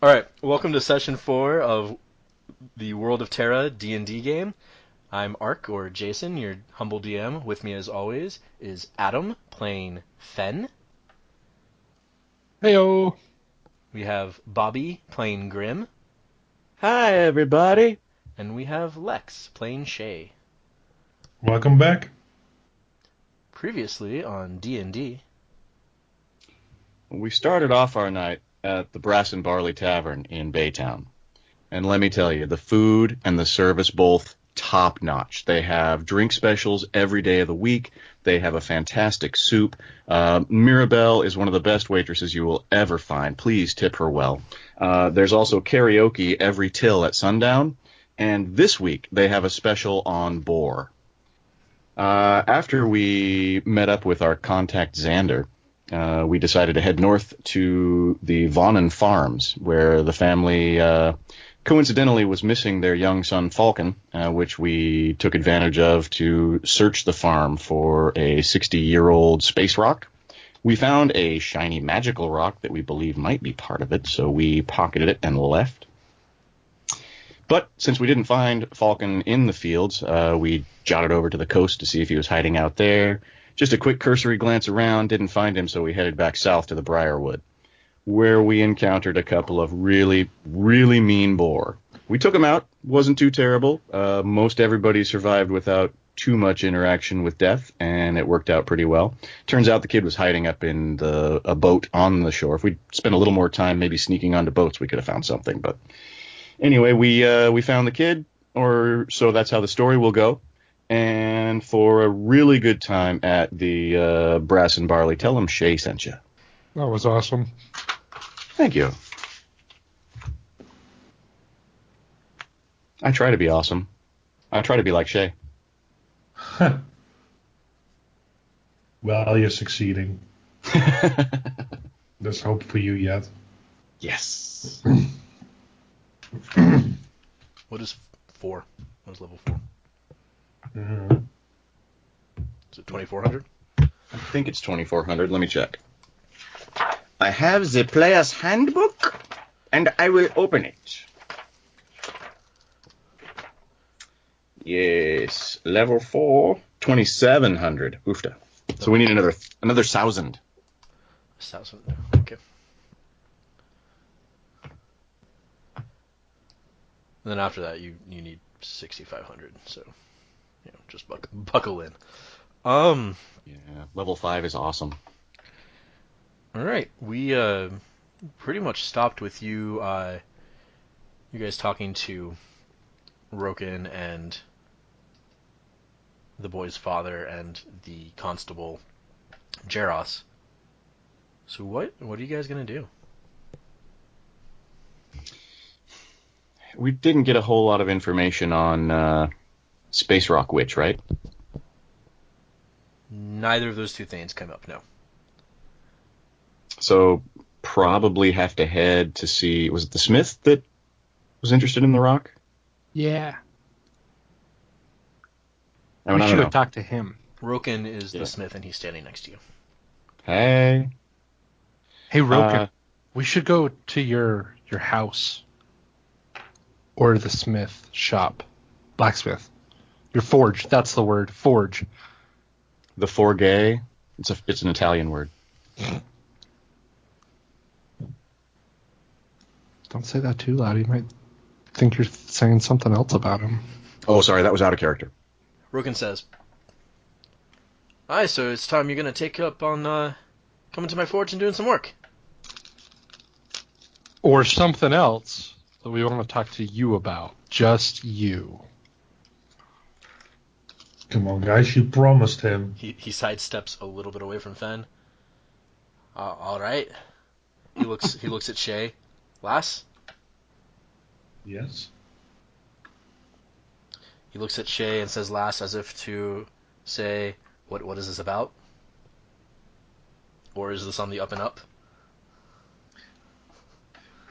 All right, welcome to session 4 of the World of Terra D&D game. I'm Ark, or Jason, your humble DM. With me, as always, is Adam, playing Phen. Heyo. We have Bobby, playing Grim. Hi, everybody. And we have Lex, playing Shae. Welcome back. Previously on D&D. We started off our night at the Brass and Barley Tavern in Baytown. And let me tell you, the food and the service both top-notch. They have drink specials every day of the week. They have a fantastic soup. Mirabelle is one of the best waitresses you will ever find. Please tip her well. There's also karaoke every till at sundown. And this week, they have a special on boar. After we met up with our contact Xander, we decided to head north to the Vonnen Farms, where the family coincidentally was missing their young son Falken, which we took advantage of to search the farm for a 60-year-old space rock. We found a shiny magical rock that we believe might be part of it, so we pocketed it and left. But since we didn't find Falken in the fields, we jotted over to the coast to see if he was hiding out there. Just a quick cursory glance around, didn't find him, so we headed back south to the Briarwood, where we encountered a couple of really, really mean boar. We took them out, wasn't too terrible. Most everybody survived without too much interaction with death, and it worked out pretty well. Turns out the kid was hiding up in a boat on the shore. If we'd spent a little more time maybe sneaking onto boats, we could have found something. But anyway, we found the kid, or so that's how the story will go. And for a really good time at the Brass and Barley, tell them Shae sent you. That was awesome. Thank you. I try to be awesome. I try to be like Shae. Well, you're succeeding. There's hope for you yet. Yes. What is 4? What is level 4? Mm-hmm. Is it 2400? I think it's 2400. Let me check. I have the player's handbook, and I will open it. Yes, level 4, 2700. Oofta. So we need another 1,000. 1,000. Okay. And then after that, you need 6,500. So, just buckle in. Yeah, level 5 is awesome. All right, we pretty much stopped with you guys talking to Roken and the boy's father and the constable Jaros. So what are you guys gonna do? We didn't get a whole lot of information on Space Rock Witch, right? Neither of those two things come up, no. So probably have to head to see, was it the smith that was interested in the rock? Yeah. I We don't should know. have talked to him. Roken is Yeah. the smith, and he's standing next to you. Hey. Hey, Roken, we should go to your house. Or the smith shop. Blacksmith. Your forge, that's the word. Forge. The forgay, it's an Italian word. Don't say that too loud. He might think you're saying something else about him. Oh, sorry, that was out of character. Roken says, "Aye, so it's time you're gonna take up on coming to my forge and doing some work." Or something else that we want to talk to you about. Just you. Come on, guys, you promised him. He sidesteps a little bit away from Phen. All right. He looks at Shae. Lass? Yes. He looks at Shae and says Lass as if to say, what is this about? Or is this on the up and up?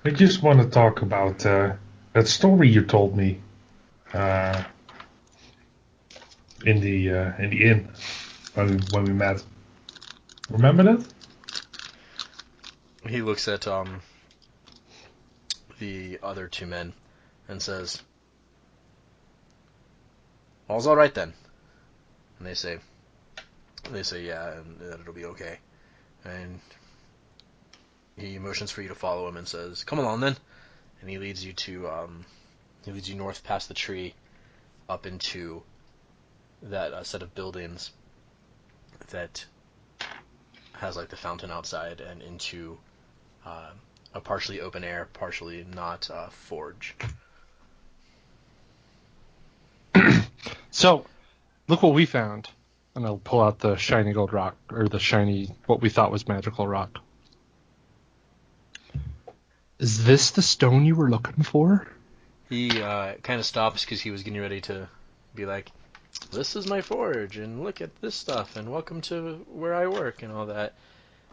I just want to talk about that story you told me in the inn when we met. Remember that? He looks at the other two men and says, "All's all right then." And they say, "Yeah, and that it'll be okay." And he motions for you to follow him and says, "Come along then." And he leads you north past the tree, up into that set of buildings that has like the fountain outside, and into a partially open air, partially not forge. So, look what we found. And I'll pull out the shiny gold rock, or the shiny, what we thought was magical rock. Is this the stone you were looking for? He kind of stops because he was getting ready to be like, "This is my forge, and look at this stuff, and welcome to where I work," and all that.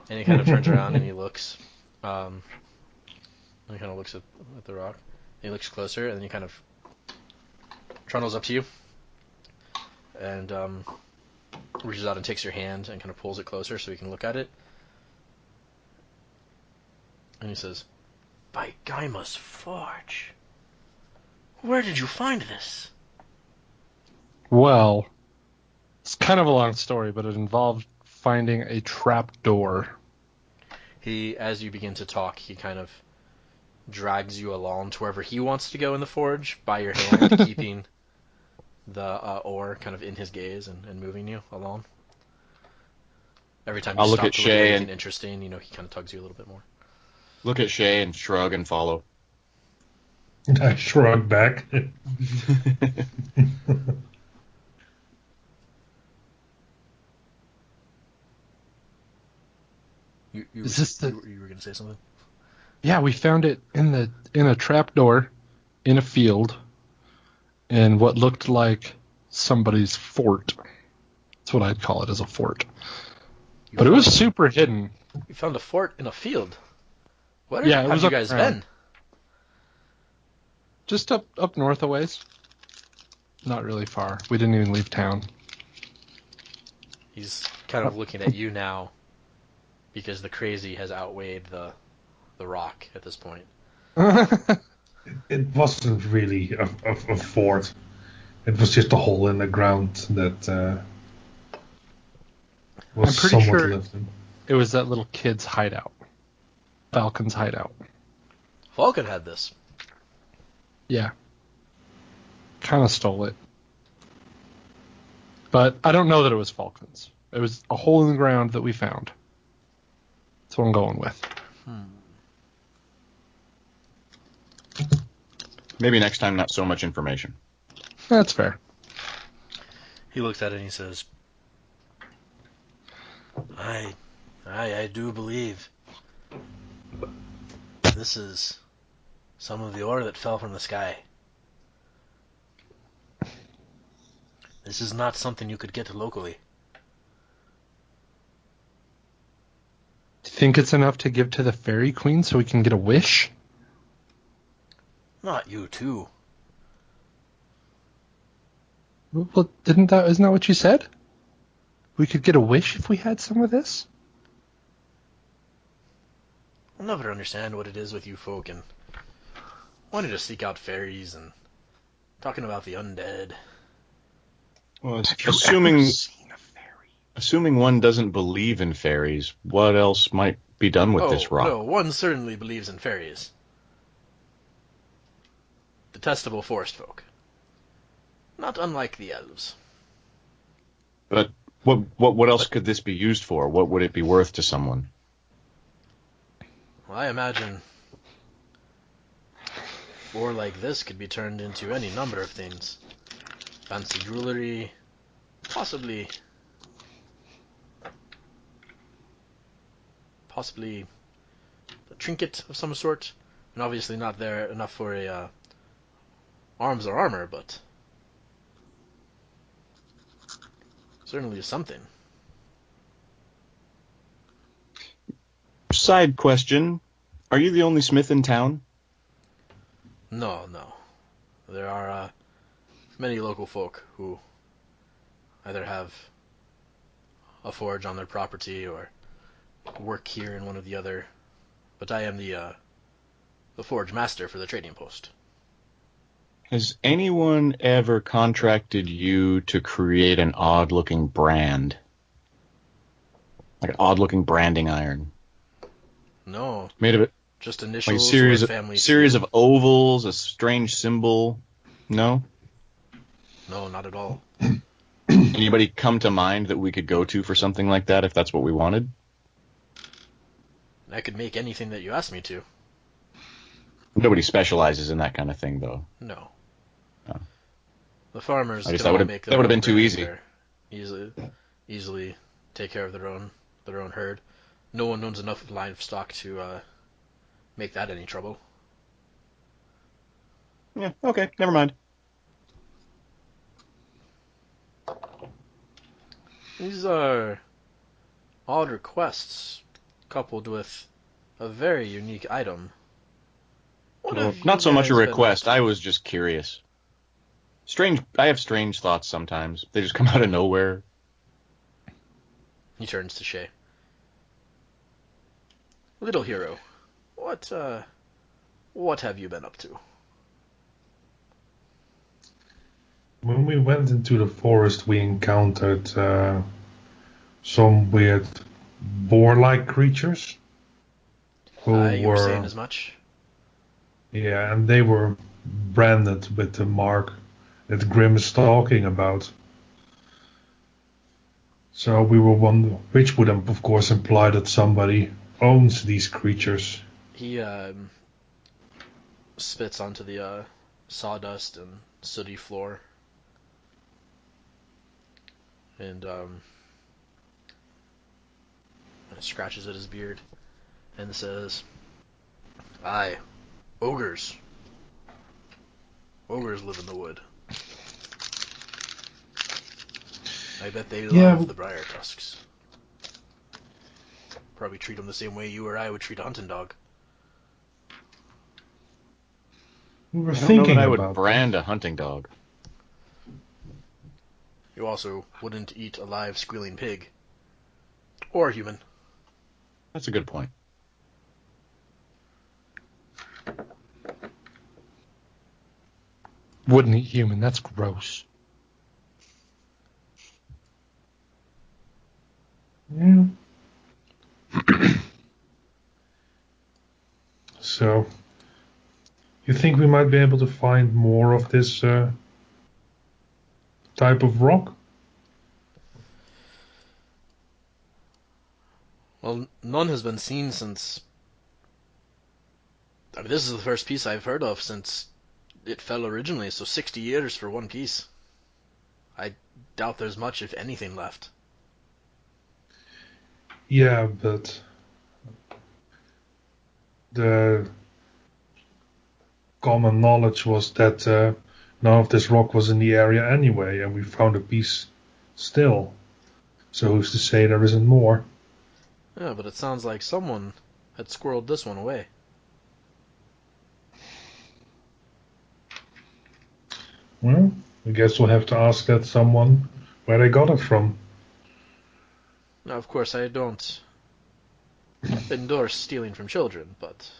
And he kind of turns around and he looks. And he kind of looks at the rock. And he looks closer, and then he kind of trundles up to you and reaches out and takes your hand and kind of pulls it closer so he can look at it. And he says, "By Gaima's forge, where did you find this?" Well, it's kind of a long story, but it involved finding a trap door. As you begin to talk, he kind of drags you along to wherever he wants to go in the forge by your hand, keeping the ore kind of in his gaze and moving you along. Every time you I'll look stop at to look at Shae anything and interesting, he kind of tugs you a little bit more. look at Shae and shrug and follow. I shrug back. You Is this the? were going to say something? Yeah, we found it in a trap door, in a field, in what looked like somebody's fort. That's what I'd call it, as a fort. But it was super hidden. You found a fort in a field. Where Yeah, it have was you up guys around. been? Just up north a ways. Not really far. We didn't even leave town. He's kind of looking at you now because the crazy has outweighed the rock at this point. It wasn't really a fort. It was just a hole in the ground that was I'm pretty somewhat sure lived in. it was that little kid's hideout. Falcon's hideout. Falken had this. Yeah. Kind of stole it. But I don't know that it was Falcon's. It was a hole in the ground that we found. That's what I'm going with. Maybe next time, not so much information. That's fair. He looks at it and he says, I do believe this is some of the ore that fell from the sky. This is not something you could get locally. Do you think it's enough to give to the Fairy Queen so we can get a wish? Not you, too. Well, isn't that what you said? We could get a wish if we had some of this? I'll never understand what it is with you folk and wanting to seek out fairies and talking about the undead. Well, Have you ever seen a fairy? Assuming one doesn't believe in fairies, what else might be done with this rock? No, one certainly believes in fairies. Detestable forest folk. Not unlike the elves. But what else could this be used for? What would it be worth to someone? Well, I imagine ore like this could be turned into any number of things. Fancy jewelry, possibly a trinket of some sort, and obviously not there enough for a arms or armor, but certainly something. Side question: are you the only smith in town? No. There are many local folk who either have a forge on their property or work here in one of the other. But I am the the forge master for the trading post. Has anyone ever contracted you to create an odd-looking brand? Like an odd-looking branding iron? No. Made of it? Just Like a initials series or of family series seal. of ovals, a strange symbol? No? No, not at all. Anybody come to mind that we could go to for something like that if that's what we wanted? I could make anything that you asked me to. Nobody specializes in that kind of thing, though. No. Oh. The farmers I just can thought all make their that would have own been too brand easy. there. Easily take care of their own herd. No one owns enough livestock to make that any trouble. Yeah, okay, never mind. These are odd requests coupled with a very unique item. What Well, have you not so much a guys been up request. to? I was just curious. I have strange thoughts sometimes. They just come out of nowhere. He turns to Shae. Little hero, what have you been up to? When we went into the forest, we encountered some weird boar-like creatures who You were saying were, as much. yeah, and they were branded with the mark that Grim is talking about. So we were wondering, which would of course imply that somebody owns these creatures. He spits onto the sawdust and sooty floor, and scratches at his beard, and says, "Aye, ogres. Ogres live in the wood. I bet they Yeah, love the briar tusks. Probably treat them the same way you or I would treat a hunting dog." we were I don't know that thinking I would about brand a hunting dog. You also wouldn't eat a live squealing pig. Or a human. That's a good point. Wouldn't eat human. That's gross. Yeah. So, you think we might be able to find more of this type of rock? Well, none has been seen since... I mean, this is the first piece I've heard of since it fell originally, so 60 years for one piece. I doubt there's much, if anything, left. Yeah, but the common knowledge was that none of this rock was in the area anyway, and we found a piece still. So who's to say there isn't more? Yeah, but it sounds like someone had squirreled this one away. Well, I guess we'll have to ask that someone where they got it from. Now, of course, I don't endorse stealing from children, but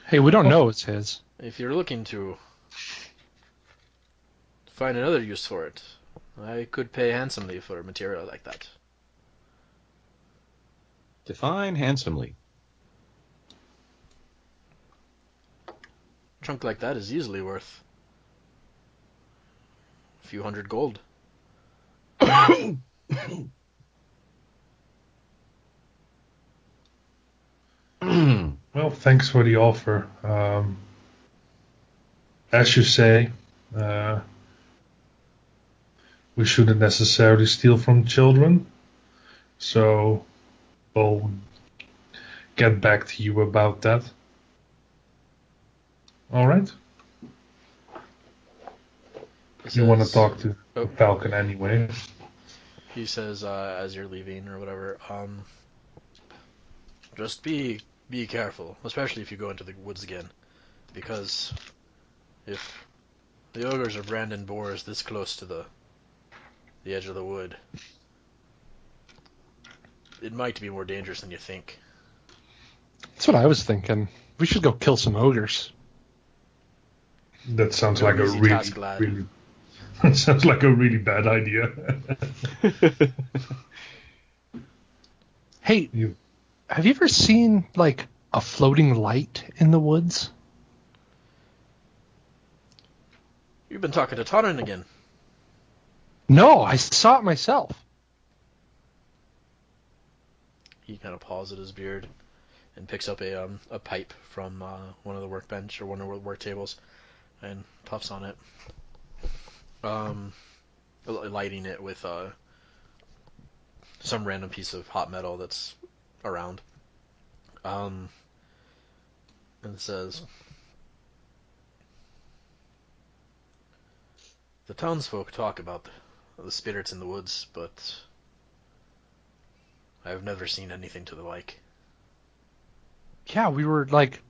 Hey, we don't know it's his. if you're looking to find another use for it, I could pay handsomely for material like that. Define handsomely. A chunk like that is easily worth a few hundred gold. Well, thanks for the offer. As you say, we shouldn't necessarily steal from children, so we'll get back to you about that. All right? If you want to talk to Falken anyway. He says, as you're leaving or whatever, just be careful, especially if you go into the woods again, because if the ogres are branding boars this close to the edge of the wood, it might be more dangerous than you think. That's what I was thinking. We should go kill some ogres. That sounds You're like a easy really, task, lad. really. That sounds like a really bad idea. Hey, You, have you ever seen, like, a floating light in the woods? You've been talking to Torin again. No, I saw it myself. He kind of paws at his beard and picks up a pipe from one of the workbench or one of the work tables and puffs on it, lighting it with some random piece of hot metal that's around, and says, "The townsfolk talk about the spirits in the woods, but I have never seen anything to the like." Yeah, we were, like,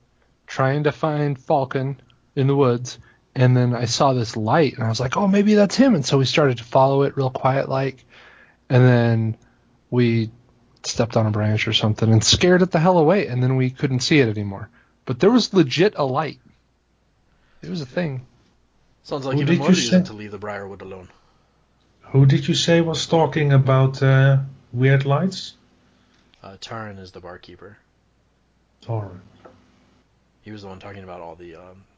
trying to find Falken in the woods, and then I saw this light, and I was like, oh, maybe that's him. And so we started to follow it real quiet-like, and then we stepped on a branch or something and scared it the hell away, and then we couldn't see it anymore. But there was legit a light. It was a thing. Sounds like Who even did more you reason say? to leave the Briarwood alone. Who did you say was talking about weird lights? Taran is the barkeeper. Torin. He was the one talking about all the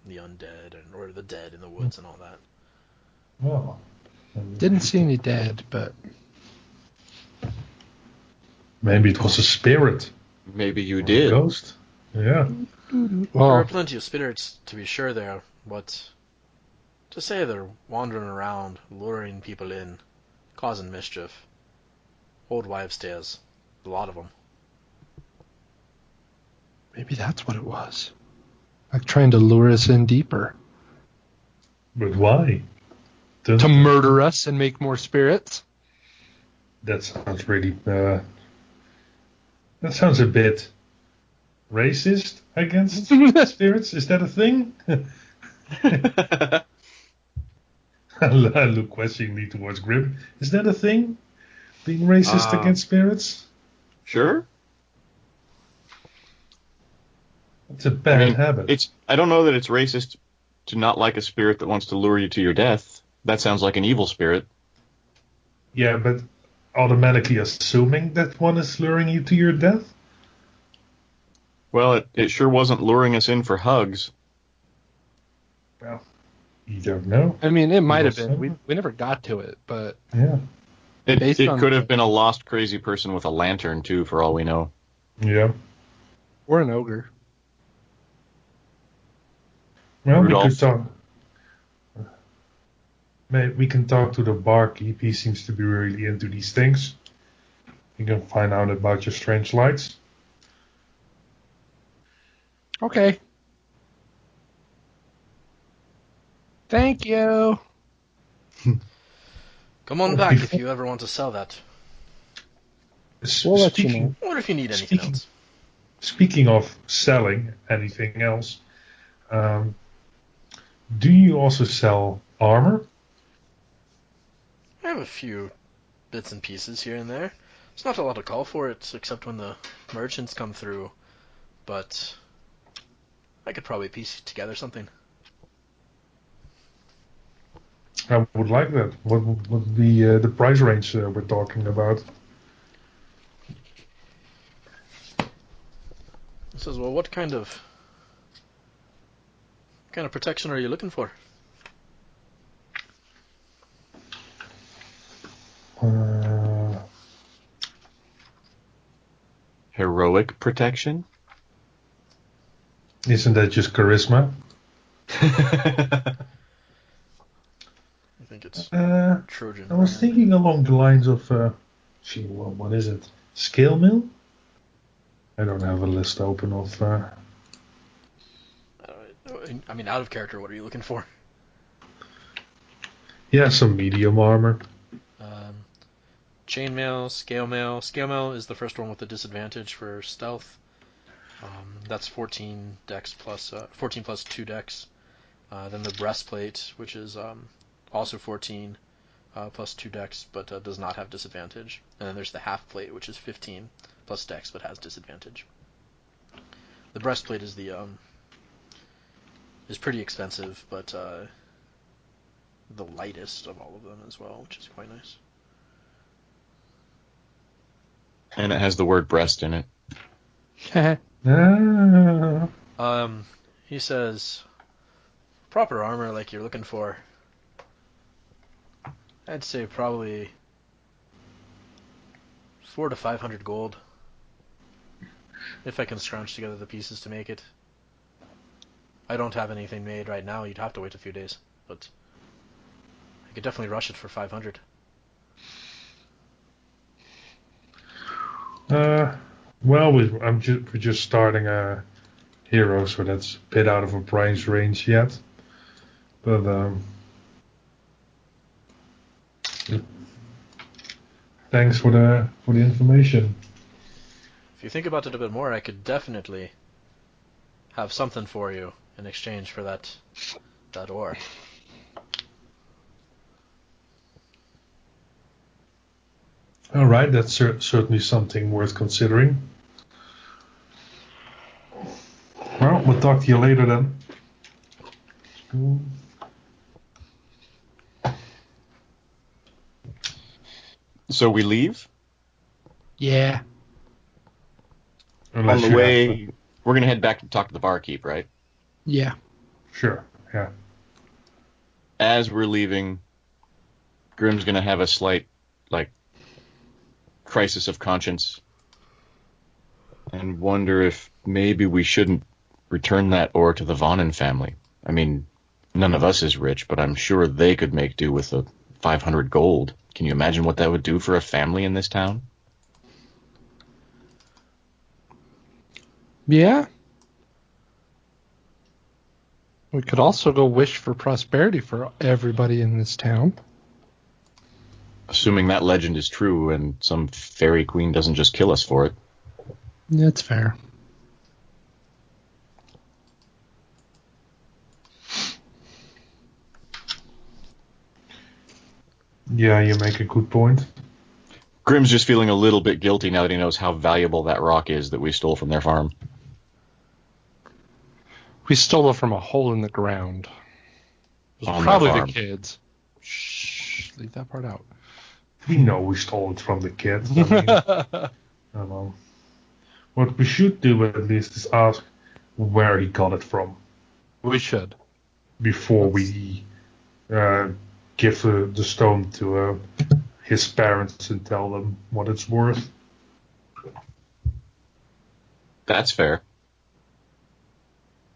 undead or the dead in the woods and all that. Well, Didn't see any dead, but maybe it was a spirit. Maybe you Or a did. ghost. Yeah. There are well, plenty of spirits, to be sure there, but to say they're wandering around, luring people in, causing mischief. Old wives' tales. A lot of them. maybe that's what it was. Like trying to lure us in deeper. But why? To murder us and make more spirits. That sounds really. That sounds a bit racist against spirits. Is that a thing? I look questioningly towards Grim. Is that a thing? Being racist against spirits? Sure. It's a bad habit. I don't know that it's racist to not like a spirit that wants to lure you to your death. That sounds like an evil spirit. Yeah, but automatically assuming that one is luring you to your death? Well, it sure wasn't luring us in for hugs. Well, you don't know. I mean, it might have Well, been. We never got to it, but Yeah. It Based on could the- have been a lost crazy person with a lantern, too, for all we know. Yeah. we're an ogre. Well, Rudolph. we could talk. We can talk to the barkeep. He seems to be really into these things. You can find out about your strange lights. Okay. Thank you. Come on Oh, back if before- you ever want to sell that. We'll let you speaking, know. Or if you need anything Speaking- else. speaking of selling anything else, do you also sell armor? I have a few bits and pieces here and there. It's not a lot to call for it, except when the merchants come through. But I could probably piece together something. I would like that. What would be the price range we're talking about? It says, well, what kind of protection are you looking for? Heroic protection? Isn't that just charisma? I think it's Trojan. I was brand. thinking along the lines of, what is it? Scale mill? I don't have a list open of. I mean, out of character, what are you looking for? Yeah, some medium armor. Chainmail, scale mail. Scale mail is the first one with the disadvantage for stealth. That's 14 dex plus 14 plus 2 dex. Then the breastplate, which is also 14 plus 2 dex, but does not have disadvantage. And then there's the half plate, which is 15 plus dex, but has disadvantage. The breastplate is is pretty expensive, but the lightest of all of them as well, which is quite nice. And it has the word breast in it. He says, proper armor like you're looking for. I'd say probably 400 to 500 gold. If I can scrounge together the pieces to make it. I don't have anything made right now. You'd have to wait a few days, but I could definitely rush it for 500. Well, we're just starting a hero, so that's a bit out of a price range yet. But thanks for the information. If you think about it a bit more, I could definitely have something for you in exchange for that ore. All right, that's certainly something worth considering. Well, we'll talk to you later then. So we leave? Yeah. Unless On the way, we're going to head back to talk to the barkeep, right? Yeah. Sure, yeah. As we're leaving, Grim's going to have a slight, crisis of conscience and wonder if maybe we shouldn't return that ore to the Vonnen family. I mean, none of us is rich, but I'm sure they could make do with the 500 gold. Can you imagine what that would do for a family in this town? Yeah. We could also go wish for prosperity for everybody in this town. Assuming that legend is true and some fairy queen doesn't just kill us for it. That's fair. Yeah, you make a good point. Grim's just feeling a little bit guilty now that he knows how valuable that rock is that we stole from their farm. We stole it from a hole in the ground. It was On probably their the farm. kids. Shh, leave that part out. We know we stole it from the kids. I mean, I don't know. What we should do at least is ask where he got it from We should. before we give the stone to his parents and tell them what it's worth. That's fair.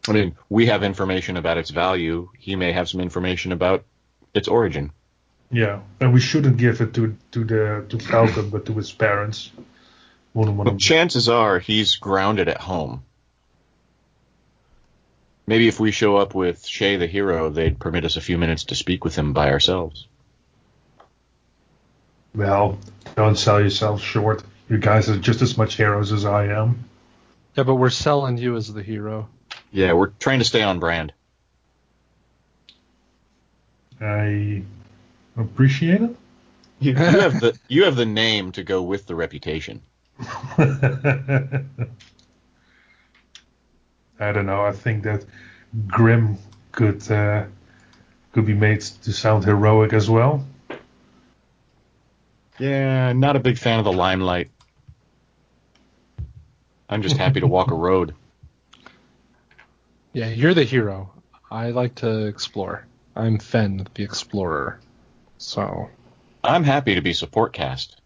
I mean, we have information about its value. He may have some information about its origin. Yeah, and we shouldn't give it to Falken, but to his parents. But chances are he's grounded at home. Maybe if we show up with Shae the hero, they'd permit us a few minutes to speak with him by ourselves. Well, don't sell yourself short. You guys are just as much heroes as I am. Yeah, but we're selling you as the hero. Yeah, we're trying to stay on brand. I appreciate it. You have the name to go with the reputation. I don't know. I think that Grim could be made to sound heroic as well. Yeah, not a big fan of the limelight. I'm just happy to walk a road. Yeah, you're the hero. I like to explore. I'm Phen, the explorer. So. I'm happy to be support cast.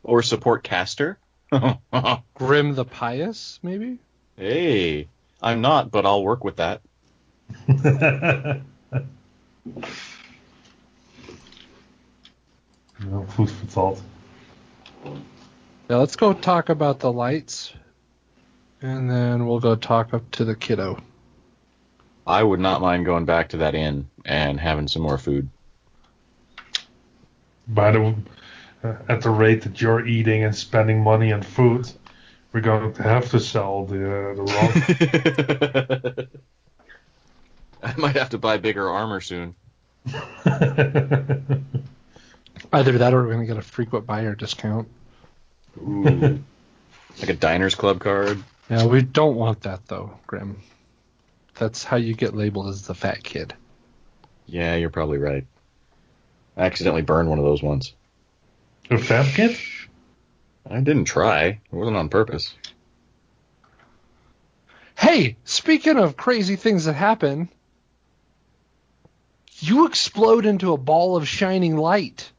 Or support caster. Grim the pious, maybe? Hey, I'm not, but I'll work with that. No, food for thought. Yeah, let's go talk about the lights, and then we'll go talk up to the kiddo. I would not mind going back to that inn and having some more food. By the at the rate that you're eating and spending money on food, we're going to have to sell the rock. I might have to buy bigger armor soon. Either that or we're going to get a frequent buyer discount. Ooh, Like a Diners Club card. Yeah, we don't want that though, Grim. That's how you get labeled as the fat kid. Yeah, you're probably right. I accidentally burned one of those once. A fat kid? I didn't try. It wasn't on purpose. Hey, speaking of crazy things that happen, you explode into a ball of shining light.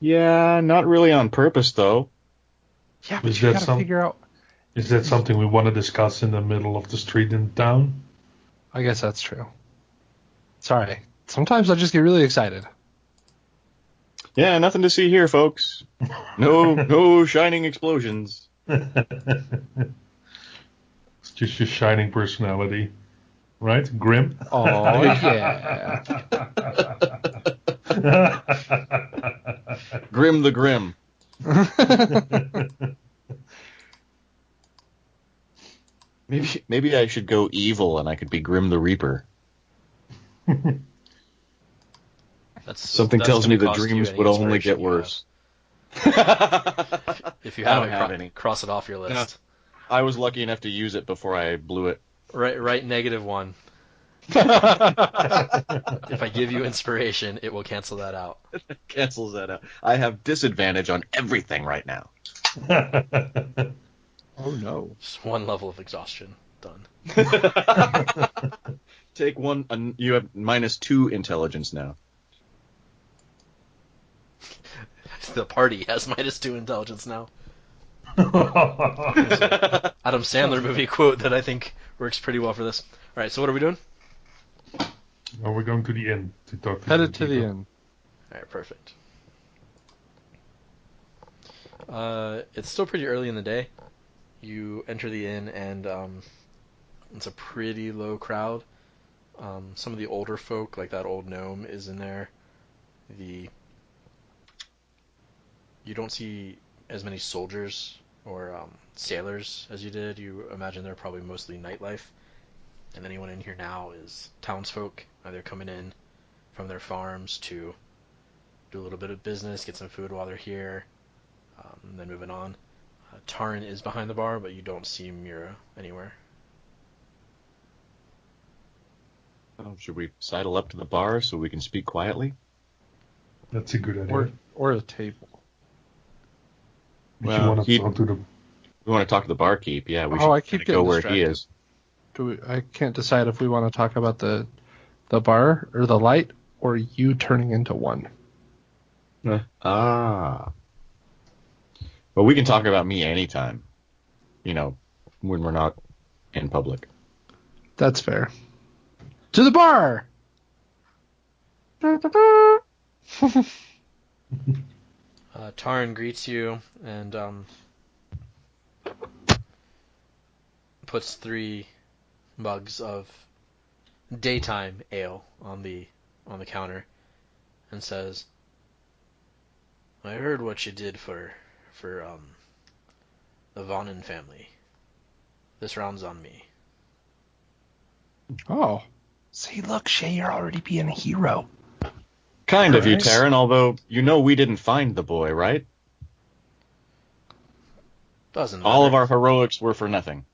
Yeah, not really on purpose, though. Yeah, but Is you that gotta figure out. Is that something we want to discuss in the middle of the street in town? I guess that's true. Sorry. Sometimes I just get really excited. Yeah, nothing to see here, folks. No shining explosions. It's just your shining personality, right? Grim? Oh, yeah. Grim the Grim. Maybe I should go evil and I could be Grim the Reaper. Something tells me the dreams would only get worse. If you don't have any. cross it off your list. I was lucky enough to use it before I blew it. Right, -1. If I give you inspiration, it will cancel that out. Cancels that out. I have disadvantage on everything right now. Oh, no. Just one level of exhaustion. Done. Take one. You have -2 intelligence now. The party has -2 intelligence now. Adam Sandler movie quote that I think works pretty well for this. All right, so what are we doing? Are we going to the inn to talk to Headed to the people? inn. All right, perfect. It's still pretty early in the day. You enter the inn, and it's a pretty low crowd. Some of the older folk, like that old gnome, is in there. You don't see as many soldiers or sailors as you did. You imagine they're probably mostly nightlife. And anyone in here now is townsfolk, either coming in from their farms to do a little bit of business, get some food while they're here, and then moving on. Tarn is behind the bar, but you don't see Mira anywhere. Should we sidle up to the bar so we can speak quietly? That's a good idea. Or a table. But Well, you want to talk to the... We want to talk to the barkeep. Yeah, we I should keep go getting where distracted. he is. I can't decide if we want to talk about the bar or the light or you turning into one. Well, we can talk about me anytime. When we're not in public. That's fair. To the bar! Tarn greets you and puts 3 mugs of daytime ale on the counter and says, "I heard what you did for the Vonnen family. This round's on me." Oh. See, look, Shae, you're already being a hero. Kind of you, Nice. Taryn, although we didn't find the boy, right? Doesn't matter. All of our heroics were for nothing.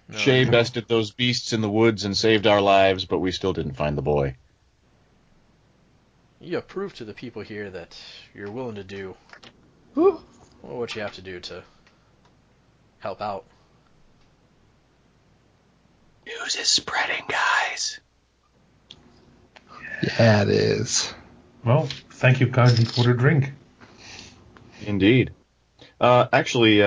No, Shae bested those beasts in the woods and saved our lives, but we still didn't find the boy. You have proved to the people here that you're willing to do what you have to do to help out. News is spreading, guys. Yeah, it is. Well, thank you kindly for the drink. Indeed. Actually,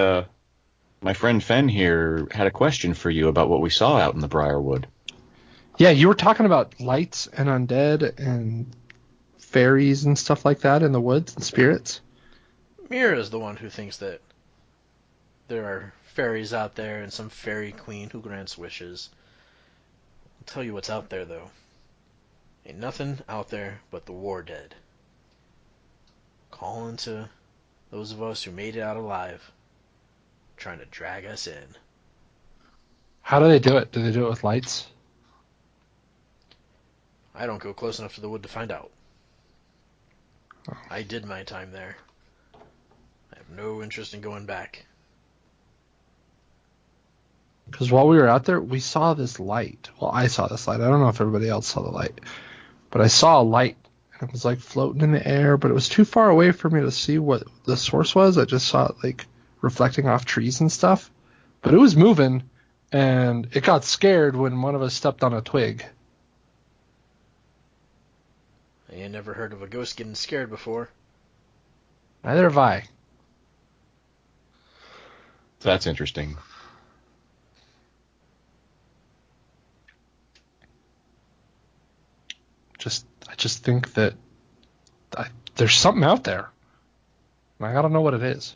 my friend Phen here had a question for you about what we saw out in the Briarwood. Yeah, you were talking about lights and undead and fairies and stuff like that in the woods and spirits. Mira's the one who thinks that there are fairies out there and some fairy queen who grants wishes. I'll tell you what's out there, though. Ain't nothing out there but the war dead. Calling to those of us who made it out alive, trying to drag us in. How do they do it? Do they do it with lights? I don't go close enough to the wood to find out. I did my time there. I no interest in going back. Because while we were out there, we saw this light. Well, I saw this light. I don't know if everybody else saw the light. But I saw a light. And it was like floating in the air, but it was too far away for me to see what the source was. I just saw it like reflecting off trees and stuff. But it was moving, and it got scared when one of us stepped on a twig. I ain't never heard of a ghost getting scared before. Neither have I. That's interesting. I just think that there's something out there. And I gotta know what it is.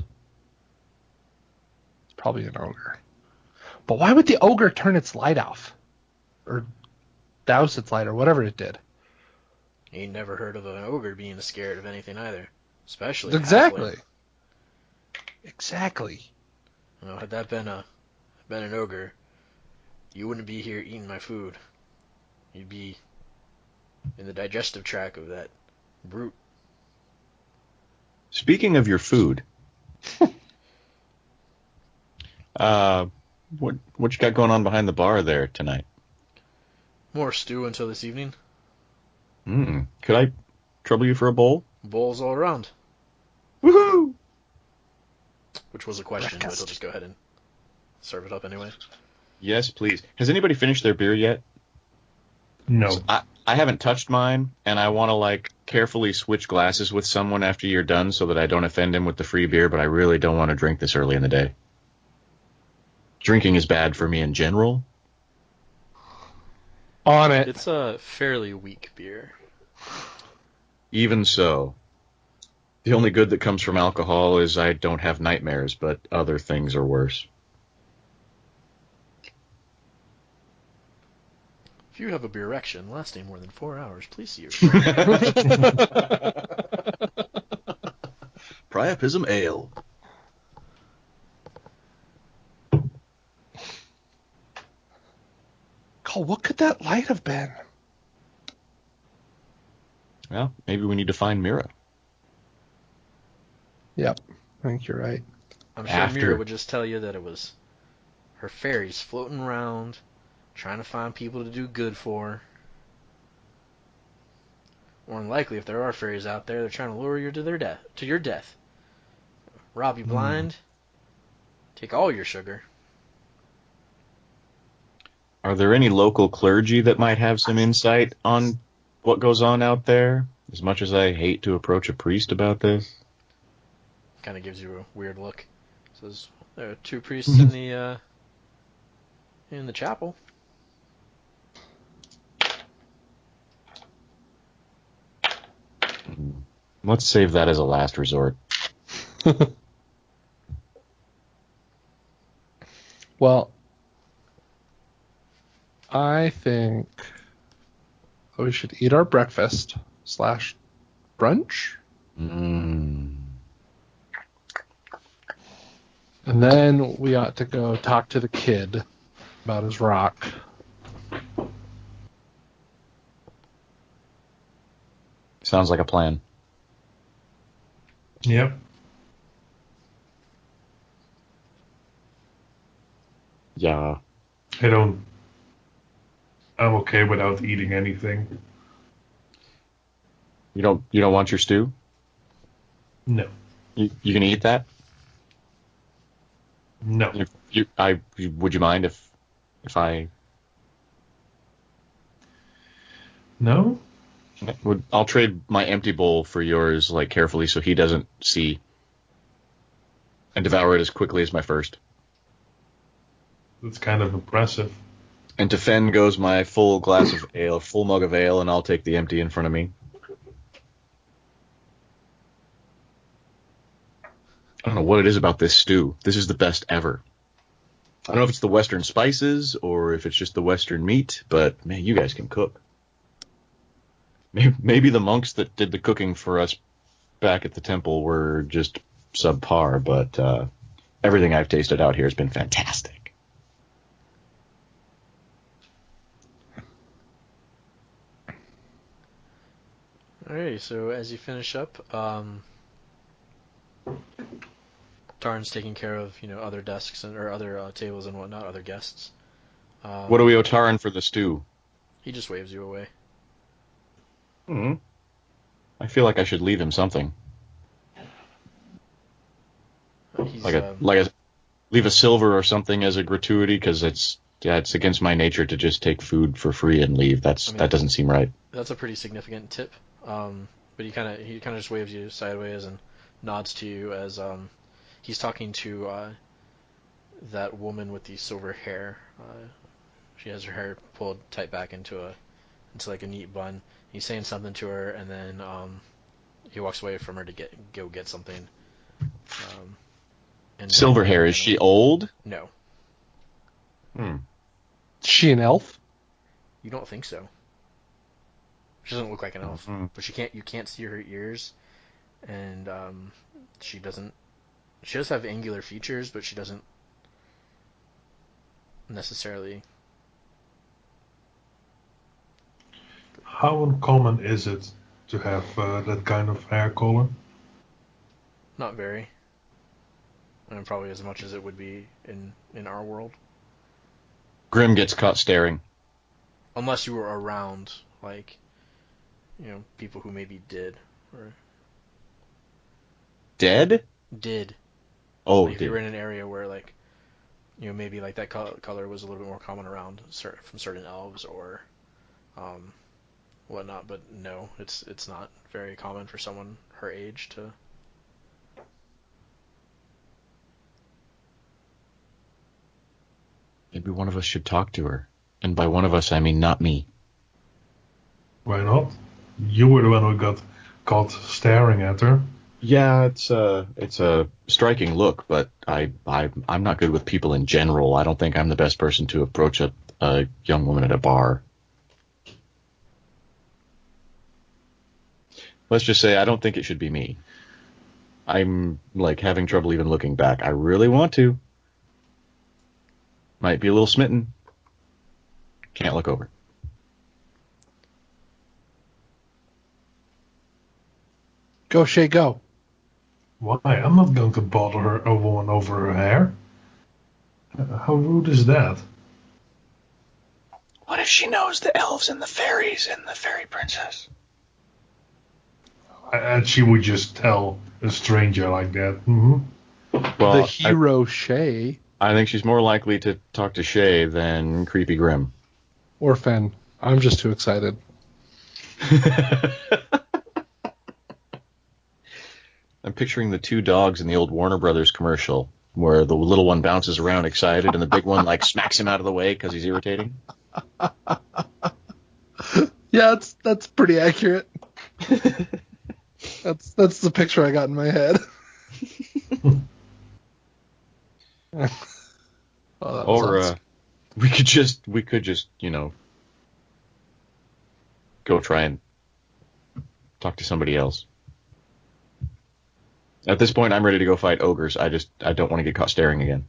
It's probably an ogre. But why would the ogre turn its light off? Or douse its light, or whatever it did? Ain't never heard of an ogre being scared of anything either. Especially a Exactly. halfling. Exactly. You know, had that been an ogre, you wouldn't be here eating my food. You'd be in the digestive tract of that brute. Speaking of your food, what you got going on behind the bar there tonight? More stew until this evening. Could I trouble you for a bowl? Bowls all around. Woohoo! Which was a question, Breakfast. but I'll just go ahead and serve it up anyway. Yes, please. Has anybody finished their beer yet? No. So I haven't touched mine, and I want to like carefully switch glasses with someone after you're done so that I don't offend him with the free beer, but I really don't want to drink this early in the day. Drinking is bad for me in general. On it. It's a fairly weak beer. Even so, the only good that comes from alcohol is I don't have nightmares, but other things are worse. If you have a beer erection lasting more than 4 hours, please see your Priapism Ale. Cole, what could that light have been? Well, maybe we need to find Mira. Yep, I think you're right. I'm sure Mira would just tell you that it was her fairies floating around, trying to find people to do good for. More than likely, if there are fairies out there, they're trying to lure you to your death. Rob you blind, take all your sugar. Are there any local clergy that might have some insight on what goes on out there? As much as I hate to approach a priest about this. Kind of gives you a weird look. Says there are 2 priests in the chapel. Let's save that as a last resort. Well, I think we should eat our breakfast / brunch. And then we ought to go talk to the kid about his rock. Sounds like a plan. Yep. Yeah. I'm okay without eating anything. You don't want your stew? No. You can eat that? No. Would you mind if I? No? I'll trade my empty bowl for yours, like carefully, so he doesn't see, and devour it as quickly as my first. That's kind of impressive. And to Phen goes my full glass of ale, full mug of ale, and I'll take the empty in front of me. I don't know what it is about this stew. This is the best ever. I don't know if it's the Western spices or if it's just the Western meat, but man, you guys can cook. Maybe the monks that did the cooking for us back at the temple were just subpar, but everything I've tasted out here has been fantastic. Alright, so as you finish up, Tarn's taking care of other desks or other tables and whatnot, other guests. What do we owe Taran for the stew? He just waves you away. I feel like I should leave him something. He's Leave a silver or something as a gratuity, because it's against my nature to just take food for free and leave. That doesn't seem right. That's a pretty significant tip. But he kind of just waves you sideways and nods to you as he's talking to that woman with the silver hair. She has her hair pulled tight back into like a neat bun. He's saying something to her, and then he walks away from her to go get something. And Silver hair, is she old? No. Is she an elf? You don't think so. She doesn't look like an elf, but you can't see her ears, and she does have angular features, but she doesn't necessarily. How uncommon is it to have that kind of hair color? Not very. And probably as much as it would be in our world. Grim gets caught staring. Unless you were around, people who maybe did. Or Dead? did. Oh, if you were in an area where, maybe that color was a little bit more common around from certain elves or whatnot, but no, it's not very common for someone her age to. Maybe one of us should talk to her. And by one of us, I mean not me. Why not? You were the one who got caught staring at her. Yeah, it's a striking look, but I'm not good with people in general. I don't think I'm the best person to approach a young woman at a bar. Let's just say I don't think it should be me. I'm having trouble even looking back. I really want to. Might be a little smitten. Can't look over. Go, Shae, go. Why? I'm not going to bother a woman over her hair. How rude is that? What if she knows the elves and the fairies and the fairy princess? And she would just tell a stranger like that. Mm-hmm. Well, the hero Shae. I think she's more likely to talk to Shae than Creepy Grim. Or Phen. I'm just too excited. I'm picturing the two dogs in the old Warner Brothers commercial where the little one bounces around excited and the big one smacks him out of the way because he's irritating. Yeah, that's pretty accurate. That's the picture I got in my head. We could just go try and talk to somebody else. At this point, I'm ready to go fight ogres. I don't want to get caught staring again.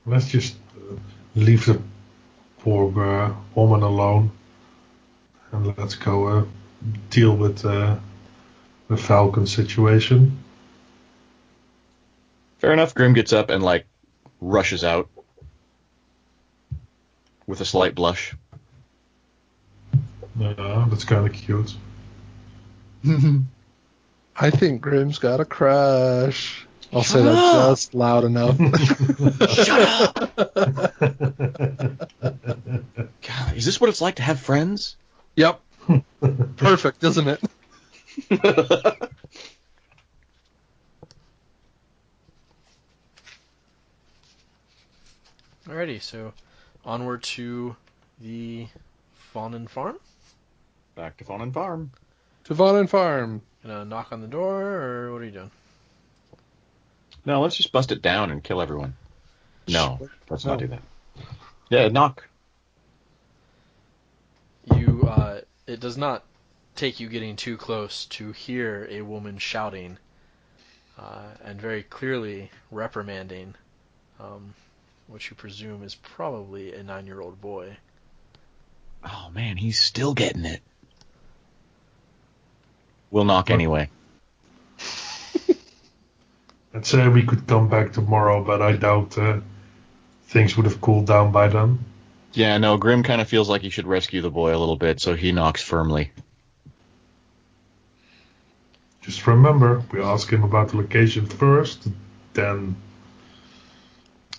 Let's just leave the poor woman alone, and let's go deal with the Falken situation. Fair enough. Grim gets up and rushes out with a slight blush. That's kind of cute. I think Grim's got a crush. I'll say that just loud enough. Shut up! God, is this what it's like to have friends? Yep. Perfect, isn't it? Alrighty, so onward to the Fawnen Farm. Back to Fawnen Farm. To Fawnen Farm. Gonna knock on the door, or what are you doing? No, let's just bust it down and kill everyone. No, let's not do that. Yeah, knock. It does not take you getting too close to hear a woman shouting, and very clearly reprimanding, what you presume is probably a 9-year-old boy. Oh man, he's still getting it. We'll knock anyway. I'd say we could come back tomorrow, but I doubt things would have cooled down by then. Yeah, no, Grim kind of feels like he should rescue the boy a little bit, so he knocks firmly. Just remember, we ask him about the location first, then...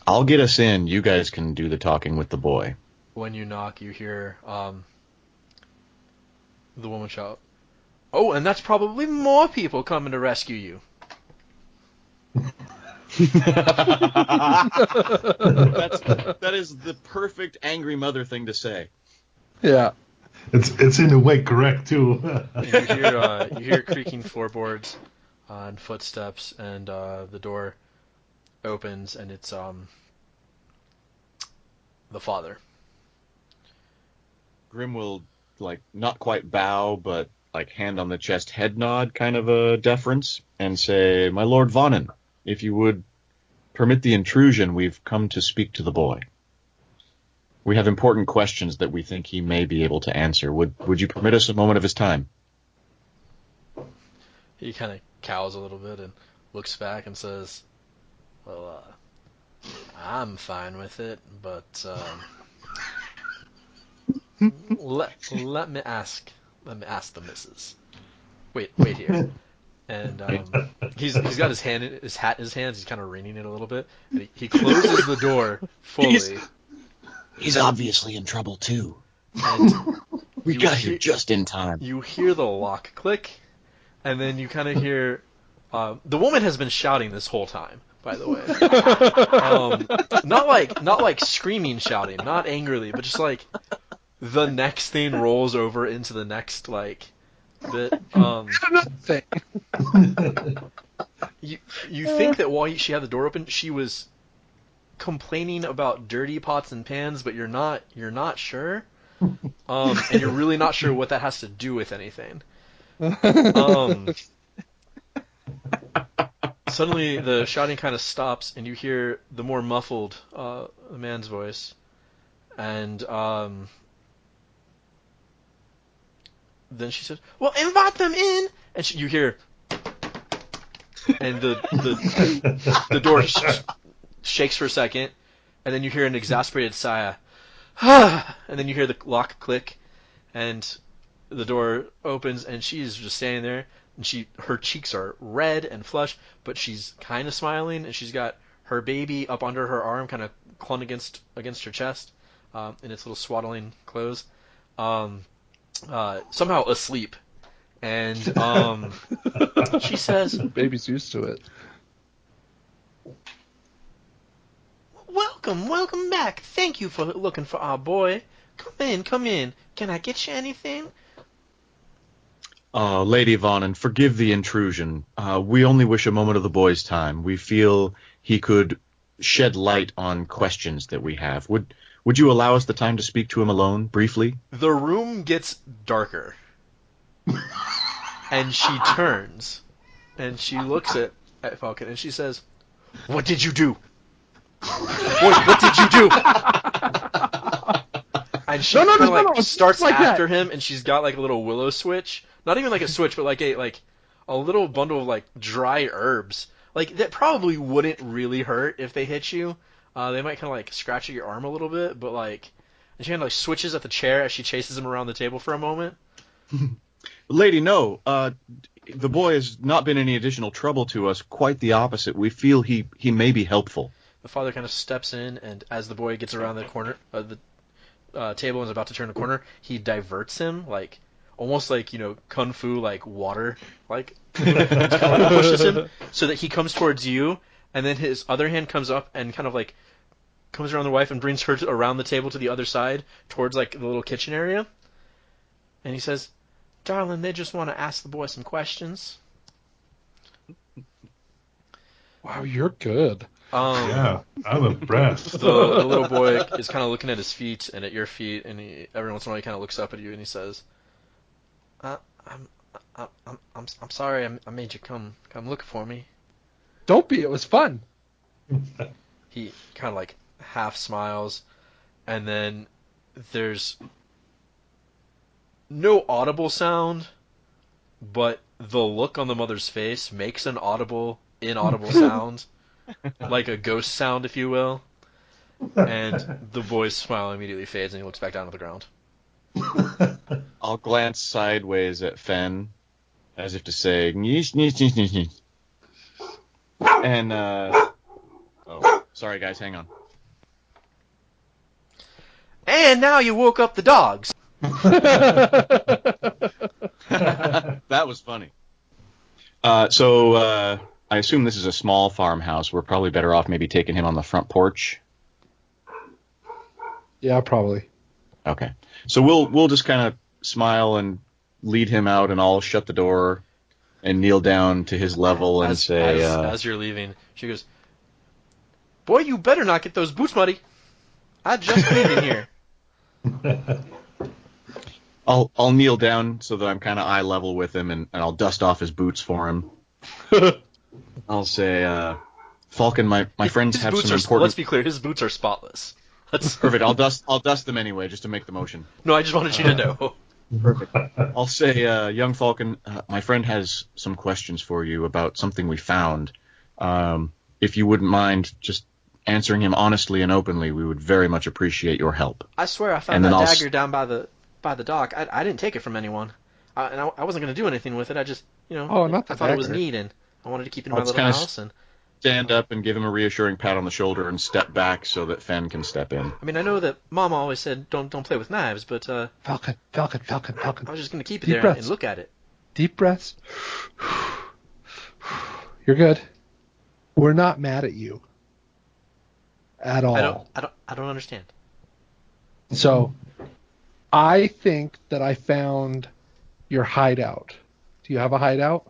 I'll get us in. You guys can do the talking with the boy. When you knock, you hear the woman shout, "Oh, and that's probably more people coming to rescue you." That is the perfect angry mother thing to say. Yeah. It's in a way correct, too. You hear creaking floorboards and footsteps, and the door opens, and it's the father. Grim will, not quite bow, but, hand on the chest, head nod, kind of a deference, and say, "My Lord Vonnen, if you would permit the intrusion, we've come to speak to the boy. We have important questions that we think he may be able to answer. Would you permit us a moment of his time?" He kind of cows a little bit and looks back and says, "Well, I'm fine with it, but let me ask the missus. Wait here." And he's got his hat in his hands. He's kind of wringing it a little bit, and he closes the door fully. He's obviously in trouble too. And We got here just in time. You hear the lock click, and then you kind of hear the woman has been shouting this whole time. By the way, not like screaming, shouting, not angrily, but just like the next thing rolls over into the next bit. You think that while she had the door open, she was complaining about dirty pots and pans, but you're not sure, and you're really not sure what that has to do with anything. Suddenly, the shouting kind of stops, and you hear the more muffled man's voice, and then she says, "Well, invite them in," and you hear, and the door shakes for a second, and then you hear an exasperated sigh, and then you hear the lock click, and the door opens, and she's just standing there, and her cheeks are red and flushed, but she's kind of smiling, and she's got her baby up under her arm, kind of clung against her chest, in its little swaddling clothes, somehow asleep, and she says, "Baby's used to it." Welcome back. Thank you for looking for our boy. Come in. Can I get you anything?" Lady Vonnen, forgive the intrusion. We only wish a moment of the boy's time. We feel he could shed light on questions that we have. Would you allow us the time to speak to him alone, briefly? The room gets darker, and she turns, and she looks at Falken, and she says, "What did you do? What did you do?" And she starts like after him, and she's got like a little willow switch. Not even like a switch, but like a little bundle of like dry herbs. Like that probably wouldn't really hurt if they hit you. They might kind of like scratch at your arm a little bit, but like, and she kind of like switches at the chair as she chases him around the table for a moment. Lady, no. The boy has not been any additional trouble to us. Quite the opposite. We feel he may be helpful. The father kind of steps in, and as the boy gets around the corner of the table and is about to turn the corner, he diverts him, like almost like, kung fu, like water, like kind of like pushes him so that he comes towards you, and then his other hand comes up and kind of like comes around the wife and brings her around the table to the other side towards like the little kitchen area, and he says, "Darling, they just want to ask the boy some questions." Wow, you're good. Yeah, I'm impressed. The little boy is kind of looking at his feet and at your feet, and every once in a while he kind of looks up at you and he says, "I'm sorry I made you come look for me." Don't be. It was fun. He kind of like half smiles, and then there's no audible sound, but the look on the mother's face makes an audible inaudible sound, like a ghost sound, if you will. And the boy's smile immediately fades, and he looks back down at the ground. I'll glance sideways at Phen, as if to say, "Yeesh, yeesh, yeesh, yeesh, yeesh." And, oh, sorry guys, hang on. And now you woke up the dogs. That was funny. So I assume this is a small farmhouse. We're probably better off maybe taking him on the front porch. Yeah, probably. Okay. So we'll just kind of smile and lead him out, and I'll shut the door and kneel down to his level and say... As you're leaving, she goes, "Boy, you better not get those boots muddy. I just cleaned in here." I'll kneel down so that I'm kind of eye level with him, and I'll dust off his boots for him. I'll say, Falken, my friends have some important... Let's be clear, his boots are spotless. Perfect. I'll dust them anyway, just to make the motion. No, I just wanted you to know. Perfect. I'll say, young Falken, my friend has some questions for you about something we found. If you wouldn't mind just answering him honestly and openly, we would very much appreciate your help. I swear I found that dagger down by the dock. I didn't take it from anyone. I wasn't going to do anything with it. I just, I thought it was neat, and I wanted to keep it in my little house. And stand up and give him a reassuring pat on the shoulder and step back so that Phen can step in. I mean, I know that Mama always said don't play with knives, but Falken. I was just going to keep it there and look at it. Deep breaths. You're good. We're not mad at you. At all. I don't understand. So, I think that I found your hideout. Do you have a hideout?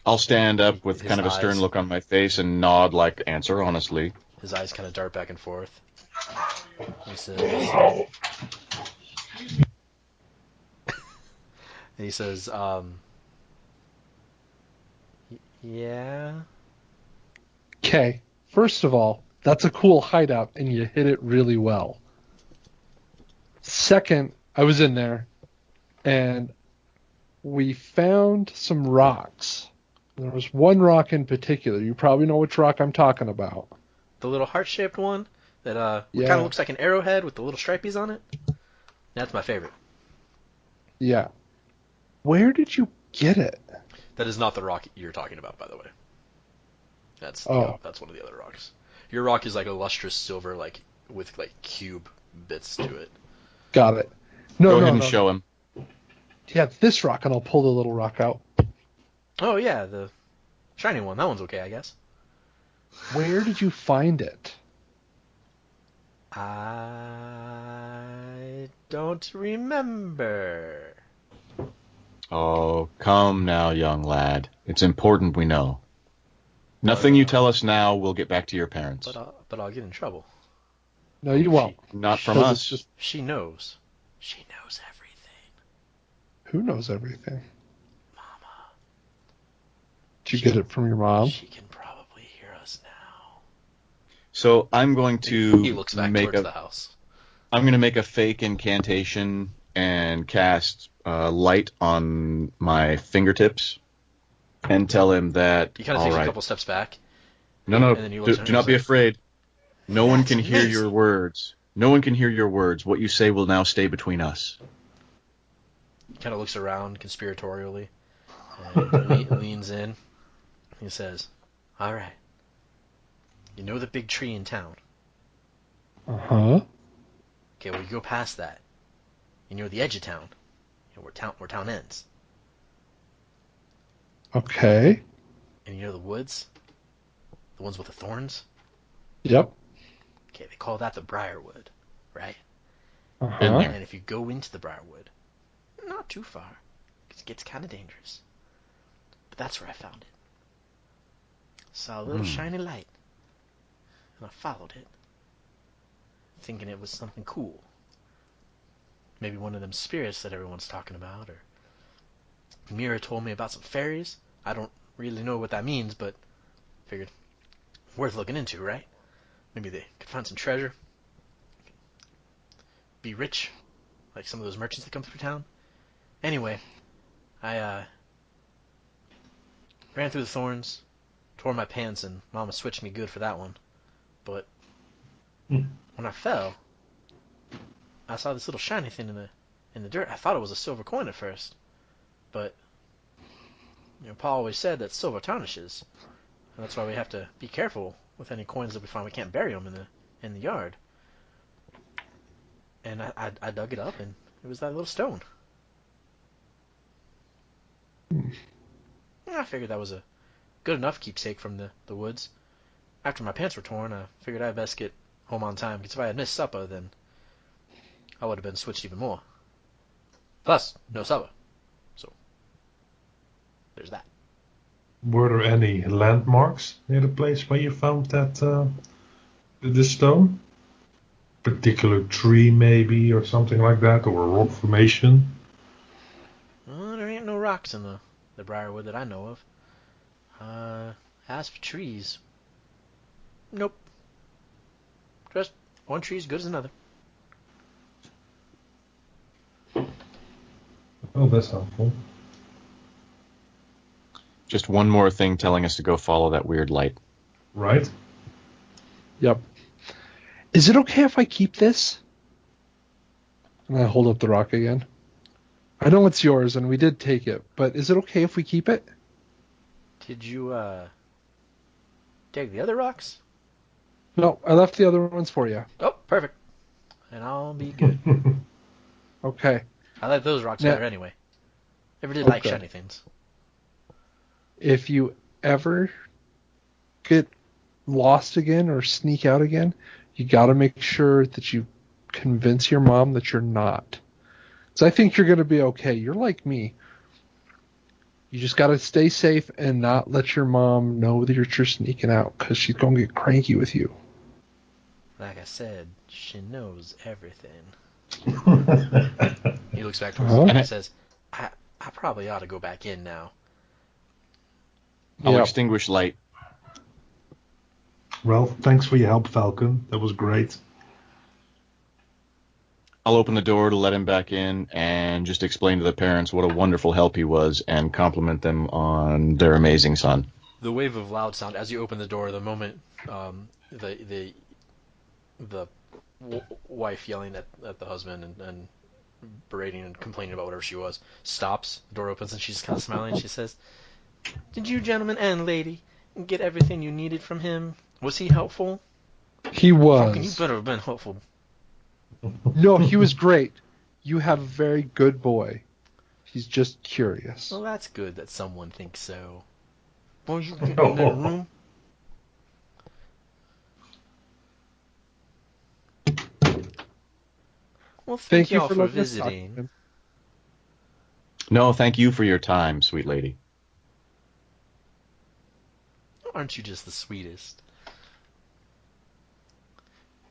I'll stand up with kind of a stern look on my face and nod like, answer honestly. His eyes kind of dart back and forth. He says, yeah. Okay. First of all, that's a cool hideout, and you hit it really well. Second, I was in there, and we found some rocks. There was one rock in particular. You probably know which rock I'm talking about. The little heart-shaped one that kind of looks like an arrowhead with the little stripies on it. That's my favorite. Yeah. Where did you get it? That is not the rock you're talking about, by the way. That's that's one of the other rocks. Your rock is like a lustrous silver, like with like cube bits to it. Got it. Go ahead and show him. Yeah, this rock, and I'll pull the little rock out. Oh yeah, the shiny one. That one's okay, I guess. Where did you find it? I don't remember. Oh, come now, young lad. It's important we know. Nothing you tell us now will get back to your parents. But I'll get in trouble. No, you won't. Not from us. She knows. She knows everything. Who knows everything? Mama. Did you get it from your mom? She can probably hear us now. So I'm going to He looks back towards the house. I'm going to make a fake incantation and cast light on my fingertips and tell him that. He kind of takes a couple steps back. No, do not be afraid. No one can hear your words. No one can hear your words. What you say will now stay between us. He kind of looks around conspiratorially and leans in. He says, "All right. You know the big tree in town?" Uh-huh. Okay, well, you go past that. And you're the edge of town. Where town ends. Okay. And you know the woods? The ones with the thorns? Yep. Okay, they call that the Briarwood, right? Uh-huh. And if you go into the Briarwood, not too far, because it gets kind of dangerous. But that's where I found it. Saw a little shiny light. And I followed it. Thinking it was something cool. Maybe one of them spirits that everyone's talking about, or Mira told me about some fairies. I don't really know what that means, but figured worth looking into, right? Maybe they could find some treasure. Be rich, like some of those merchants that come through town. Anyway, I ran through the thorns, tore my pants, and Mama switched me good for that one. But when I fell, I saw this little shiny thing in the dirt. I thought it was a silver coin at first, but Pa always said that silver tarnishes, and that's why we have to be careful with any coins that we find. We can't bury them in the yard. And I dug it up, and it was that little stone. I figured that was a good enough keepsake from the woods. After my pants were torn, I figured I'd best get home on time, because if I had missed supper, then I would have been switched even more. Plus, no supper. So, there's that. Were there any landmarks near the place where you found that the stone? Particular tree, maybe, or something like that, or a rock formation? Well, there ain't no rocks in the Briarwood that I know of. As for trees, nope. Just one tree as good as another. Oh, that's helpful. Just one more thing telling us to go follow that weird light. Right? Yep. Is it okay if I keep this? And I hold up the rock again. I know it's yours, and we did take it, but is it okay if we keep it? Did you, take the other rocks? No, I left the other ones for you. Oh, perfect. And I'll be good. Okay. I like those rocks Now- better anyway. Never did like Okay. shiny things. If you ever get lost again or sneak out again, you got to make sure that you convince your mom that you're not. Because I think you're going to be okay. You're like me. You just got to stay safe and not let your mom know that you're sneaking out, because she's going to get cranky with you. Like I said, she knows everything. Well, He looks back towards Uh-huh. the and says, I probably ought to go back in now. I'll Yep. extinguish light. thanks for your help, Falcon. That was great. I'll open the door to let him back in and just explain to the parents what a wonderful help he was and compliment them on their amazing son. The wave of loud sound as you open the door. The moment the wife yelling at the husband and berating and complaining about whatever she was stops. The door opens and she's kind of smiling. She says, "Did you gentlemen and lady get everything you needed from him? Was he helpful? He Falken, you was. better have been helpful." No, he was great. You have a very good boy. He's just curious. Well, that's good that someone thinks so. Won't you get in that room? Well, thank y'all for letting us talk to visiting. him. No, thank you for your time, sweet lady. Aren't you just the sweetest?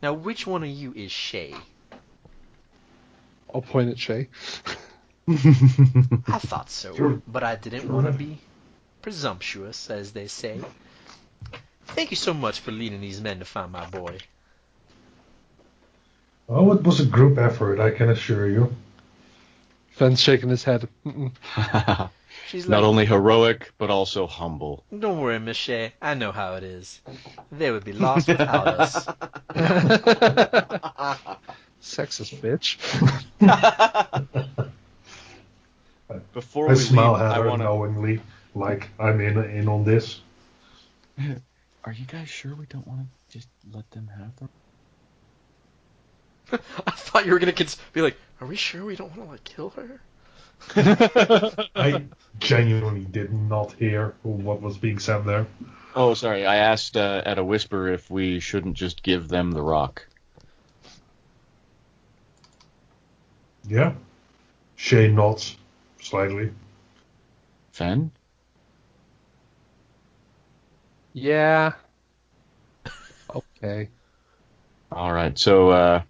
Now, which one of you is Shae? I'll point at Shae. I thought so, but I didn't want to be presumptuous, as they say. Thank you so much for leading these men to find my boy. Oh, it was a group effort, I can assure you. Phen's shaking his head. Mm-mm. She's Not like, only heroic, but also humble. "Don't worry, Miss Shae. I know how it is. They would be lost without us." Sexist bitch. Before I we smile leave, at I her want to... knowingly, like I'm in on this. Are you guys sure we don't want to just let them have them? I thought you were gonna be like, "Are we sure we don't want to like kill her?" I genuinely did not hear what was being said there. Oh, sorry. I asked at a whisper if we shouldn't just give them the rock. Yeah. Shae nods slightly. Phen? Yeah. Okay. All right. So,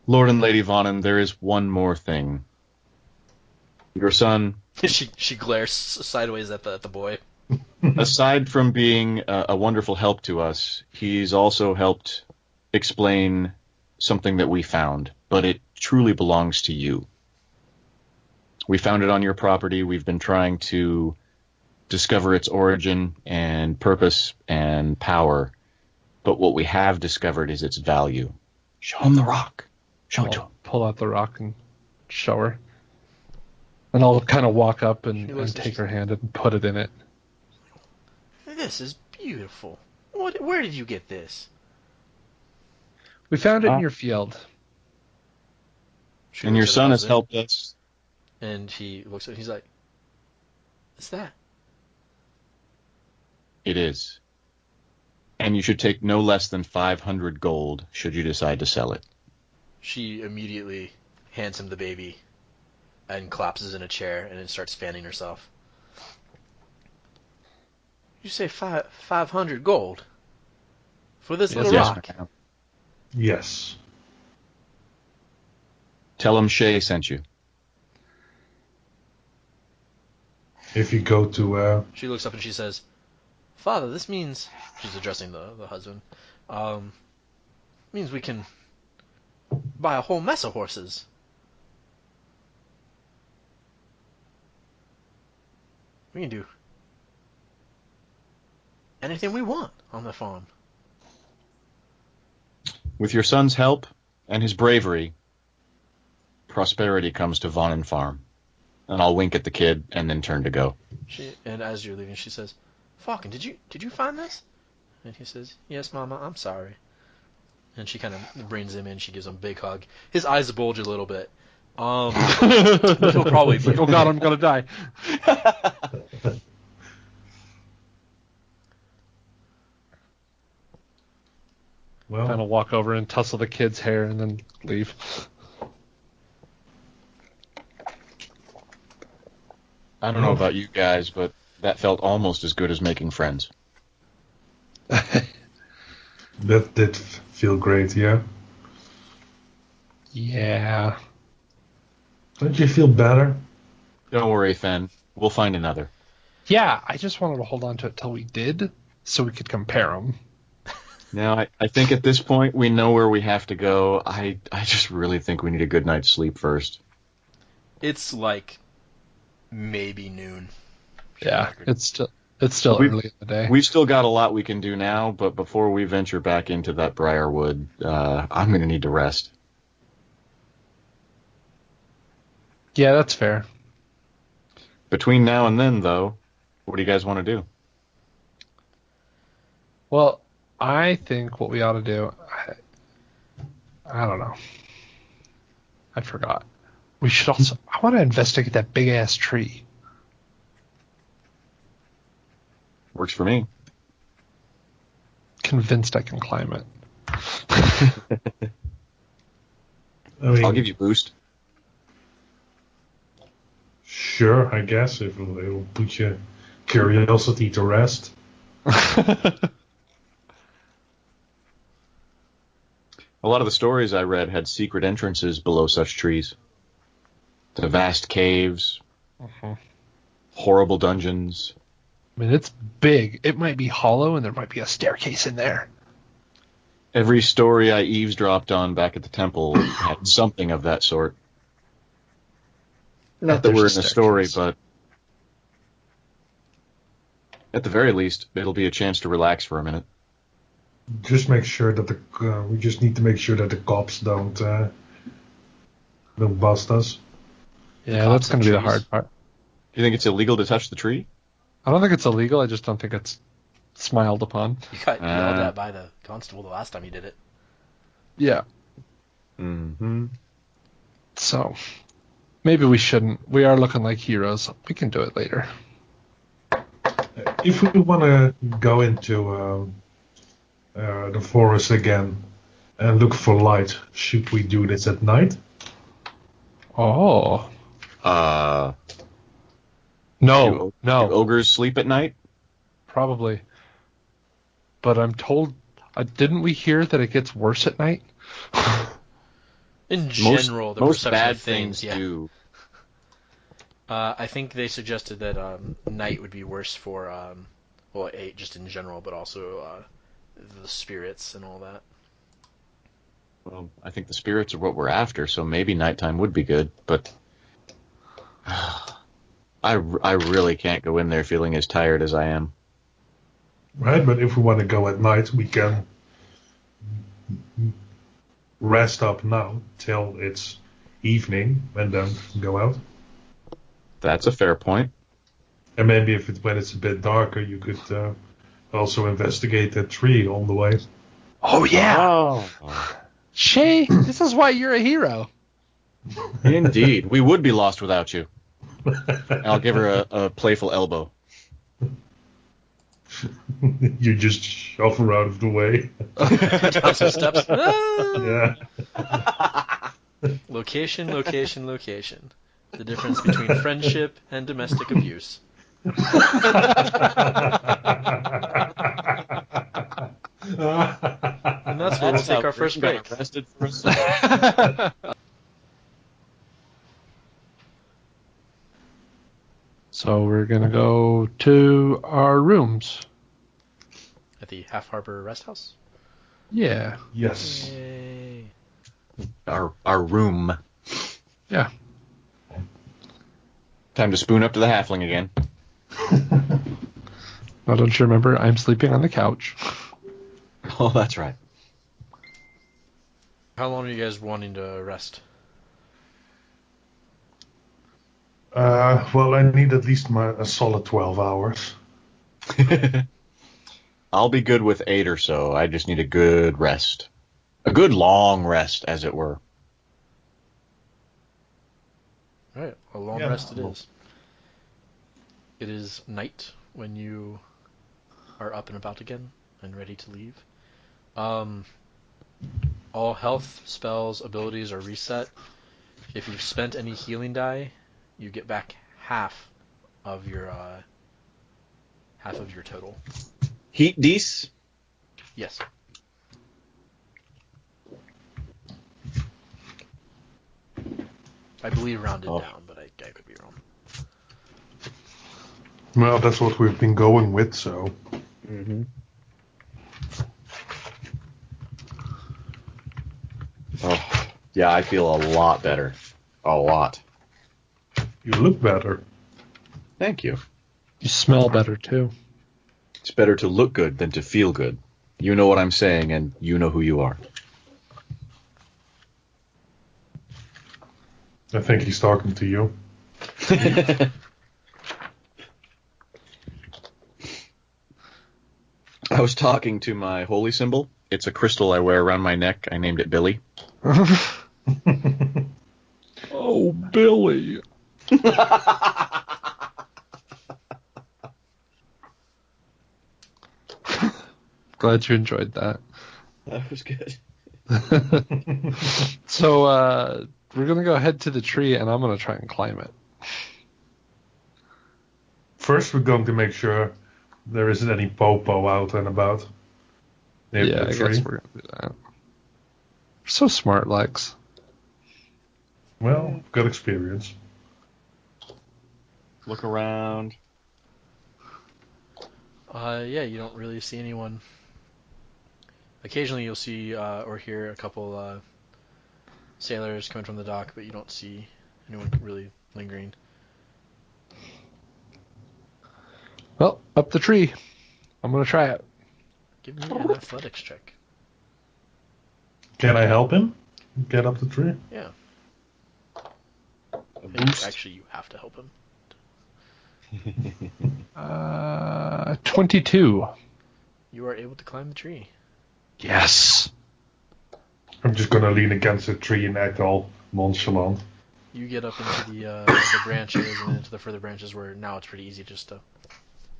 Lord and Lady Vonnen, there is one more thing. Your son, she glares sideways at the boy. aside from being a wonderful help to us, he's also helped explain something that we found, but it truly belongs to you. We found it on your property. We've been trying to discover its origin and purpose and power, but what we have discovered is its value. Show him the rock. Show it to him. Pull out the rock and show her. And I'll kind of walk up and take her hand and put it in it. This is beautiful. Where did you get this? We found it in your field. And your son has helped us. And he looks at it, he's like, what's that? It is. And you should take no less than 500 gold should you decide to sell it. She immediately hands him the baby and collapses in a chair and then starts fanning herself. You say 500 gold? For this little rock? Ma'am. Yes. Tell him Shae sent you. If you go to... She looks up and she says, Father, this means... She's addressing the husband. Means we can buy a whole mess of horses. We can do anything we want on the farm. With your son's help and his bravery, prosperity comes to Vonnen Farm. And I'll wink at the kid and then turn to go. And as you're leaving, she says, Falken, did you find this? And he says, yes, Mama, I'm sorry. And she kind of brings him in. She gives him a big hug. His eyes bulge a little bit. But he'll probably be... Oh, God, I'm going to die. Well, Kind of walk over and tussle the kid's hair and then leave. I don't know about you guys, but that felt almost as good as making friends. that did feel great, yeah. Yeah. Don't you feel better? Don't worry, Phen. We'll find another. Yeah, I just wanted to hold on to it till we did, so we could compare them. Now, I think at this point we know where we have to go. I just really think we need a good night's sleep first. It's like maybe noon. Yeah, it's still early in the day. We've still got a lot we can do now, but before we venture back into that Briarwood, I'm going to need to rest. Yeah, that's fair. Between now and then, though, what do you guys want to do? Well, I think what we ought to do... I don't know. I forgot. We should also... I want to investigate that big-ass tree. Works for me. Convinced I can climb it. I'll give you a boost. Sure, I guess. It'll put your curiosity to rest. A lot of the stories I read had secret entrances below such trees. The vast caves, horrible dungeons. I mean, it's big. It might be hollow, and there might be a staircase in there. Every story I eavesdropped on back at the temple had something of that sort. Not that we're in a story, but at the very least, it'll be a chance to relax for a minute. Just make sure that we just need to make sure that the cops don't bust us. Yeah, that's going to be the hard part. Do you think it's illegal to touch the tree? I don't think it's illegal. I just don't think it's smiled upon. You got yelled at by the constable the last time you did it. Yeah. Mm-hmm. So, maybe we shouldn't. We are looking like heroes. We can do it later. If we want to go into the forest again and look for light, should we do this at night? Oh. Do No. ogres sleep at night? Probably. But I'm told... didn't we hear that it gets worse at night? In general, the most perception bad of things do. I think they suggested that night would be worse for, just in general, but also the spirits and all that. Well, I think the spirits are what we're after, so maybe nighttime would be good, but... I really can't go in there feeling as tired as I am. Right, but if we want to go at night, we can rest up now till it's evening and then go out. That's a fair point. And maybe when it's a bit darker, you could also investigate that tree on the way. Oh, yeah. Oh. Shae, this is why you're a hero. Indeed. We would be lost without you. I'll give her a playful elbow. You just shove her out of the way. Down some steps. Yeah. Location. The difference between friendship and domestic abuse. And that's where we'll take our first break. Arrested for assault. So we're going to go to our rooms. At the Half Harbor Rest House? Yeah. Yes. Yay. Our room. Yeah. Time to spoon up to the halfling again. Now, don't you remember? I'm sleeping on the couch. Oh, that's right. How long are you guys wanting to rest? Well, I need at least a solid 12 hours. I'll be good with 8 or so. I just need a good rest. A good long rest, as it were. Alright, a long rest it is. It is night when you are up and about again and ready to leave. All health, spells, abilities are reset. If you've spent any healing die, you get back half of your total. Heat dice? Yes. I believe rounded down, but I could be wrong. Well, that's what we've been going with, so. Mm-hmm. Oh, yeah, I feel a lot better. A lot. You look better. Thank you. You smell better, too. It's better to look good than to feel good. You know what I'm saying, and you know who you are. I think he's talking to you. I was talking to my holy symbol. It's a crystal I wear around my neck. I named it Billy. Oh, Billy. Glad you enjoyed that. That was good. So, we're going to go head to the tree, and I'm going to try and climb it. First, we're going to make sure there isn't any popo out and about. Yeah, I guess we're going to do that. You're so smart, Lex. Well, good experience. Look around. Yeah, you don't really see anyone. Occasionally you'll see or hear a couple sailors coming from the dock, but you don't see anyone really lingering. Well, up the tree. I'm going to try it. Give me an athletics check. Can I help him get up the tree? Yeah. A boost. Actually, you have to help him. 22. You are able to climb the tree. Yes. I'm just going to lean against the tree and act all nonchalant. You get up into the branches and into the further branches where now it's pretty easy just to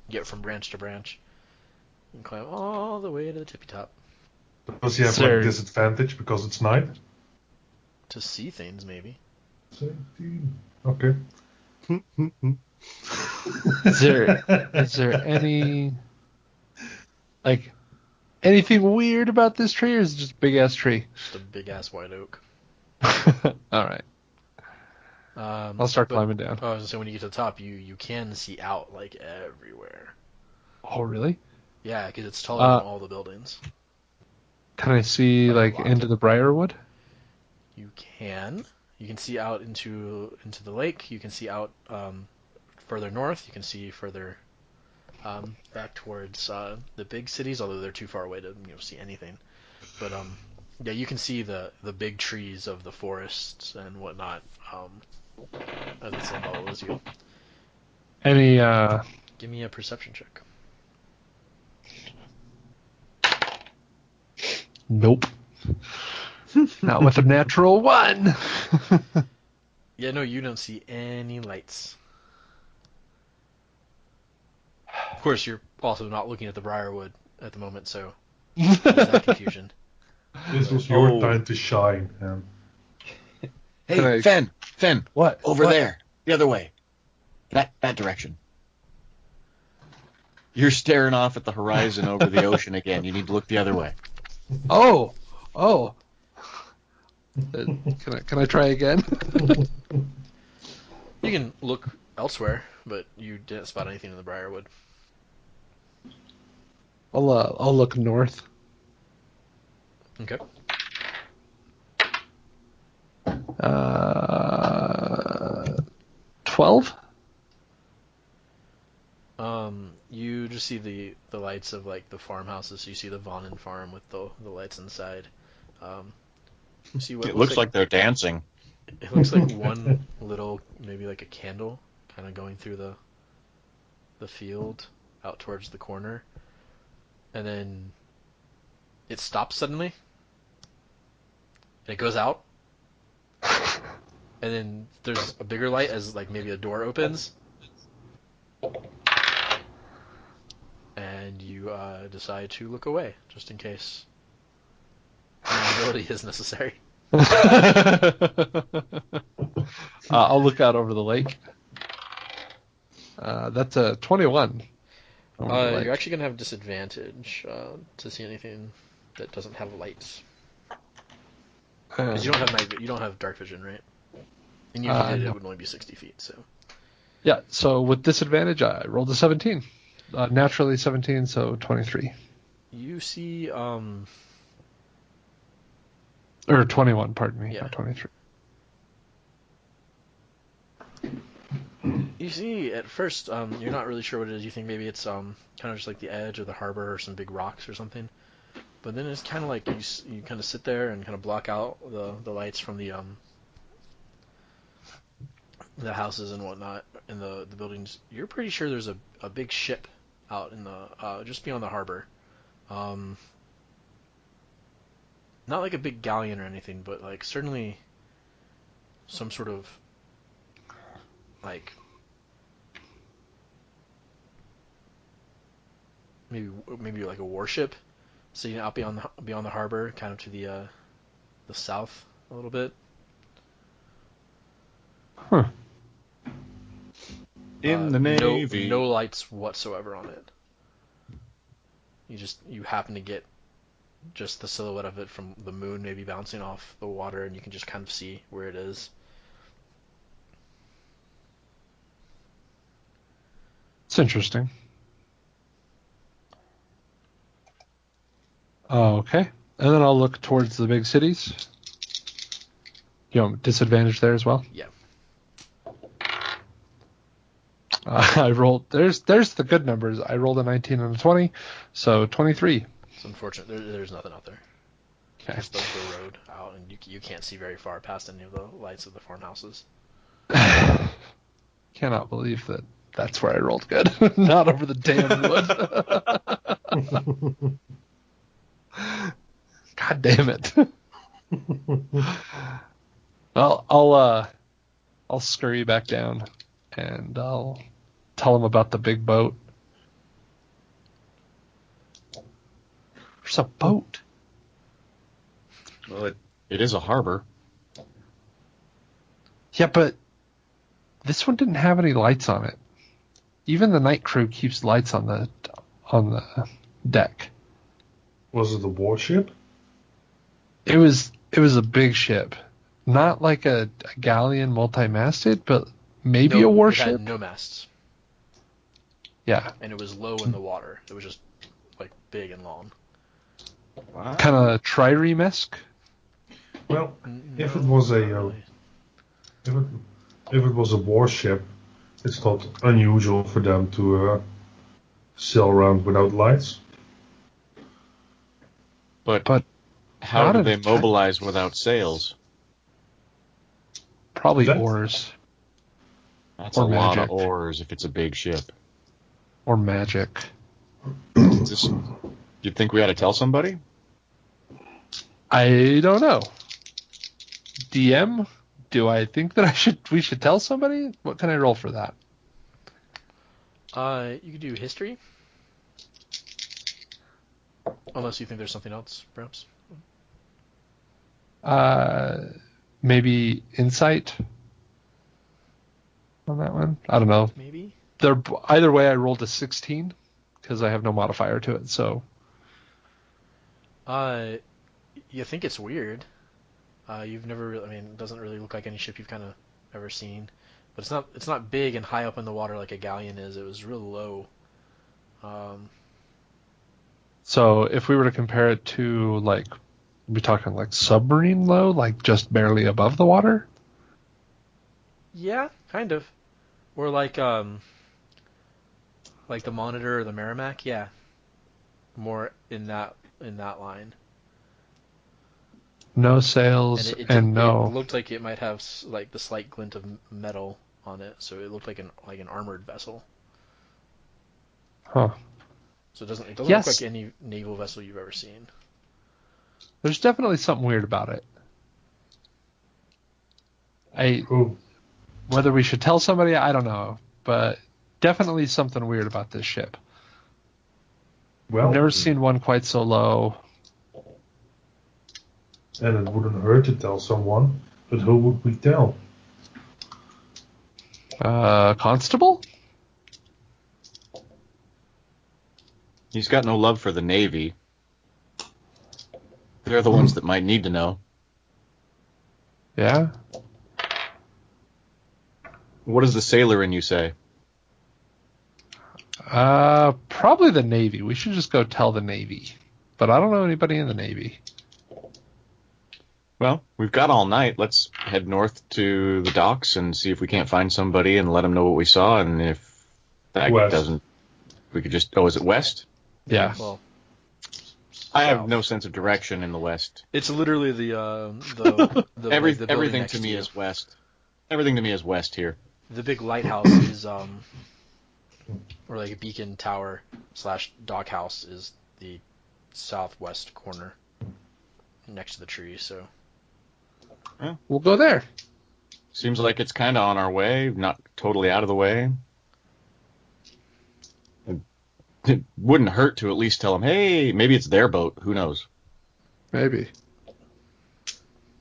get from branch to branch. You can climb all the way to the tippy top. Does he have like a disadvantage because it's night? To see things, maybe. 17. Okay. Is there any anything weird about this tree, or is it just a big ass tree? Just a big ass white oak. All right. I'll start climbing down. Oh, I was gonna say, when you get to the top, you can see out like everywhere. Oh, really? Yeah, because it's taller than all the buildings. Can I see Like, into the Briarwood? You can. You can see out into the lake. You can see out further north, you can see further back towards the big cities, although they're too far away to see anything. But yeah, you can see the big trees of the forests and whatnot at the same level as you. Any Give me a perception check. Nope. Not with a natural 1. Yeah, no, you don't see any lights. Of course, you're also not looking at the Briarwood at the moment, so there's that confusion. This was your time to shine. Hey, Phen, What? over What? there, the other way, that direction. You're staring off at the horizon over the ocean again. You need to look the other way. Oh. Can I try again? You can look elsewhere, but you didn't spot anything in the Briarwood. I'll look north. Okay. 12. You just see the lights of like the farmhouses. So you see the Vonnen farm with the lights inside. You see what It looks like they're dancing. It looks like one little, maybe like a candle, kind of going through the field out towards the corner, and then it stops suddenly. And it goes out, and then there's a bigger light as like maybe a door opens, and you decide to look away just in case invisibility is necessary. I'll look out over the lake. That's a 21. You're actually gonna have disadvantage to see anything that doesn't have lights, because you don't have dark vision, right? And even if you did, it would only be 60 feet. So yeah. So with disadvantage, I rolled a 17. Naturally 17, so 23. you see, Or 21, pardon me, Yeah. not 23. You see, at first, you're not really sure what it is. You think maybe it's kind of just like the edge of the harbor or some big rocks or something. But then it's kind of like you kind of sit there and kind of block out the lights from the houses and whatnot and the buildings. You're pretty sure there's a big ship out in the just beyond the harbor. Not like a big galleon or anything, but like certainly some sort of like maybe like a warship sitting out beyond the harbor, kind of to the south a little bit. Huh. In the Navy. No lights whatsoever on it. You happen to get just the silhouette of it from the moon maybe bouncing off the water, and you can just kind of see where it is. It's interesting. Oh, okay. And then I'll look towards the big cities. Disadvantage there as well? Yeah. I rolled. There's the good numbers. I rolled a 19 and a 20, so 23. It's unfortunate. There's nothing out there. Okay. Just the road out, and you can't see very far past any of the lights of the farmhouses. Cannot believe that's where I rolled good. Not over the damn wood. God damn it. Well, I'll scurry back down and I'll tell him about the big boat. There's a boat. Well, it is a harbor. Yeah, but this one didn't have any lights on it. Even the night crew keeps lights on the deck. Was it a warship? It was a big ship. Not like a galleon multi-masted, but maybe a warship. It had no masts. Yeah. And it was low in the water. It was just like big and long. Wow. Kind of trireme-esque. Well, if it was a warship, It's not unusual for them to sail around without lights. But how how do did they it- mobilize without sails? Probably That- oars That's Or a lot of magic. oars if it's a big ship. or magic. You'd think we ought to tell somebody? I don't know. DM, do I think that we should tell somebody? What can I roll for that? You could do history. Unless you think there's something else, perhaps. Maybe insight on that one. I don't know. Maybe. Either way, I rolled a 16 because I have no modifier to it. So You think it's weird. You've never really, I mean, it doesn't really look like any ship you've kind of ever seen. But it's not big and high up in the water like a galleon is. It was real low. so if we were to compare it to like, we talking like submarine low, like just barely above the water. Yeah, kind of. Or like the Monitor or the Merrimack, yeah. More in that line. No And sails it and no. it looked like it might have like the slight glint of metal on it, so it looked like an armored vessel. Huh. So it doesn't look Yes. like any naval vessel you've ever seen. There's definitely something weird about it. Oh, Whether we should tell somebody, I don't know, but definitely something weird about this ship. well, I've never seen one quite so low. and it wouldn't hurt to tell someone, but who would we tell? Constable? He's got no love for the Navy. They're the ones that might need to know. Yeah. What does the sailor in you say? Probably the Navy. We should just go tell the Navy. But I don't know anybody in the Navy. Well, we've got all night. Let's head north to the docks and see if we can't find somebody and let them know what we saw. And if that West. doesn't, we could just. Oh, is it west? Yeah. Well, I have south. no sense of direction in the west. It's literally the building Everything next to me you. is west. Everything to me is west here. The big lighthouse is or like a beacon tower / dockhouse is the southwest corner next to the tree. So We'll go there. Seems like it's kind of on our way, not totally out of the way. It wouldn't hurt to at least tell them, hey, maybe it's their boat. Who knows? Maybe.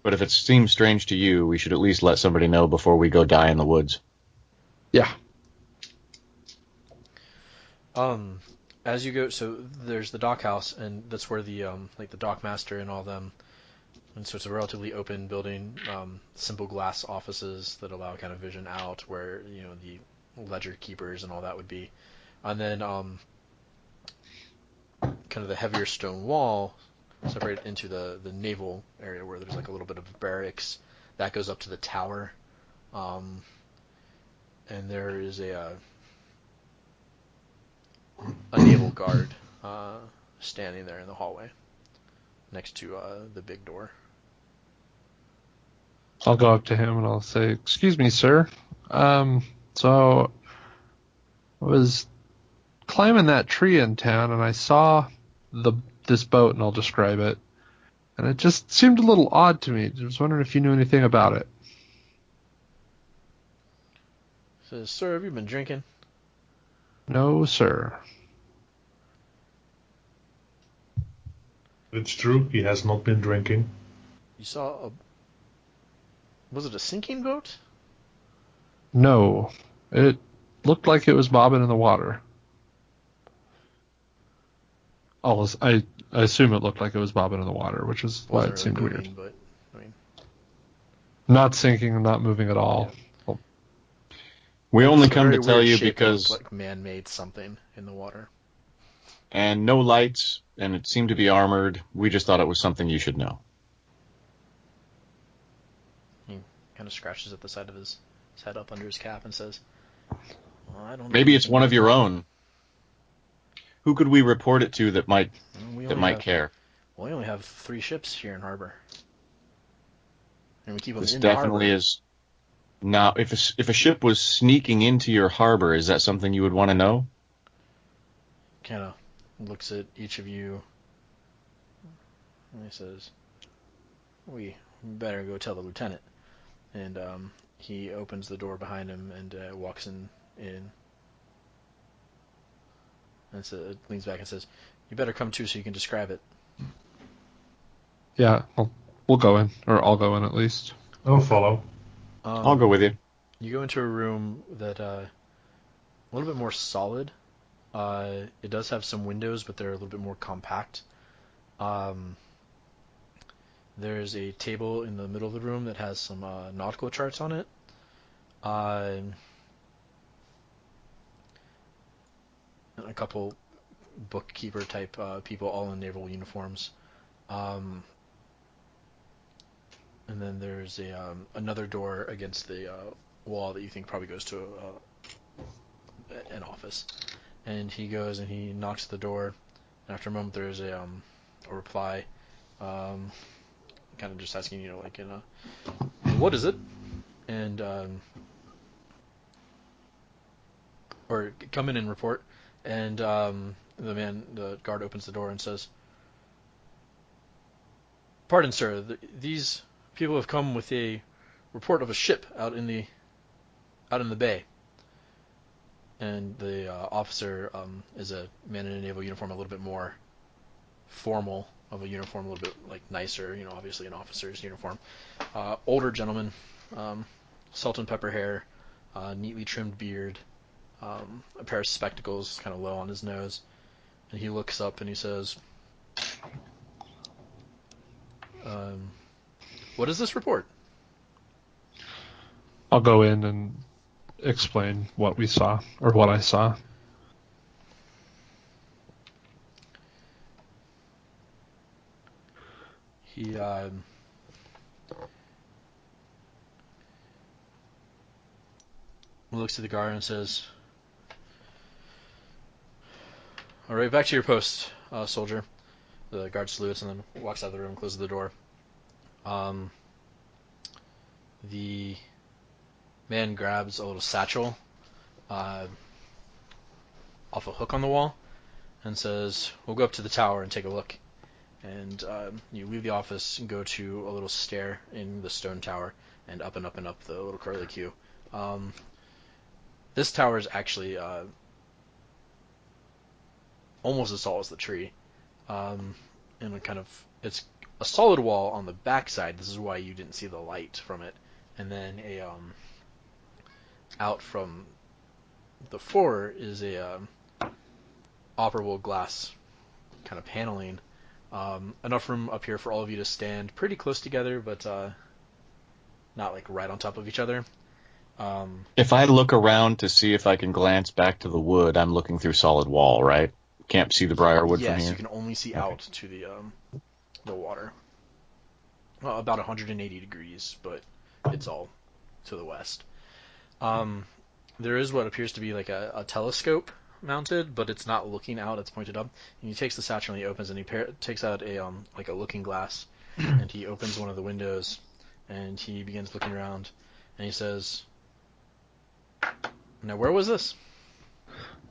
But if it seems strange to you, we should at least let somebody know before we go die in the woods. Yeah. as you go, so there's the dockhouse, and that's where the like the dockmaster and all them. And so it's a relatively open building, simple glass offices that allow kind of vision out where, you know, the ledger keepers and all that would be. And then kind of the heavier stone wall separated into the naval area where there's like a little bit of barracks that goes up to the tower. And there is a naval guard standing there in the hallway next to the big door. I'll go up to him and I'll say, "Excuse me, sir. So I was climbing that tree in town and I saw this boat, and I'll describe it. And it just seemed a little odd to me. I was wondering if you knew anything about it." Says, "Sir, have you been drinking?" "No, sir." It's true, he has not been drinking. You saw a... Was it a sinking boat? "No. It looked like it was bobbing in the water." I assume it looked like it was bobbing in the water, which is why it seemed weird. Moving, but I mean, Not sinking and not moving at all. Yeah. We only it's a come very to tell weird you shape that looks because... like man-made something in the water. And no lights, and it seemed to be armored. We just thought it was something you should know. He kind of scratches at the side of his head up under his cap and says, Well, I don't know Maybe it's anything one about of your that. own. Who could we report it to that might We that only might have care? well, we only have 3 ships here in harbor, and we keep them This in the definitely harbor. is. Now, if a ship was sneaking into your harbor, is that something you would want to know? Kind of looks at each of you, and he says, "We better go tell the lieutenant." And he opens the door behind him and walks in, and so leans back and says, "You better come too, so you can describe it." Yeah, we'll go in, or I'll go in at least. I'll follow. I'll go with you. You go into a room that a little bit more solid. It does have some windows, but they're a little bit more compact. There's a table in the middle of the room that has some nautical charts on it. And a couple bookkeeper type people, all in naval uniforms. And then there's another door against the wall that you think probably goes to an office. And he goes and he knocks at the door. And after a moment, there's a reply, kind of just asking, like what is it? And or come in and report. And the guard opens the door and says, "Pardon, sir. These people have come with a report of a ship out in the bay." And the officer is a man in a naval uniform, a little bit more formal of a uniform, a little bit like nicer, obviously an officer's uniform. Older gentleman, salt and pepper hair, neatly trimmed beard, a pair of spectacles kind of low on his nose. And he looks up and he says, "What is this report?" I'll go in and explain what we saw, or what I saw. He looks at the guard and says, "All right, back to your post, soldier." The guard salutes and then walks out of the room, closes the door. The man grabs a little satchel off a hook on the wall and says, "We'll go up to the tower and take a look." And you leave the office and go to a little stair in the stone tower and up and up and up the little curly queue. This tower is actually almost as tall as the tree. And it's a solid wall on the backside. This is why you didn't see the light from it. And then out from the floor is a operable glass kind of paneling. Enough room up here for all of you to stand pretty close together, but not like right on top of each other. If I look around to see if I can glance back to the wood, I'm looking through solid wall, right? Can't see the Briarwood from Yes, here? you can only see out to the water. Well, about 180 degrees, but it's all to the west. There is what appears to be like a telescope mounted, but it's not looking out, it's pointed up. And he takes the satchel and he opens and he takes out a like a looking glass and he opens one of the windows and he begins looking around and he says, "Now where was this?"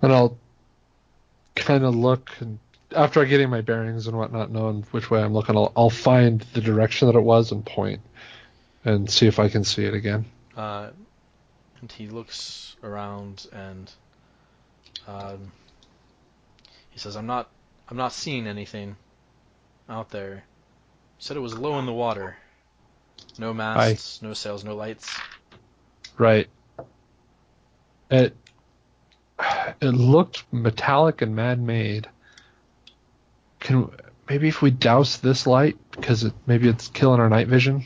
And I'll kind of look, and after getting my bearings and whatnot, knowing which way I'm looking, I'll find the direction that it was and point and see if I can see it again. And he looks around and he says, I'm not seeing anything out there. You said it was low in the water. No masts, no sails, no lights." Right. It looked metallic and man-made. Maybe if we douse this light, because maybe it's killing our night vision?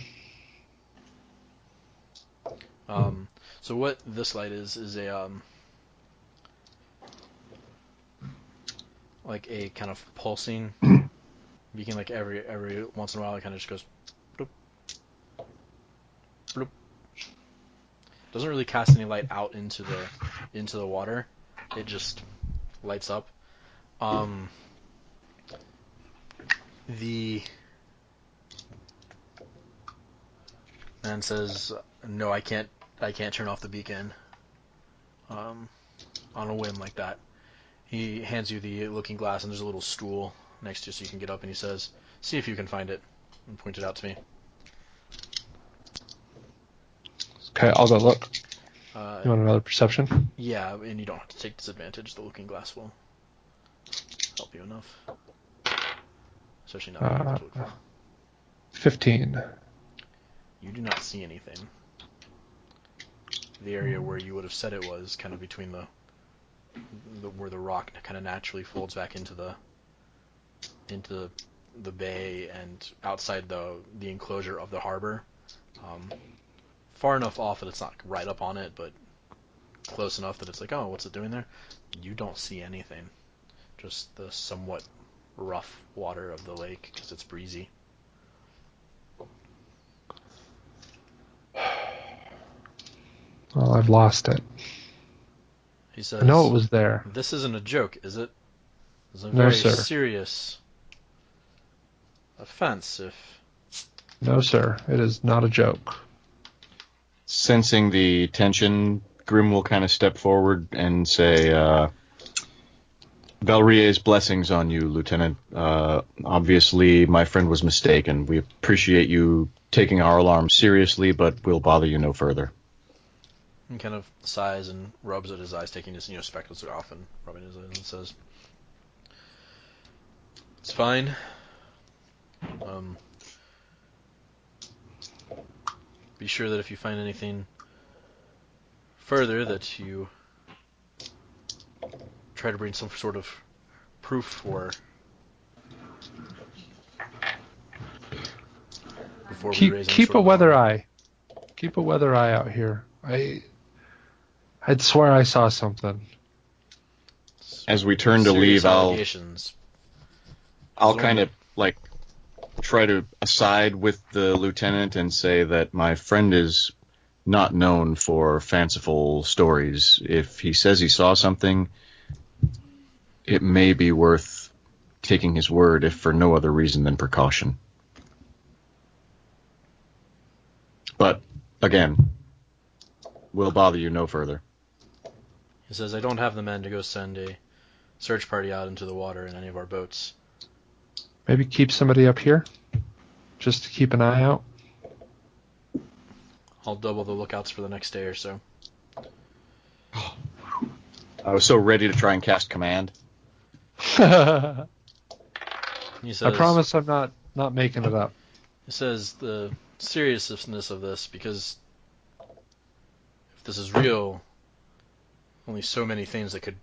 So what this light is a like a kind of pulsing beacon. Like every once in a while, it kind of just goes bloop, bloop. Doesn't really cast any light out into into the water, it just lights up. The man says, "No, I can't turn off the beacon on a whim like that." He hands you the looking glass, and there's a little stool next to you so you can get up, and he says, "See if you can find it," and point it out to me. Okay, I'll go look. Uh, You want another perception? Yeah, and you don't have to take disadvantage. The looking glass will help you enough. Especially now that you know what to look for. 15. You do not see anything. The area where you would have said it was kind of between the where the rock kind of naturally folds back into the bay and outside the enclosure of the harbor. Far enough off that it's not right up on it, but close enough that it's like, oh, what's it doing there? You don't see anything. Just the somewhat rough water of the lake because it's breezy. Well, I've lost it. He says, I know it was there. "This isn't a joke, is it? It's a No, very sir. serious offense if..." No, sir. It is not a joke. Sensing the tension, Grim will kind of step forward and say, Valrier's blessings on you, Lieutenant. Obviously, my friend was mistaken. We appreciate you taking our alarm seriously, but we'll bother you no further. He kind of sighs and rubs at his eyes, taking his spectacles off and rubbing his eyes, and says, "It's fine. Be sure that if you find anything further, that you try to bring some sort of proof or before we raise any Keep sort a of weather alarm." eye. Keep a weather eye out here. I'd swear I saw something. As we turn to Serious leave, allegations. I'll kind of like try to aside with the lieutenant and say that my friend is not known for fanciful stories. If he says he saw something, it may be worth taking his word, if for no other reason than precaution. But again, we'll bother you no further. He says, "I don't have the men to go send a search party out into the water in any of our boats." Maybe keep somebody up here, just to keep an eye out. I'll double the lookouts for the next day or so. I was so ready to try and cast command. I He says, promise I'm not making it up. He says the seriousness of this, because if this is real, only so many things that could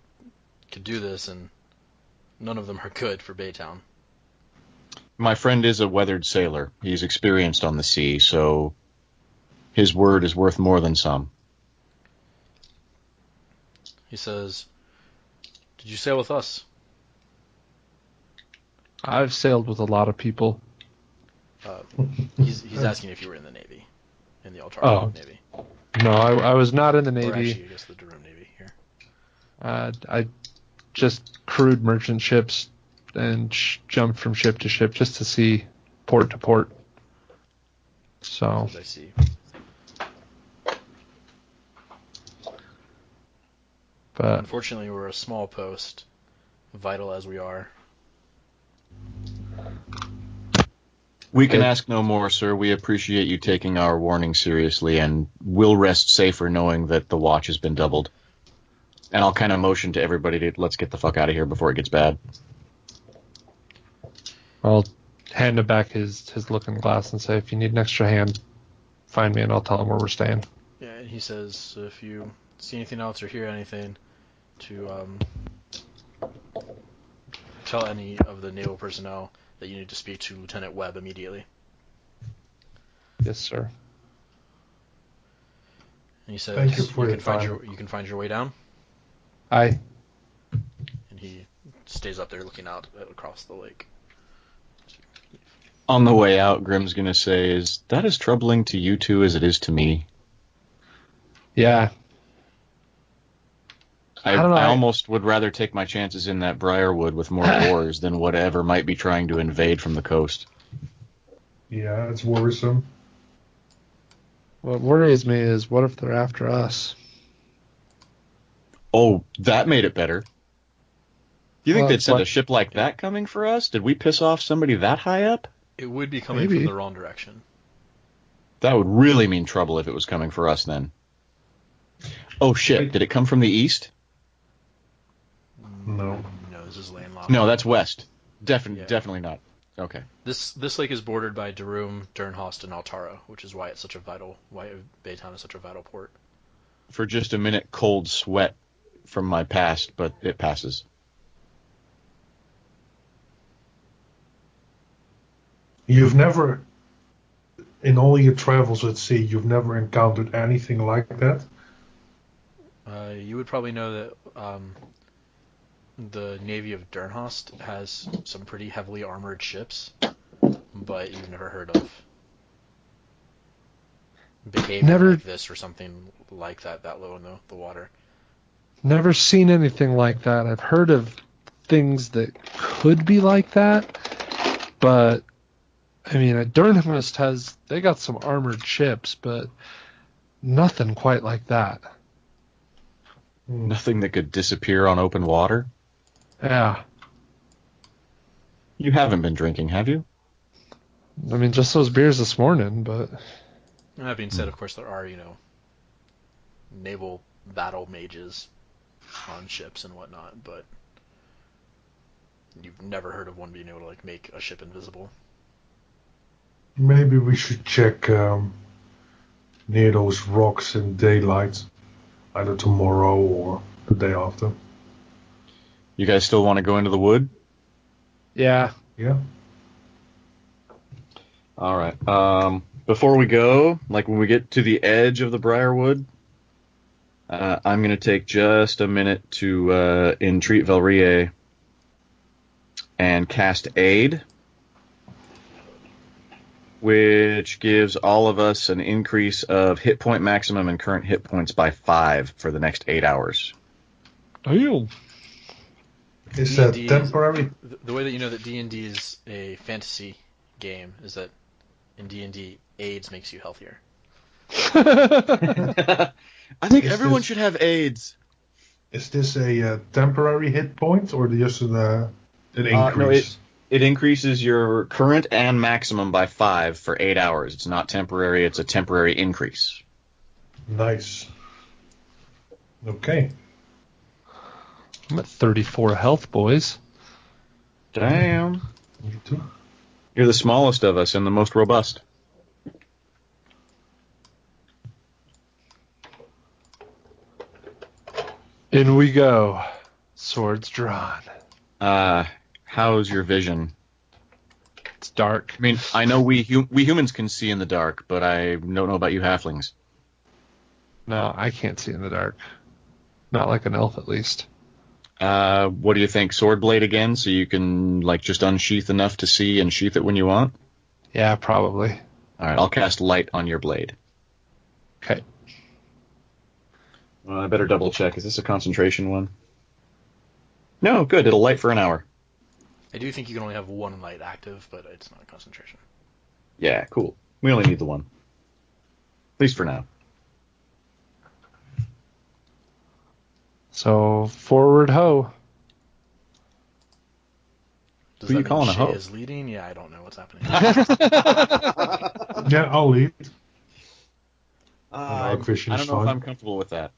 do this, and none of them are good for Baytown. My friend is a weathered sailor. He's experienced on the sea, so his word is worth more than some. He says, "Did you sail with us?" I've sailed with a lot of people. He's asking if you were in the Navy, in the Altara Navy. No, I was not in the Or Navy. actually, I guess the Durham Navy here. I just crewed merchant ships and jumped from ship to ship just to see port to port. So As I see. But unfortunately, we're a small post, vital as we are. We can ask no more, sir. We appreciate you taking our warning seriously, and we'll rest safer knowing that the watch has been doubled. And I'll kind of motion to everybody to let's get the fuck out of here before it gets bad. I'll hand him back his looking glass and say, if you need an extra hand, find me and I'll tell him where we're staying. Yeah, and he says if you see anything else or hear anything, to tell any of the naval personnel that you need to speak to Lieutenant Webb immediately. Yes, sir. And he says, Thank you for you your can find time. you can find your way down. Aye. And he stays up there looking out across the lake. On the way out, Grim's going to say, is that as troubling to you two as it is to me? Yeah. I don't know. almost would rather take my chances in that Briarwood with more boars than whatever might be trying to invade from the coast. Yeah, it's worrisome. What worries me is what if they're after us? Oh, that made it better. Do you think they'd that's send why- a ship like that coming for us? Did we piss off somebody that high up? It would be coming Maybe. from the wrong direction. That would really mean trouble if it was coming for us then. Oh shit, Wait. did it come from the east? No. No, this is landlocked. No, that's west. Yeah. Definitely not. Okay. This lake is bordered by Darum, Durnhost, and Altara, which is why it's such a vital. Why Baytown is such a vital port. For just a minute, cold sweat from my past, but it passes. You've never, in all your travels at sea, you've never encountered anything like that? You would probably know that the Navy of Durnhost has some pretty heavily armored ships, but you've never heard of behavior like this or something like that low in the water. Never seen anything like that. I've heard of things that could be like that, but I mean, Durnhost they got some armored ships, but nothing quite like that. Nothing that could disappear on open water? Yeah. You haven't been drinking, have you? I mean, just those beers this morning, but That being said, of course, there are, naval battle mages on ships and whatnot, but you've never heard of one being able to, make a ship invisible. Maybe we should check near those rocks in daylight, either tomorrow or the day after. You guys still want to go into the wood? yeah. Yeah. All right. Before we go, when we get to the edge of the Briarwood, I'm going to take just a minute to entreat Velrie and cast Aid, which gives all of us an increase of hit point maximum and current hit points by 5 for the next 8 hours. Oh. Is that D&D temporary? The way that you know that D&D is a fantasy game is that in D&D, AIDS makes you healthier. I think Is everyone this- should have AIDS. Is this a temporary hit point or just an increase? No, it increases your current and maximum by 5 for 8 hours. It's not temporary, it's a temporary increase. Nice. Okay. I'm at 34 health, boys. Damn. Me too. You're the smallest of us and the most robust. In we go. Swords drawn. How's your vision? It's dark. I mean, I know we humans can see in the dark, but I don't know about you halflings. No, I can't see in the dark. Not like an elf, at least. What do you think? Sword blade again, so you can just unsheath enough to see and sheath it when you want? Yeah, probably. All right, I'll cast light on your blade. Okay. Well, I better double check. Is this a concentration one? No, good. It'll light for an hour. I do think you can only have one light active, but it's not a concentration. Yeah, cool. We only need the one. At least for now. So, forward ho. Does Who that you calling a mean hoe? Shae is leading? Yeah, I don't know what's happening. Yeah, I'll lead. I vision don't is know if fine. I'm comfortable with that.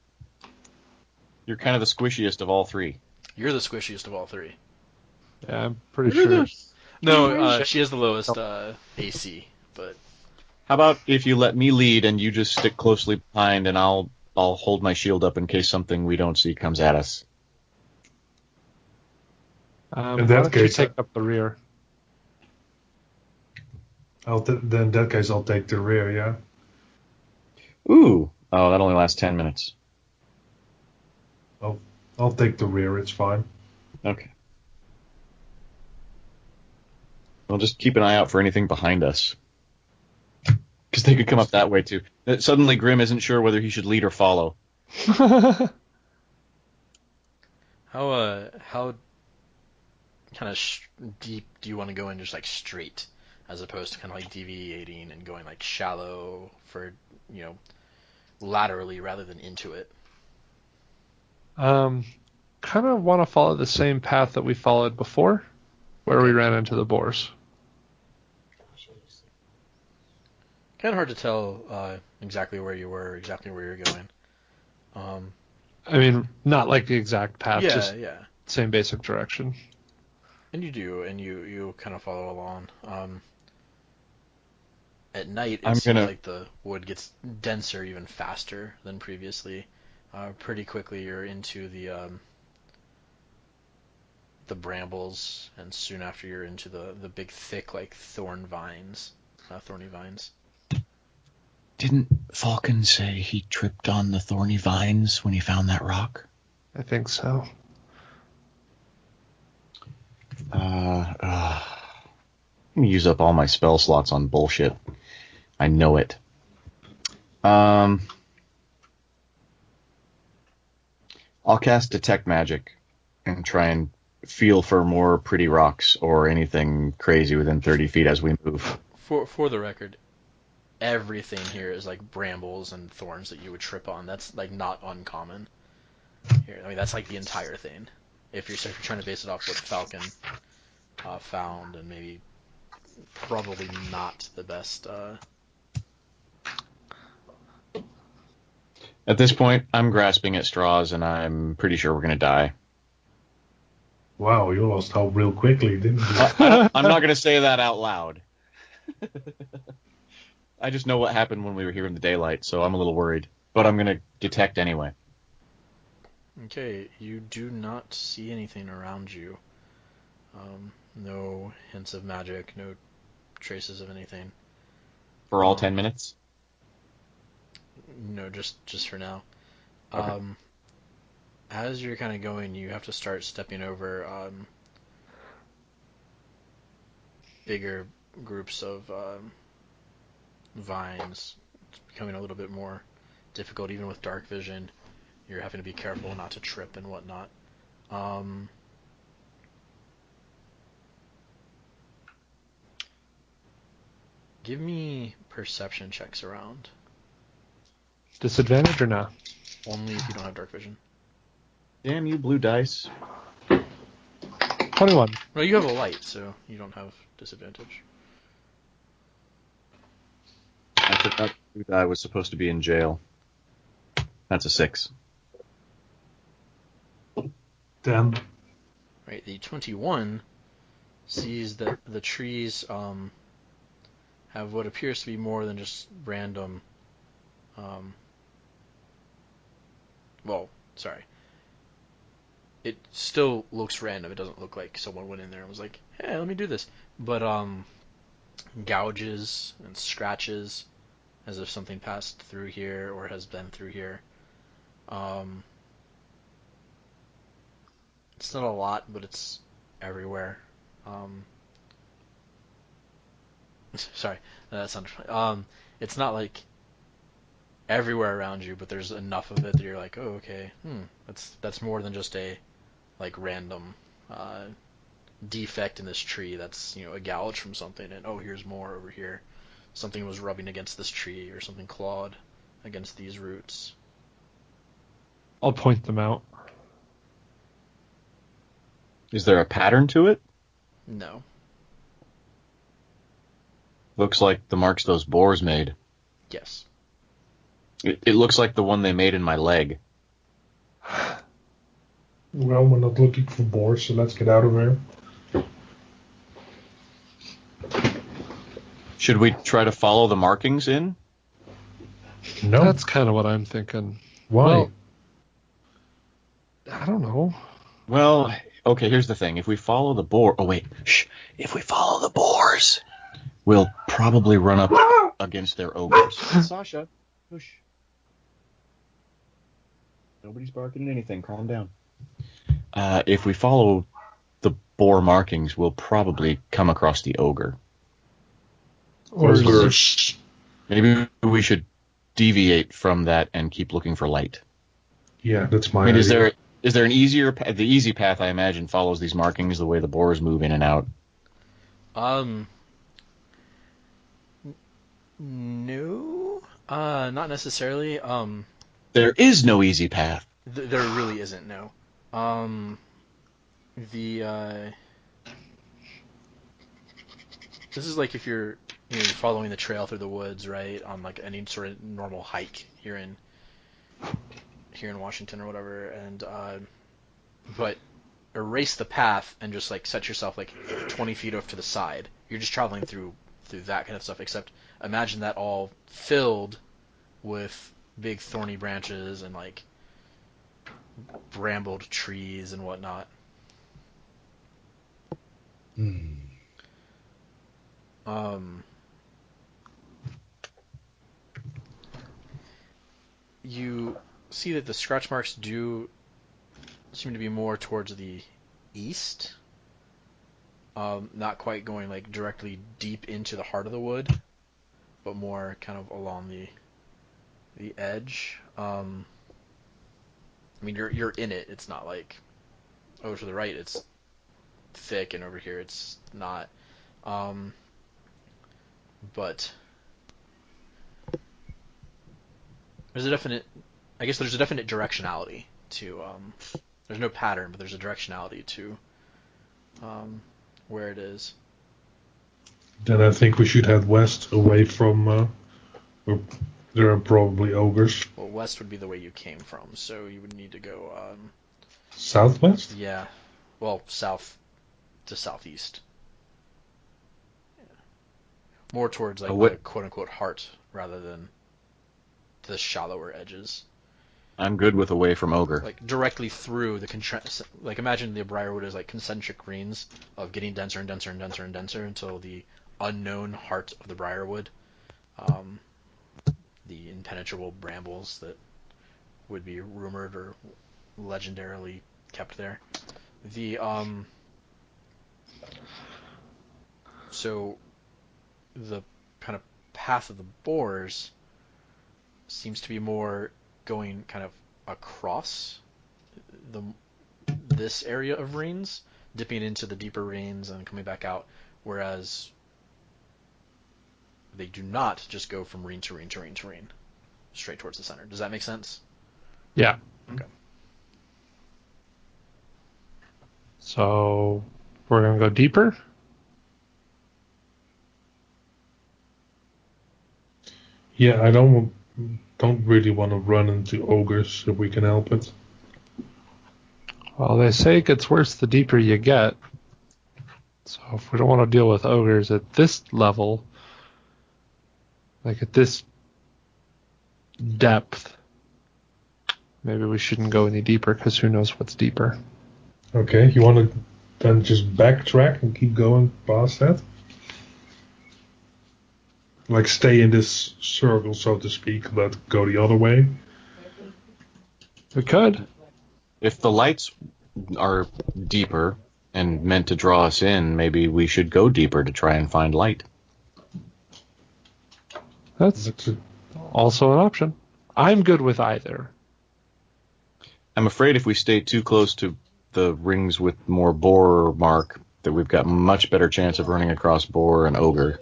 You're kind of the squishiest of all three. You're the squishiest of all three. Yeah, I'm pretty sure. No, she has the lowest AC, but How about if you let me lead and you just stick closely behind, and I'll hold my shield up in case something we don't see comes at us. In Why that don't you case, take up the rear? Then in that case, I'll take the rear, yeah? Ooh. Oh, that only lasts 10 minutes. I'll take the rear, it's fine. Okay. Well, just keep an eye out for anything behind us. Because they could come up that way, too. Suddenly, Grim isn't sure whether he should lead or follow. How kind of deep do you want to go in, just like straight, as opposed to kind of like deviating and going like shallow for, laterally rather than into it? Kind of want to follow the same path that we followed before, where we ran into the boars. Kind of hard to tell exactly where you were, exactly where you're going. I mean, not like the exact path, just Yeah. same basic direction. And you do, and you kind of follow along. At night, it seems like the wood gets denser even faster than previously. Pretty quickly, you're into the brambles, and soon after, you're into the big, thick, like thorny vines. Didn't Falken say he tripped on the thorny vines when he found that rock? I think so. I'm gonna use up all my spell slots on bullshit. I know it. I'll cast Detect Magic and try and feel for more pretty rocks or anything crazy within 30 feet as we move. For the record, everything here is like brambles and thorns that you would trip on. That's like not uncommon. Here, I mean, that's like the entire thing. If you're trying to base it off what Falken found, and maybe probably not the best. At this point, I'm grasping at straws, and I'm pretty sure we're going to die. Wow, you lost hope real quickly, didn't you? I'm not going to say that out loud. I just know what happened when we were here in the daylight, so I'm a little worried. But I'm going to detect anyway. Okay, you do not see anything around you. No hints of magic, no traces of anything. For all 10 minutes? No, just for now. Okay. As you're kind of going, you have to start stepping over bigger groups of vines. It's becoming a little bit more difficult, even with dark vision. You're having to be careful not to trip and whatnot. Give me perception checks around. Disadvantage or not? Only if you don't have dark vision. Damn you, blue dice. 21. Well, you have a light, so you don't have disadvantage. I forgot blue die was supposed to be in jail. That's a 6. 10. Right, the 21 sees that the trees have what appears to be more than just random. It still looks random. It doesn't look like someone went in there and was like, "Hey, let me do this." But gouges and scratches, as if something passed through here or has been through here. It's not a lot, but it's everywhere. Sorry, that sounded funny. It's not like everywhere around you, but there's enough of it that you're like, oh, okay, that's more than just a like random defect in this tree. That's a gouge from something, and oh, here's more over here. Something was rubbing against this tree, or something clawed against these roots. I'll point them out. Is there a pattern to it? No. Looks like the marks those boars made. Yes. It looks like the one they made in my leg. Well, we're not looking for boars, so let's get out of here. Should we try to follow the markings in? No. That's kind of what I'm thinking. Why? Well, I don't know. Well, okay, here's the thing. If we follow the boar... Oh, wait. Shh. If we follow the boars, we'll probably run up against their ogres. Sasha, hush. Nobody's barking at anything. Calm down. If we follow the boar markings, we'll probably come across the ogre. Ogres. Maybe we should deviate from that and keep looking for light. Yeah, that's my I mean, idea. Is there an easier path? The easy path, I imagine, follows these markings the way the boars move in and out. No, not necessarily. There is no easy path. There really isn't, no. This is like if you're following the trail through the woods, right, on like any sort of normal hike here in Washington or whatever, and but erase the path and just like set yourself like 20 feet off to the side. You're just traveling through that kind of stuff, except imagine that all filled with big thorny branches and like brambled trees and whatnot. You see that the scratch marks do seem to be more towards the east, not quite going like directly deep into the heart of the wood, but more kind of along the edge. I mean, you're in it. It's not like, oh, to the right it's thick and over here it's not. But there's a definite directionality to there's no pattern, but there's a directionality to where it is. Then I think we should head west, away from. There are probably ogres. Well, west would be the way you came from, so you would need to go Southwest? yeah, well, south to southeast. Yeah. More towards like the quote-unquote heart rather than the shallower edges. I'm good with away from ogre. Like directly through the like imagine the Briarwood as like concentric greens of getting denser and denser and denser and denser until the unknown heart of the Briarwood, the impenetrable brambles that would be rumored or legendarily kept there. The so the kind of path of the boars seems to be more going kind of across this area of rains, dipping into the deeper rains and coming back out, whereas they do not just go from rain to rain to rain to rain straight towards the center. Does that make sense? Yeah. Okay. So we're gonna go deeper. Yeah, I don't really want to run into ogres if we can help it. Well, they say it gets worse the deeper you get. So if we don't want to deal with ogres at this level, like at this depth, maybe we shouldn't go any deeper, because who knows what's deeper. Okay, you want to then just backtrack and keep going past that? Like stay in this circle, so to speak, but go the other way? We could. If the lights are deeper and meant to draw us in, maybe we should go deeper to try and find light. That's also an option. I'm good with either. I'm afraid if we stay too close to the rings with more boar mark, that we've got much better chance of running across boar and ogre.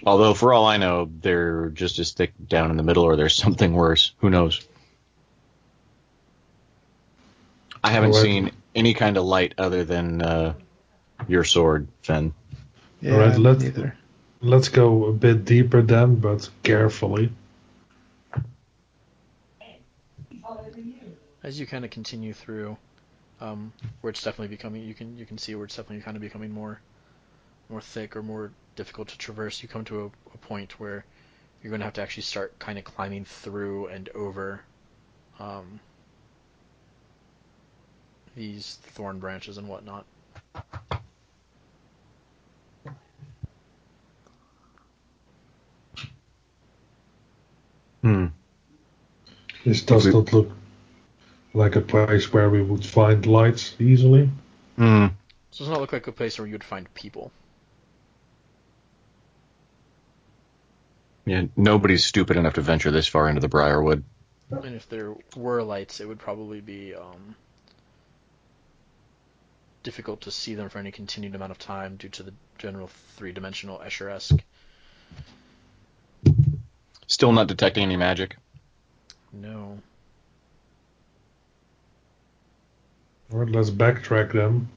Although, for all I know, they're just as thick down in the middle, or there's something worse. Who knows? I haven't seen any kind of light other than your sword, Phen. Yeah, all right, neither. Let's go a bit deeper then, but carefully. As you kind of continue through, where it's definitely becoming, you can see where it's definitely kind of becoming more thick or more difficult to traverse. You come to a point where you're going to have to actually start kind of climbing through and over these thorn branches and whatnot. This does not look like a place where we would find lights easily. So it does not look like a place where you would find people. Yeah, nobody's stupid enough to venture this far into the Briarwood. And if there were lights, it would probably be difficult to see them for any continued amount of time due to the general three-dimensional Escher-esque. Still not detecting any magic. No. Alright, let's backtrack then.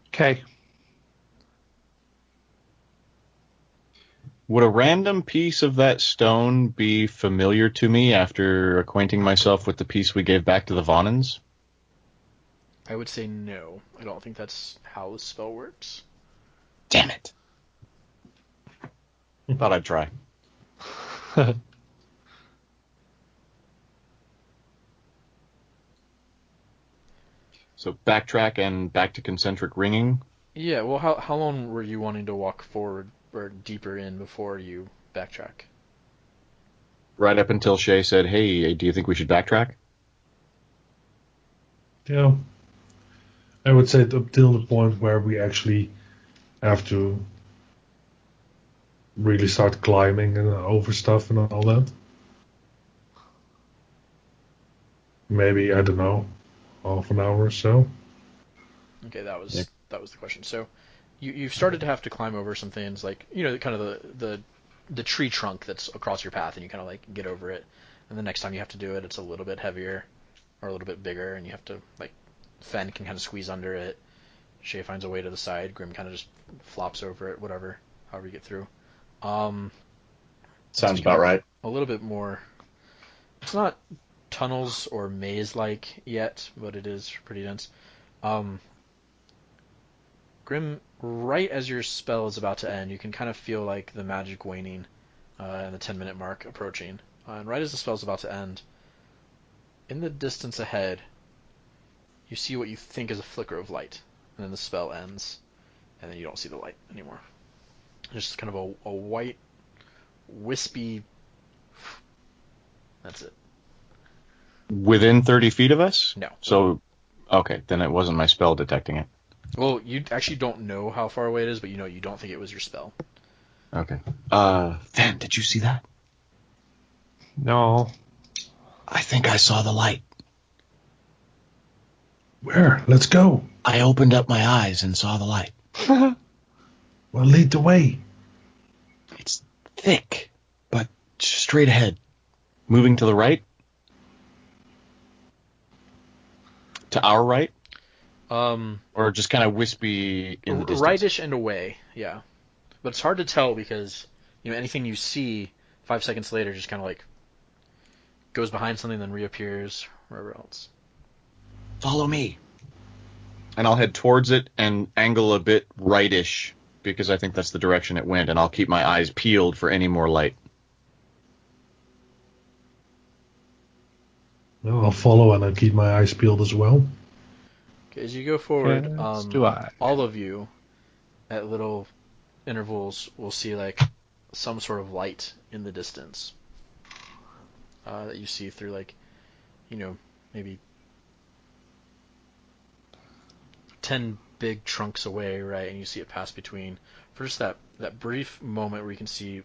Okay. Would a random piece of that stone be familiar to me after acquainting myself with the piece we gave back to the Vonans? I would say no. I don't think that's how the spell works. Damn it. Thought I'd try. So backtrack and back to concentric ringing. Yeah, well, how long were you wanting to walk forward or deeper in before you backtrack? Right up until Shae said, hey, do you think we should backtrack? Yeah. I would say up till the point where we actually have to really start climbing and over stuff and all that. Maybe, I don't know, half an hour or so. Okay, that was the question. So, you've started to have to climb over some things, like kind of the tree trunk that's across your path, and you kind of like get over it. And the next time you have to do it, it's a little bit heavier or a little bit bigger, and you have to like Phen can kind of squeeze under it. Shae finds a way to the side. Grim kind of just flops over it. Whatever, however you get through. Sounds about right. A little bit more. It's not tunnels or maze-like yet, but it is pretty dense. Grim, right as your spell is about to end, you can kind of feel like the magic waning and the 10-minute mark approaching. And right as the spell is about to end, in the distance ahead, you see what you think is a flicker of light. And then the spell ends, and then you don't see the light anymore. Just kind of a white, wispy... That's it. Within 30 feet of us? No. So, okay, then it wasn't my spell detecting it. Well, you actually don't know how far away it is, but you don't think it was your spell. Okay. Phen, did you see that? No. I think I saw the light. Where? Let's go. I opened up my eyes and saw the light. Well, lead the way. It's thick, but straight ahead. Moving to the right? To our right? Or just kind of wispy in the distance? Rightish and away, yeah. But it's hard to tell because, anything you see 5 seconds later just kind of like goes behind something, then reappears wherever else. Follow me. And I'll head towards it and angle a bit rightish because I think that's the direction it went, and I'll keep my eyes peeled for any more light. Well, I'll follow and I'll keep my eyes peeled as well. Okay, as you go forward, do I. all of you at little intervals will see like some sort of light in the distance that you see through like, maybe 10 big trunks away, right? And you see it pass between for just that brief moment where you can see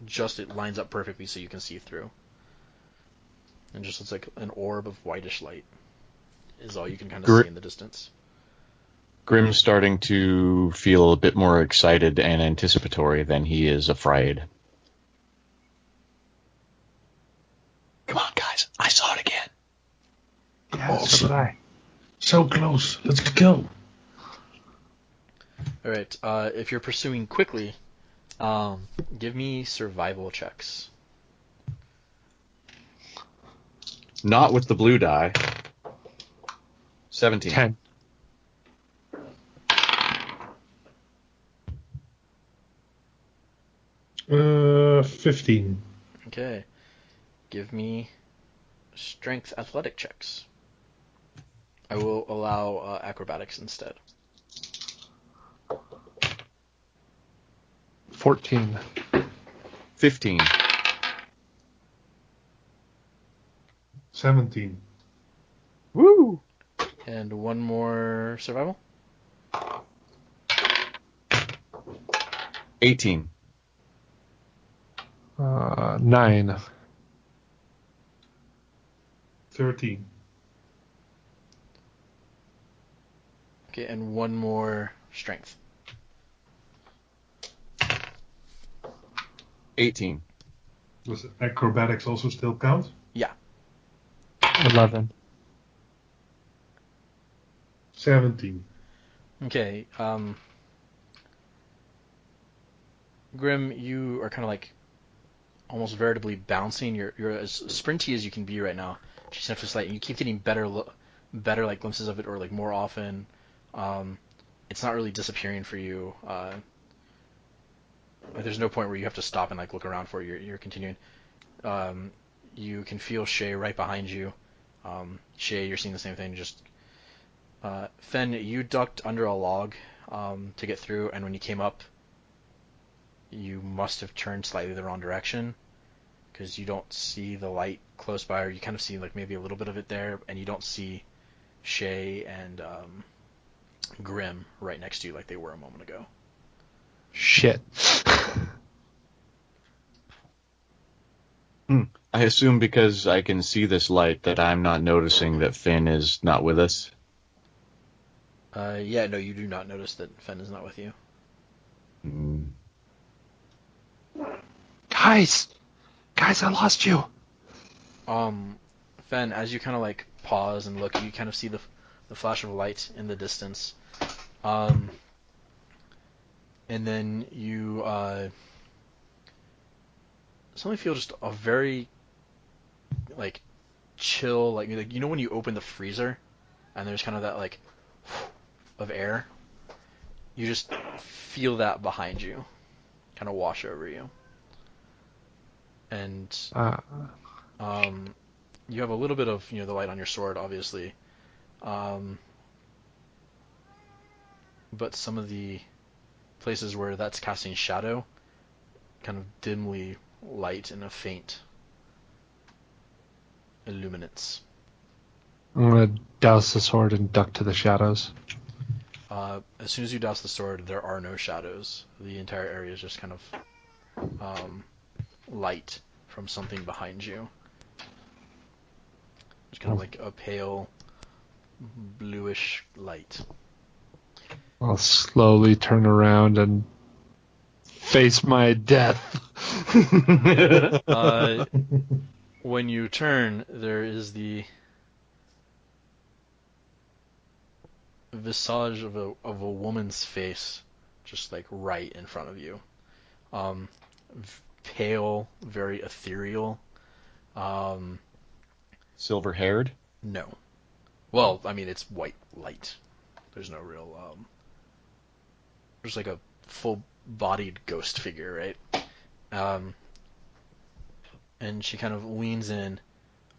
just it lines up perfectly so you can see through. And just looks like an orb of whitish light is all you can kind of see in the distance. Grim's starting to feel a bit more excited and anticipatory than he is afraid. Come on, guys. I saw it again. Yeah, so did I. So close. Let's go. All right. If you're pursuing quickly, give me survival checks. Not with the blue die. 17. 10. Uh, 15. Okay. Give me strength athletic checks. I will allow acrobatics instead. 14. 15. 17. Woo! And one more survival. 18. 9. 13. Okay, and one more strength. 18. Does acrobatics also still count? Yeah. 11. 17. Okay. Grim, you are kind of like almost veritably bouncing. You're as sprinty as you can be right now. Just enough to slight, and you keep getting better like glimpses of it, or like more often. It's not really disappearing for you. There's no point where you have to stop and like look around for it. You're continuing. You can feel Shae right behind you. Shae, you're seeing the same thing. Just Phen, you ducked under a log to get through, and when you came up, you must have turned slightly the wrong direction because you don't see the light close by, or you kind of see like maybe a little bit of it there, and you don't see Shae and Grim right next to you like they were a moment ago. Shit. I assume because I can see this light that I'm not noticing that Phen is not with us. Yeah, no, you do not notice that Phen is not with you. Mm. Guys, I lost you. Phen, as you kind of like pause and look, you kind of see the flash of light in the distance. And then you suddenly feel just a very like chill, like you know when you open the freezer and there's kind of that like of air. You just feel that behind you, kind of wash over you, and you have a little bit of the light on your sword, obviously, but some of the places where that's casting shadow, kind of dimly light in a faint illuminance. I'm gonna douse the sword and duck to the shadows. As soon as you douse the sword, there are no shadows. The entire area is just kind of light from something behind you. It's kind of like a pale bluish light. I'll slowly turn around and face my death. When you turn, there is the visage of a woman's face, just like right in front of you. Pale, very ethereal. Silver-haired? No. Well, I mean, it's white light. There's no real, there's like a full-bodied ghost figure, right? And she kind of leans in,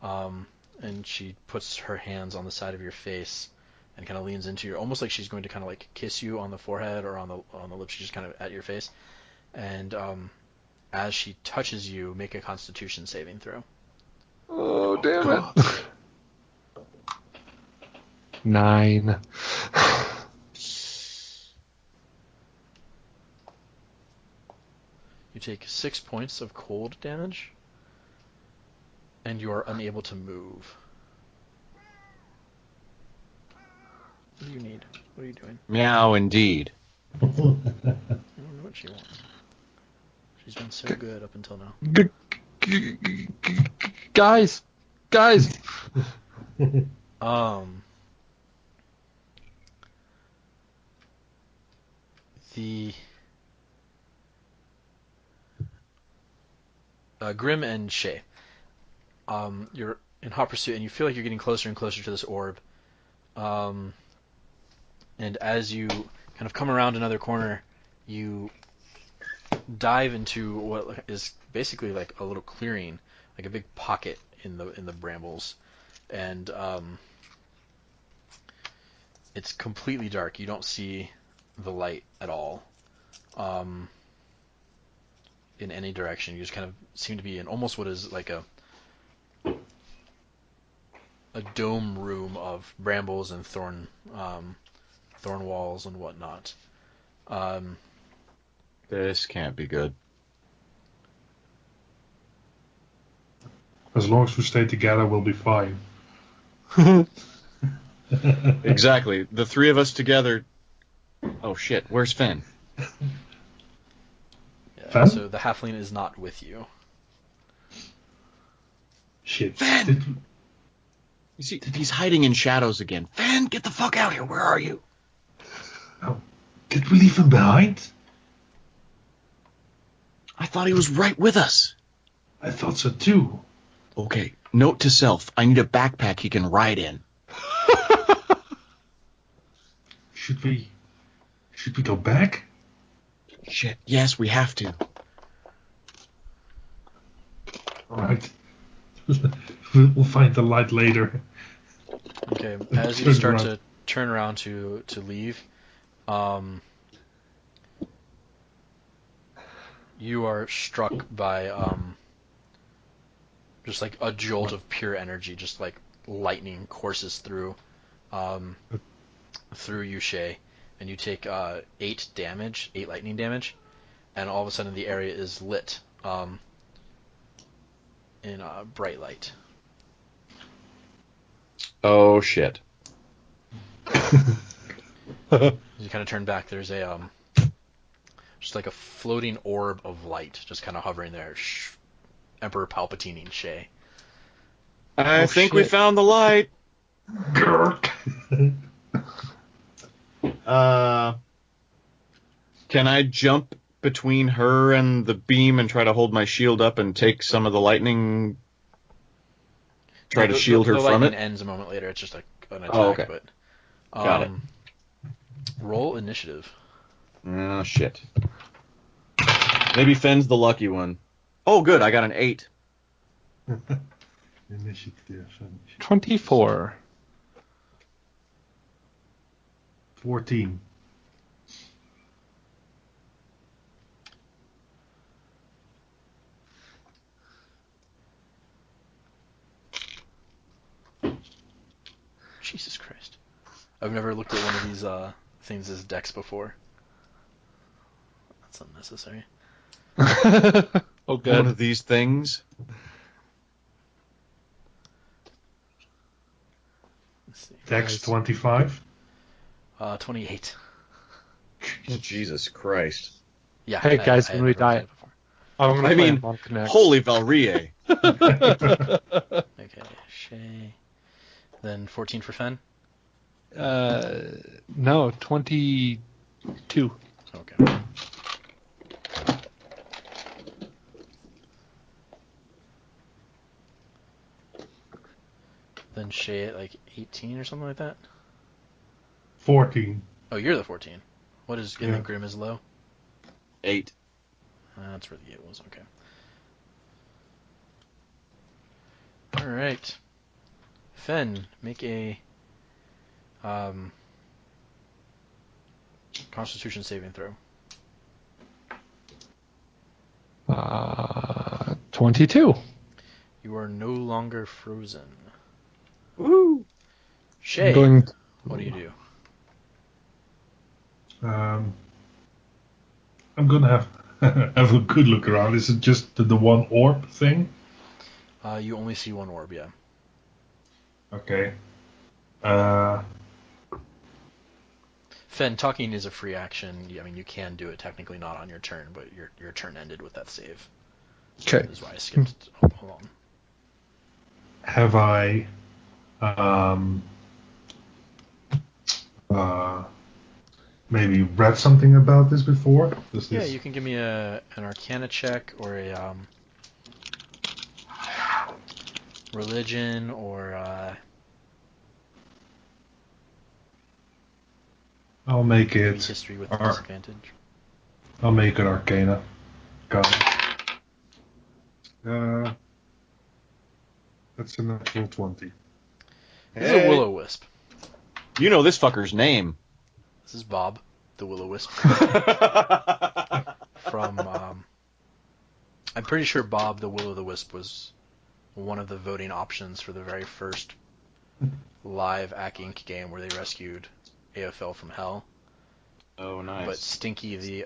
and she puts her hands on the side of your face and kind of leans into you, almost like she's going to kind of like kiss you on the forehead or on the lips. She's just kind of at your face, and as she touches you, make a Constitution saving throw. Oh, damn it. 9. You take 6 points of cold damage, and you are unable to move. What do you need? What are you doing? Meow, indeed. I don't know what she wants. She's been so good up until now. Guys! The Grim and Shae. You're in hot pursuit, and you feel like you're getting closer and closer to this orb. And as you kind of come around another corner, you dive into what is basically like a little clearing, like a big pocket in the brambles, and it's completely dark. You don't see the light at all. In any direction, you just kind of seem to be in almost what is like a dome room of brambles and thorn walls and whatnot. This can't be good. As long as we stay together, we'll be fine. Exactly. The three of us together. Oh shit, where's Phen? Yeah, Phen? so the halfling is not with you. Shit. Phen! He's hiding in shadows again. Phen, get the fuck out here. Where are you? Did we leave him behind? I thought he was right with us. I thought so too. Okay, note to self. I need a backpack he can ride in. Should we go back? Shit, yes, we have to. Alright. We'll find the light later. Okay, as you start to turn around to leave, you are struck by just like a jolt of pure energy, just like lightning courses through you, Shae, and you take 8 lightning damage, and all of a sudden the area is lit in bright light. Oh shit. As you kind of turn back, there's a just like a floating orb of light just kind of hovering there. Emperor Palpatine Shae. I think we found the light. Can I jump between her and the beam and try to hold my shield up and take some of the lightning? Try to shield her the from lightning it? ends a moment later. It's just like an attack. Oh, okay. But, Got it. Roll initiative. Oh, shit. Maybe Phen's the lucky one. Oh, good. I got an 8. Initiative. 24. 14. Jesus Christ. I've never looked at one of these things as decks before. That's unnecessary. Oh, good. One of these things. Let's see. Dex 25. 28. Jesus Christ. Yeah. Hey, guys, I when had we never die, played it before. I'm gonna I play mean, Monk next. holy Valrie. Okay, Shae. Then 14 for Phen. No, 22. Okay. Then Shae at like 18 or something like that. 14. Oh, you're the 14. What is in Yeah. the Grim is low? 8. That's where the 8 was. Okay. All right. Phen, make a Constitution saving throw. 22. You are no longer frozen. Woo! Shae, what do you do? I'm gonna have have a good look around. Is it just the one orb thing? You only see one orb, yeah. Okay. Phen, talking is a free action. I mean, you can do it technically not on your turn, but your turn ended with that save. Okay. This is why I skipped. Hold on. Have I maybe read something about this before? Yeah, you can give me an Arcana check or a religion or I'll make maybe it. history with disadvantage. I'll make it Arcana. Got it. That's a natural 20. This is a Will-O-Wisp. You know this fucker's name. This is Bob, the Will-O-Wisp. From, I'm pretty sure Bob, the Will-O-the-Wisp was one of the voting options for the very first live Ac Inc. game where they rescued AFL from hell. Oh, nice. But Stinky, the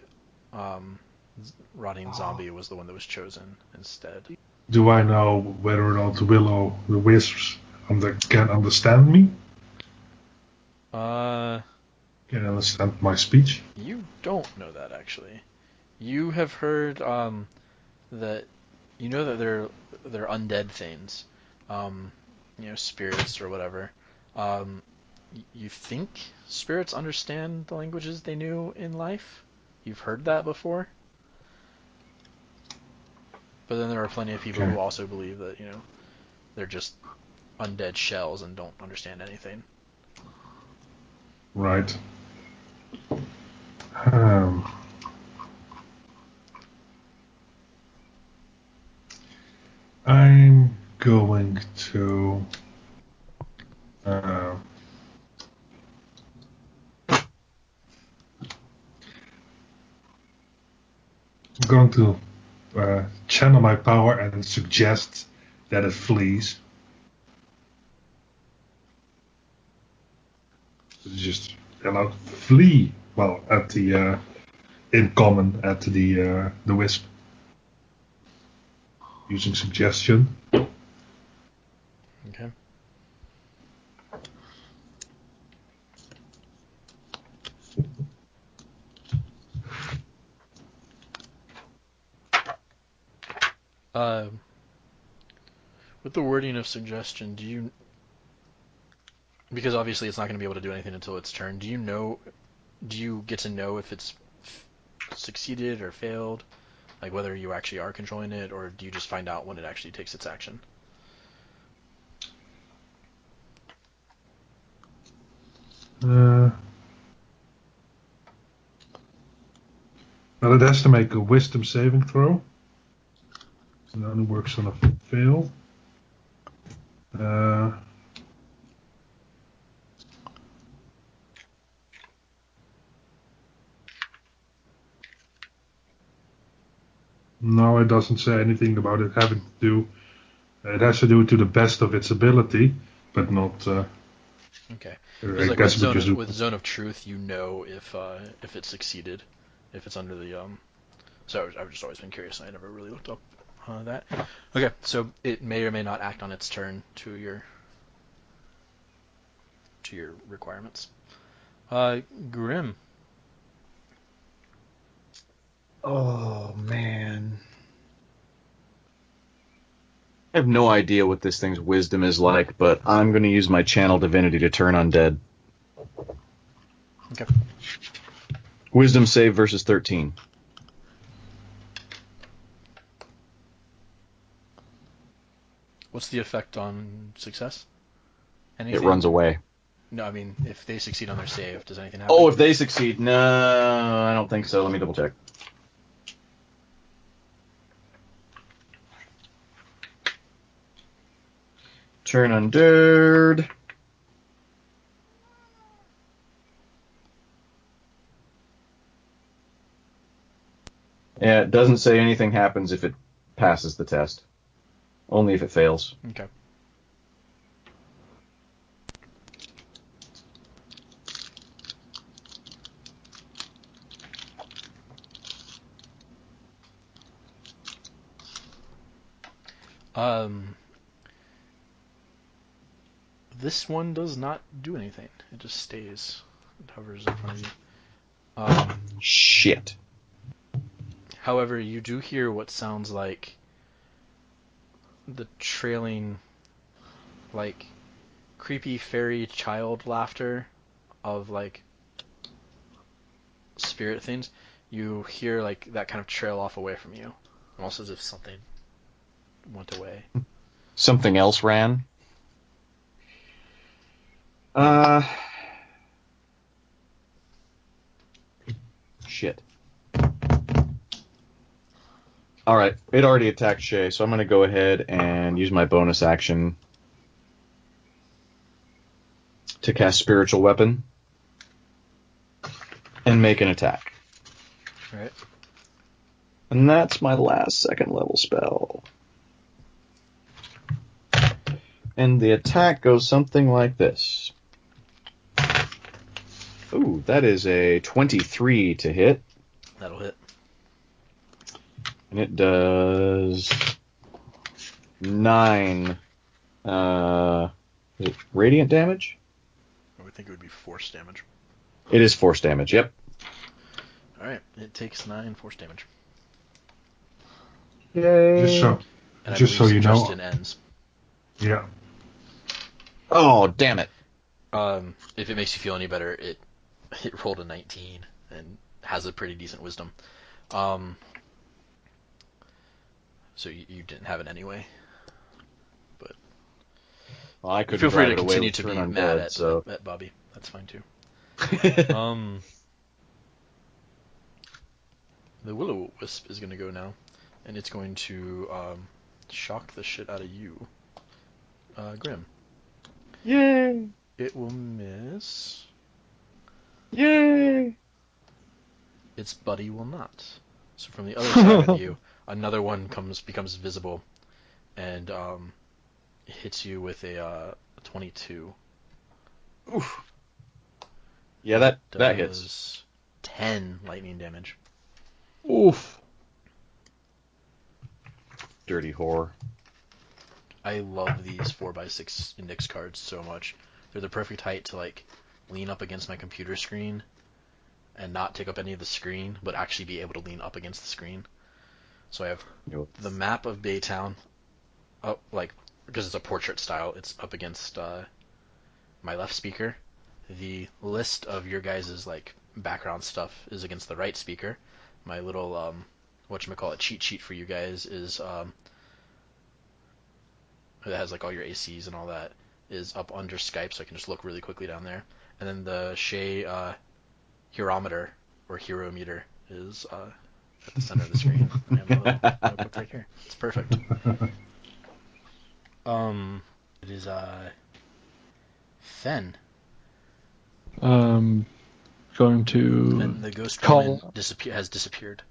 rotting zombie was the one that was chosen instead. Do I know whether or not the wisps can understand me? Can understand my speech? You don't know that actually. You have heard that you know that they're undead things, spirits or whatever. You think spirits understand the languages they knew in life? You've heard that before? But then there are plenty of people who also believe that, they're just undead shells and don't understand anything. Right. I'm going to channel my power and suggest that it flees. Just flee. Well, at the in common at the wisp. Using suggestion. Okay. With the wording of suggestion, because obviously it's not going to be able to do anything until its turn, do you get to know if it's succeeded or failed? Like whether you actually are controlling it, or do you just find out when it actually takes its action? Well, it has to make a wisdom saving throw. It only works on a fail. No, it doesn't say anything about it having to do. It has to do to the best of its ability, but not. Okay. I Like guess with Zone of Truth, you know if it succeeded, if it's under the So I've just always been curious. I never really looked up that. Okay, so it may or may not act on its turn to your requirements. Grim. Oh, man. I have no idea what this thing's wisdom is like, but I'm going to use my channel divinity to turn undead. Okay. Wisdom save versus 13. What's the effect on success? Anything? It runs away. No, I mean, if they succeed on their save, does anything happen? Oh, if they succeed? No, I don't think so. Let me double check. Turn undead. Yeah, it doesn't say anything happens if it passes the test. Only if it fails. Okay. This one does not do anything. It just stays. It hovers in front of you. Shit. However, you do hear what sounds like the trailing, like, creepy fairy child laughter of, like, spirit things. You hear, like, that kind of trail off away from you. Almost as if something went away. Something else ran? Shit. Alright, it already attacked Shae, so I'm going to go ahead and use my bonus action to cast Spiritual Weapon and make an attack. Alright. And that's my last second level spell. And the attack goes something like this. Ooh, that is a 23 to hit. That'll hit. And it does 9. Is it radiant damage? I would think it would be force damage. It is force damage, yep. Alright, it takes 9 force damage. Yay! And Just so you know. Justin ends. Yeah. Oh, damn it. If it makes you feel any better, it rolled a 19 and has a pretty decent wisdom. So you didn't have it anyway. But Well, I couldn't feel free drive to it away continue with to turn be on mad dead, so. at Bobby. That's fine too. The Will-o-wisp is going to go now, and it's going to shock the shit out of you, Grim. Yay! It will miss. Yay! Its buddy will not. So from the other side of you, another one becomes visible, and hits you with a 22. Oof. Yeah, that hits. Does 10 lightning damage. Oof. Dirty whore. I love these 4x6 index cards so much. They're the perfect height to like lean up against my computer screen and not take up any of the screen, but actually be able to lean up against the screen. So I have the map of Baytown, up like because it's a portrait style. It's up against my left speaker. The list of your guys' like background stuff is against the right speaker. My little whatchamacallit cheat sheet for you guys is that has like all your ACs and all that is up under Skype, so I can just look really quickly down there. And then the Shae herometer or hero meter is at the center of the screen. I have a little notebook right here. It's perfect. It is Phen. Going to And the ghost call. woman has disappeared.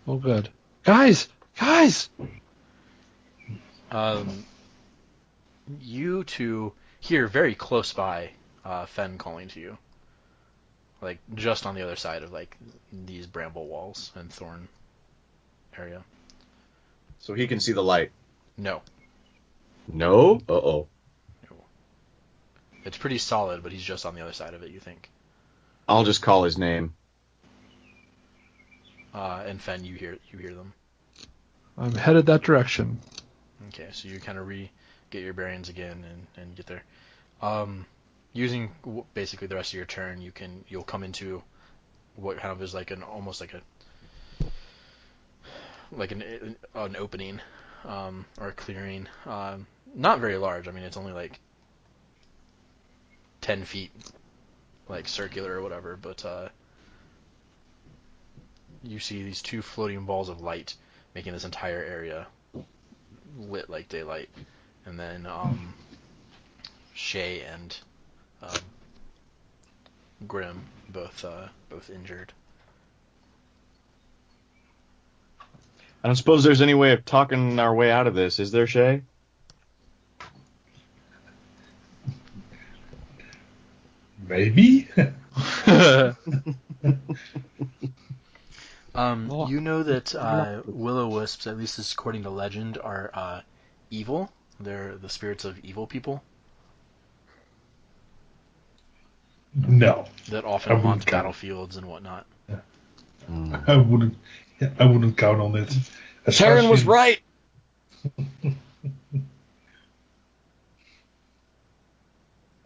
Oh, good. Guys! You two hear very close by Phen calling to you. Like, just on the other side of, like, these bramble walls and thorn area. So he can see the light. No. No? Uh-oh. No. It's pretty solid, but he's just on the other side of it, you think. I'll just call his name. And Phen, you hear them. I'm headed that direction. Okay, so you kind of get your bearings again and get there. Using basically the rest of your turn, you'll come into what kind of is like almost like an opening or a clearing. Not very large. I mean, it's only like 10 feet, like circular or whatever. But you see these two floating balls of light making this entire area lit like daylight, and then Shae and Grim both injured. I don't suppose there's any way of talking our way out of this, is there, Shae? Maybe? You know that will-o-wisps, at least as according to legend, are evil. They're the spirits of evil people No. that often haunt battlefields and whatnot. I wouldn't count on it. Taryn was right!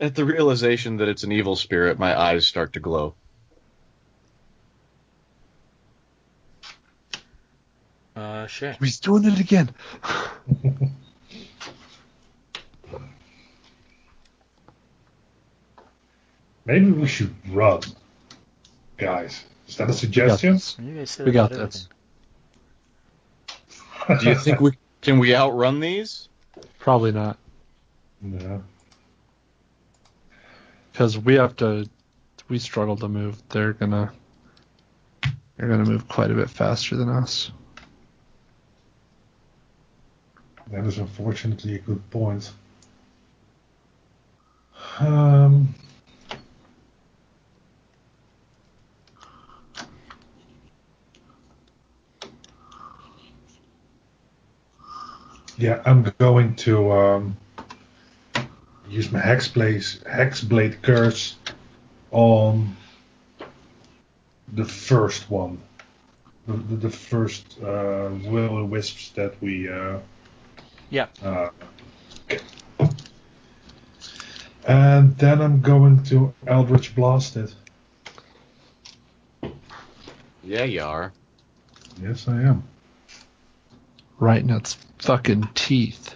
At the realization that it's an evil spirit, my eyes start to glow. Shae. He's doing it again. Maybe we should run, guys. Is that a suggestion? You guys said We got about this. Do you think we outrun these? Probably not. No. Because we struggle to move. They're gonna move quite a bit faster than us. That is unfortunately a good point. Yeah, I'm going to use my Hexblade Curse on the first one. The first will-o-wisps that we... Yeah. Okay. And then I'm going to Eldritch Blast it. Yeah, you are. Yes, I am. Right in its fucking teeth.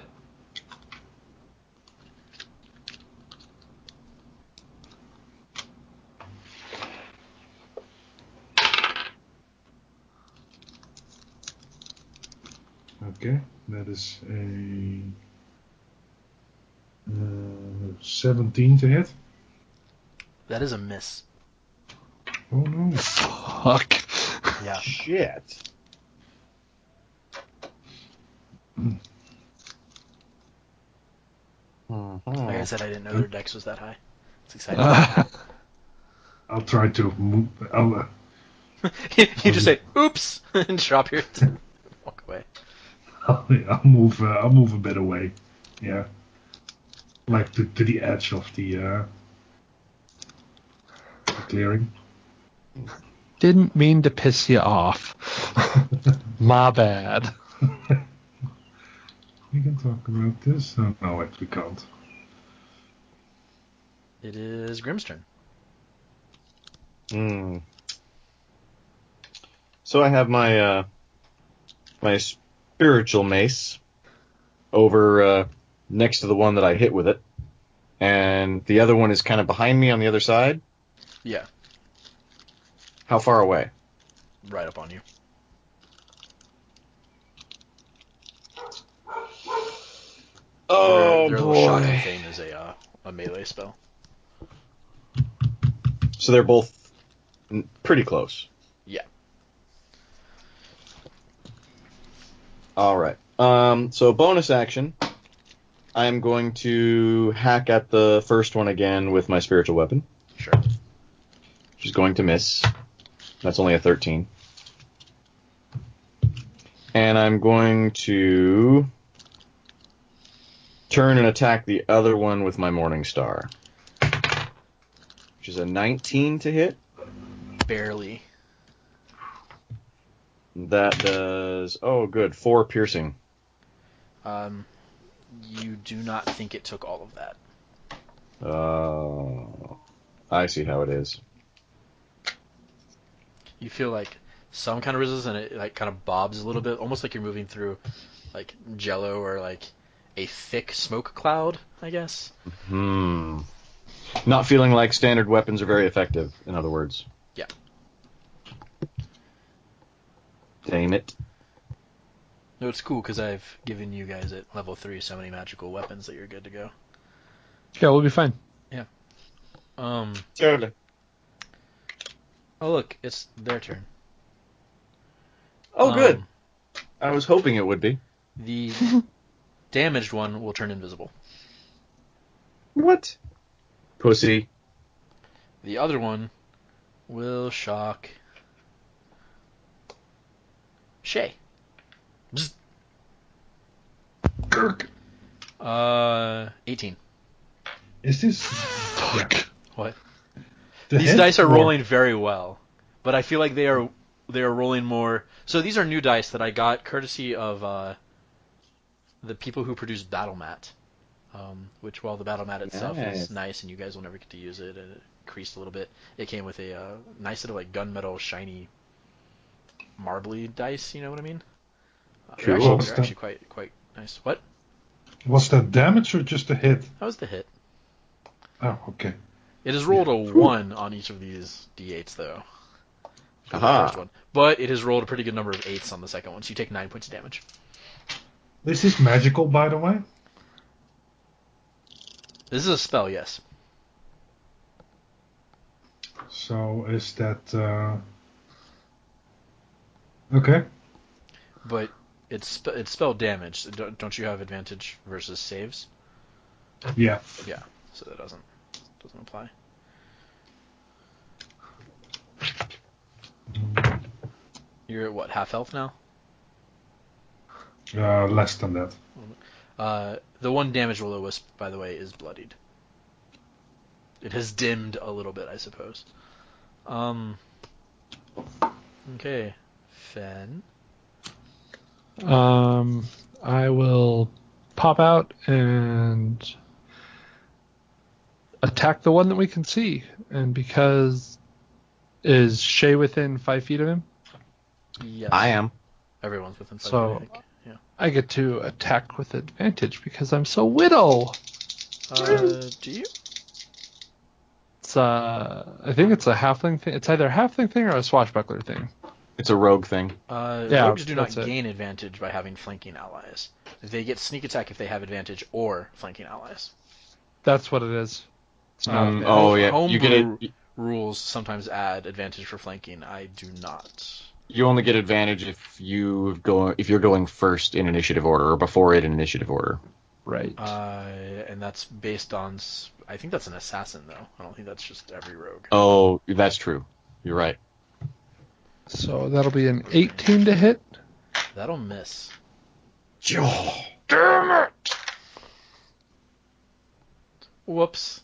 Okay, that is a 17 to hit. That is a miss. Oh no. Fuck. Yeah. Shit. Like I said, I didn't know their dex was that high. It's exciting. I'll try to move. You just say, oops, and drop your... walk away. I'll move. I'll move a bit away. Yeah, like to the edge of the clearing. Didn't mean to piss you off. My bad. We can talk about this. Oh, no, wait, we can't. It is Grimm's turn. So I have my my spiritual mace over next to the one that I hit with it, and the other one is kind of behind me on the other side. Yeah, How far away? right up on you. Oh their little shotgun boy! thing is a melee spell. So they're both pretty close. Yeah. All right. So bonus action. I'm going to hack at the first one again with my spiritual weapon. Sure. Which is going to miss. That's only a 13. And I'm going to turn and attack the other one with my Morning Star. Which is a 19 to hit. Barely. That does... Oh, good. 4 piercing. You do not think it took all of that. Oh... I see how it is. You feel like some kind of resistance, and it like kind of bobs a little bit, almost like you're moving through like jello or like a thick smoke cloud, I guess. Not feeling like standard weapons are very effective, in other words. Yeah. Damn it. No, it's cool because I've given you guys at level 3 so many magical weapons that you're good to go. Yeah, we'll be fine. Yeah. Totally. Oh look, it's their turn. Oh, good. I was hoping it would be. The damaged one will turn invisible. What? Pussy. The other one will shock Shae. Bzz. Kirk. 18. Is this? Fuck. Yeah. What? The These hit dice are or- rolling very well, but I feel like they are rolling more. So these are new dice that I got courtesy of the people who produce Battlemat. Which, while the Battlemat itself is nice and you guys will never get to use it, and it increased a little bit, it came with a nice little like gunmetal shiny marbly dice. You know what I mean? Cool. They're actually quite nice. What? Was that damage or just a hit? That was the hit. Oh, okay. It has rolled a 1 on each of these d8s though. For the first one. But it has rolled a pretty good number of 8s on the second one, so you take 9 points of damage. This is magical, by the way. This is a spell, yes. So is that okay? But it's spell damage. Don't you have advantage versus saves? Yeah. Yeah, so that doesn't apply. You're at what, half health now? Less than that. The one damaged will-o-wisp, by the way, is bloodied. It has dimmed a little bit, I suppose. Okay. Phen. I will pop out and attack the one that we can see. And because is Shae within 5 feet of him? Yes. I am. Everyone's within 5 So- feet, I think. Yeah. I get to attack with advantage because I'm so widow. Do you? It's I think it's a halfling thing. It's either a halfling thing or a swashbuckler thing. It's a rogue thing. Rogues do not that's it. gain advantage by having flanking allies. They get sneak attack if they have advantage or flanking allies. That's what it is. It's not advantage. Oh yeah, you get Homebrew it. rules sometimes add advantage for flanking. I do not. You only get advantage if you're going first in initiative order or before it in initiative order. Right. And that's based on. I think that's an assassin though. I don't think that's just every rogue. Oh, that's true. You're right. So that'll be an 18 to hit. That'll miss. Damn it! Whoops.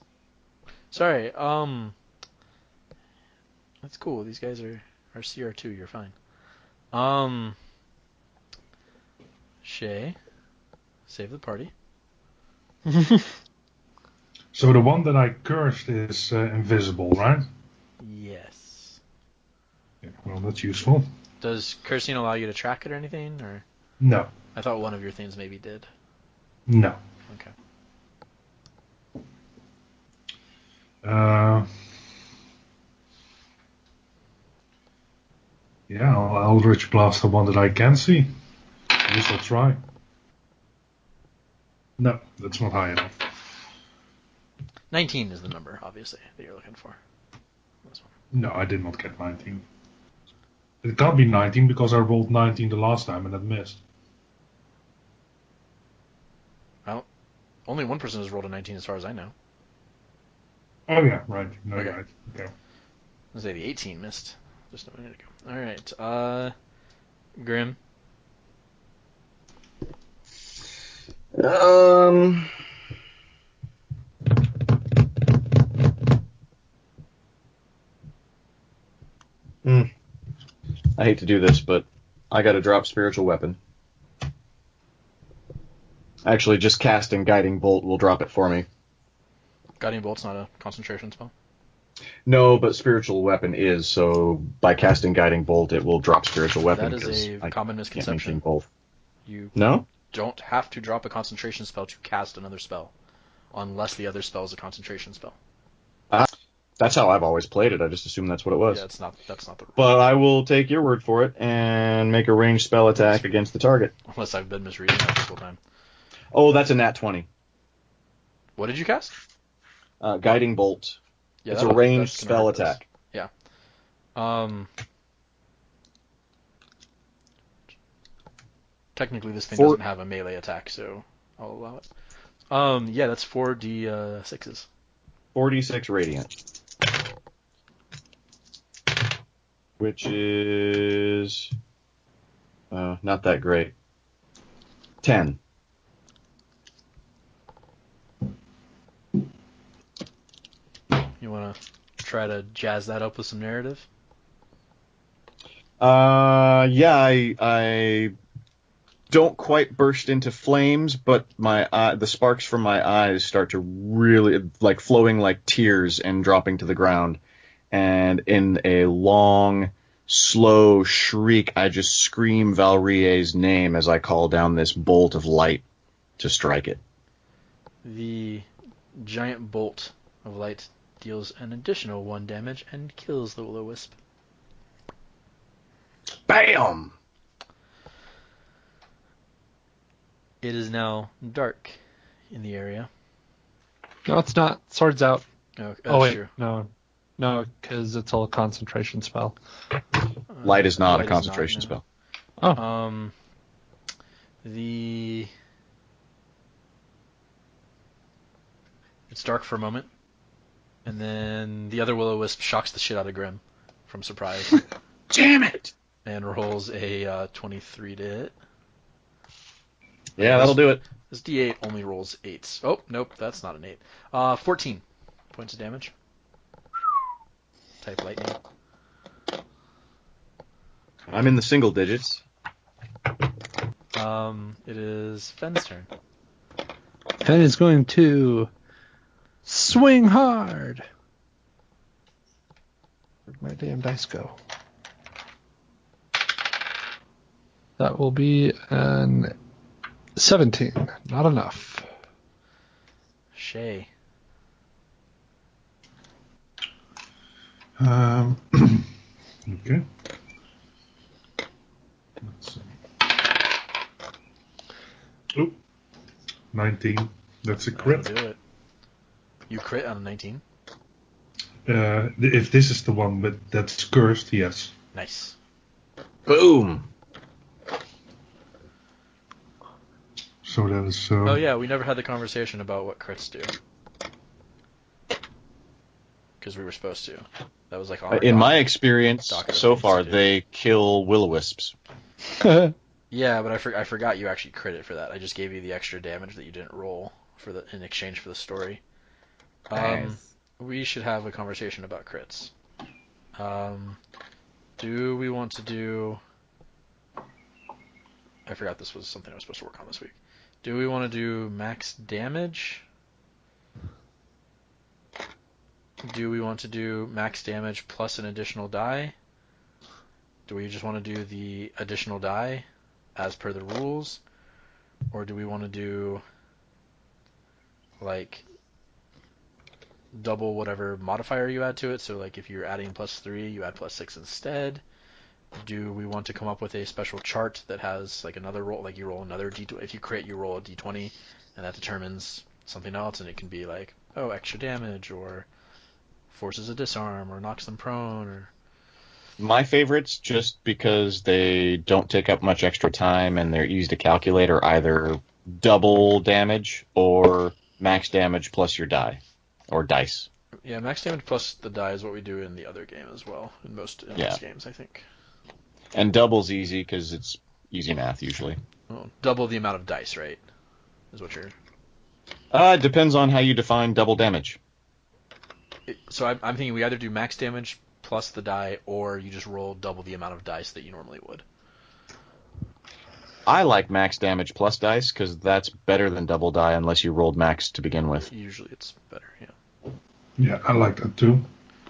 Sorry. That's cool. These guys are CR2. You're fine. Shae, save the party. So the one that I cursed is invisible, right? Yes. Yeah, well, that's useful. Does cursing allow you to track it or anything? Or No. I thought one of your things maybe did. No. Okay. Yeah, I'll Eldritch Blast the one that I can see. At least I'll try. No, that's not high enough. 19 is the number, obviously, that you're looking for. This one. No, I did not get 19. It can't be 19 because I rolled 19 the last time and it missed. Well, only one person has rolled a 19 as far as I know. Oh yeah, right. No, Okay. you're right. Okay. I'll say the 18 missed just a minute ago. Alright, Grim. I hate to do this, but I got to drop spiritual weapon. Actually, just casting guiding bolt will drop it for me. Guiding Bolt's not a concentration spell. No, but spiritual weapon is, so by casting guiding bolt, it will drop spiritual weapon. That is 'cause a I common can't misconception. maintain both. You No? don't have to drop a concentration spell to cast another spell, unless the other spell is a concentration spell. That's how I've always played it. I just assumed that's what it was. Yeah, that's not the rule. But I will take your word for it and make a ranged spell attack against the target. Unless I've been misreading that this whole time. Oh, that's a nat 20. What did you cast? Guiding bolt. Yeah, It's a ranged that's gonna spell hurt this. attack. Yeah. Technically, this thing Four- doesn't have a melee attack, so I'll allow it. Yeah, that's 4d6s. 46 radiant. Which is not that great. 10. You want to try to jazz that up with some narrative? Yeah, I don't quite burst into flames, but the sparks from my eyes start to really, like, flowing like tears and dropping to the ground. And in a long, slow shriek, I just scream Valrier's name as I call down this bolt of light to strike it. The giant bolt of light deals an additional 1 damage and kills the will-o-wisp. Bam! It is now dark in the area. No, it's not. Sword's out. Oh, that's Oh, wait. true. No, because it's all a concentration spell. Light is not Light a concentration no. spell. Oh. It's dark for a moment, and then the other will-o-wisp shocks the shit out of Grim from surprise Damn it! and rolls a 23 to hit. Yeah, that'll do it. This D8 only rolls 8s. Oh, nope, that's not an 8. 14 points of damage. Type lightning. I'm in the single digits. It is Phen's turn. Phen is going to swing hard. Where'd my damn dice go? That will be an 17. Not enough. Shae. Okay. Let's see. Oop. 19. That's a crit. That'll do it. You crit on a 19? If this is the one that's cursed, yes. Nice. Boom. So that is. Oh yeah, we never had the conversation about what crits do. Because we were supposed to. That was like on our In my experience, docket of so things far, to do. they kill will-o-wisps. Yeah, but I forgot you actually crit it for that. I just gave you the extra damage that you didn't roll in exchange for the story. We should have a conversation about crits. Do we want to do... I forgot this was something I was supposed to work on this week. Do we want to do max damage? Do we want to do max damage plus an additional die? Do we just want to do the additional die as per the rules? Or do we want to do like double whatever modifier you add to it? So like if you're adding +3, you add +6 instead. Do we want to come up with a special chart that has like another roll, like you roll another d20, if you crit you roll a d20 and that determines something else, and it can be like, oh, extra damage or forces a disarm or knocks them prone or... My favorites, just because they don't take up much extra time and they're easy to calculate, are either double damage or max damage plus your die or dice. Yeah, max damage plus the die is what we do in the other game as well, in most games, I think. And double's easy because it's easy math usually. Well, double the amount of dice, right? Is what you're... It depends on how you define double damage. So I'm thinking we either do max damage plus the die, or you just roll double the amount of dice that you normally would. I like max damage plus dice because that's better than double die unless you rolled max to begin with. Usually it's better, yeah. Yeah, I like that too.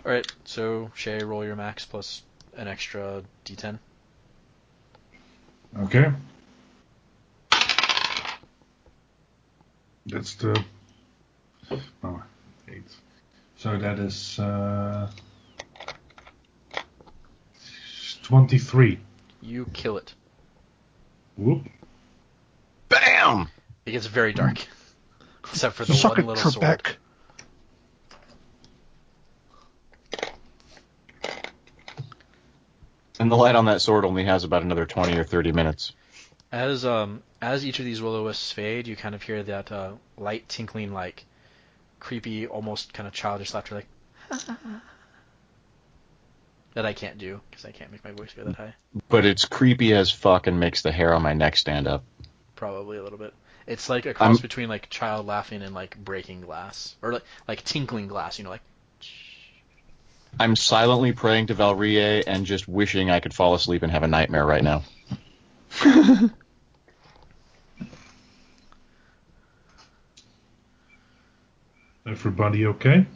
Alright, so Shae, roll your max plus an extra d10. Okay. That's the... Oh, 8. So that is 23. You kill it. Whoop. Bam! It gets very dark. Except for the Suck one it, little sword. Trebek. And the light on that sword only has about another 20 or 30 minutes. As each of these will-o-wisps fade, you kind of hear that light tinkling, like creepy, almost kind of childish laughter, like that I can't do because I can't make my voice go that high. But it's creepy as fuck and makes the hair on my neck stand up. Probably a little bit. It's like a cross between like child laughing and like breaking glass, or like tinkling glass. You know, like. I'm silently praying to Valrier and just wishing I could fall asleep and have a nightmare right now. Everybody okay?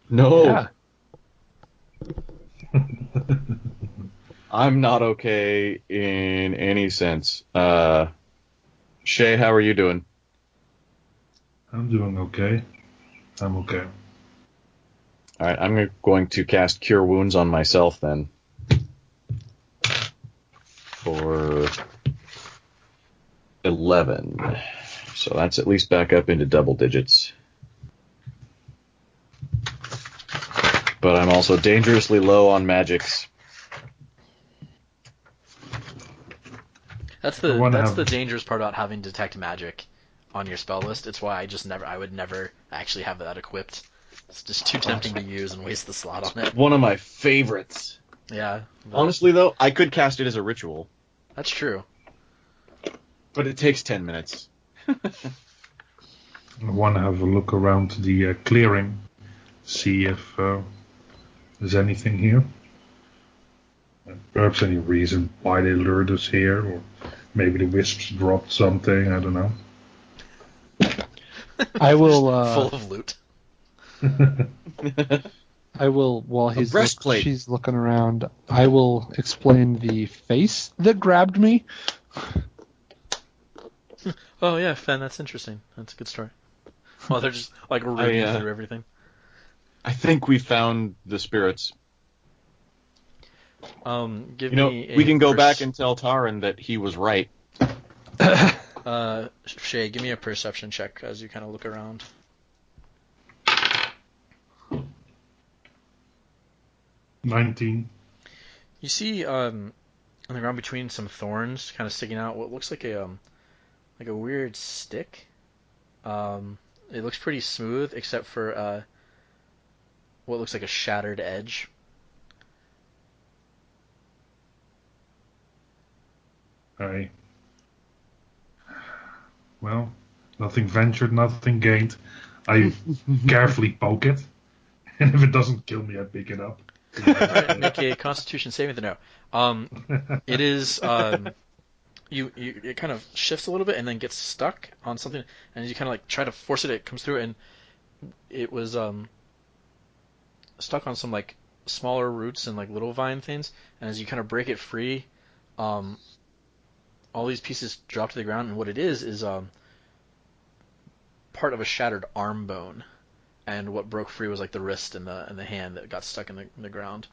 No. Yeah. I'm not okay in any sense. Shae, how are you doing? I'm doing okay. I'm okay. Alright, I'm going to cast Cure Wounds on myself then. For 11. So that's at least back up into double digits. But I'm also dangerously low on magics. That's the dangerous part about having detect magic on your spell list. It's why I would never actually have that equipped. It's just too tempting to use and waste the slot on it. One of my favorites. Yeah. Honestly, though, I could cast it as a ritual. That's true. But it takes 10 minutes. I want to have a look around the clearing, see if there's anything here. Perhaps any reason why they lured us here, or maybe the wisps dropped something, I don't know. I will. Full of loot. I will, while breastplate. she's looking around, I will explain the face that grabbed me. Oh yeah, Phen, that's interesting. That's a good story. Well, they're just like rooting through everything. I think we found the spirits. We can go back and tell Taran that he was right. Shae, give me a perception check as you kind of look around. 19. You see, on the ground between some thorns, kind of sticking out, what looks like a weird stick. It looks pretty smooth, except for what looks like a shattered edge. Well, nothing ventured, nothing gained. I carefully poke it, and if it doesn't kill me, I pick it up. Alright, make a Constitution saving throw. It is it kind of shifts a little bit and then gets stuck on something, and as you kind of like try to force it, it comes through, and it was stuck on some like smaller roots and like little vine things, and as you kind of break it free, all these pieces drop to the ground, and what it is part of a shattered arm bone, and what broke free was like the wrist and the hand that got stuck in the ground.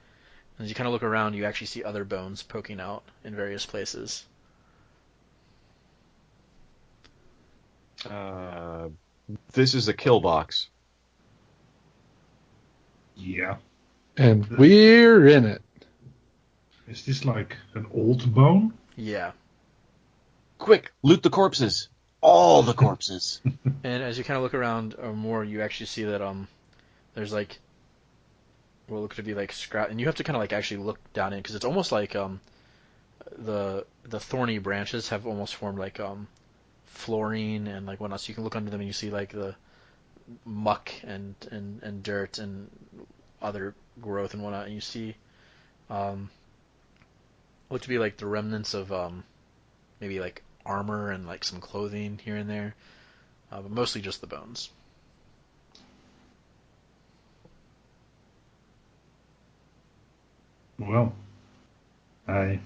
And as you kind of look around, you actually see other bones poking out in various places. This is a kill box. Yeah. And we're in it. Is this like an old bone? Yeah. Quick, loot the corpses. All the corpses. And as you kind of look around more, you actually see that there's like what looks to be like scrap, and you have to kind of like actually look down in, because it's almost like the thorny branches have almost formed like fluorine and like whatnot. So you can look under them and you see like the muck and dirt and other growth and whatnot, and you see look to be like the remnants of maybe like armor and like some clothing here and there, but mostly just the bones. Well, I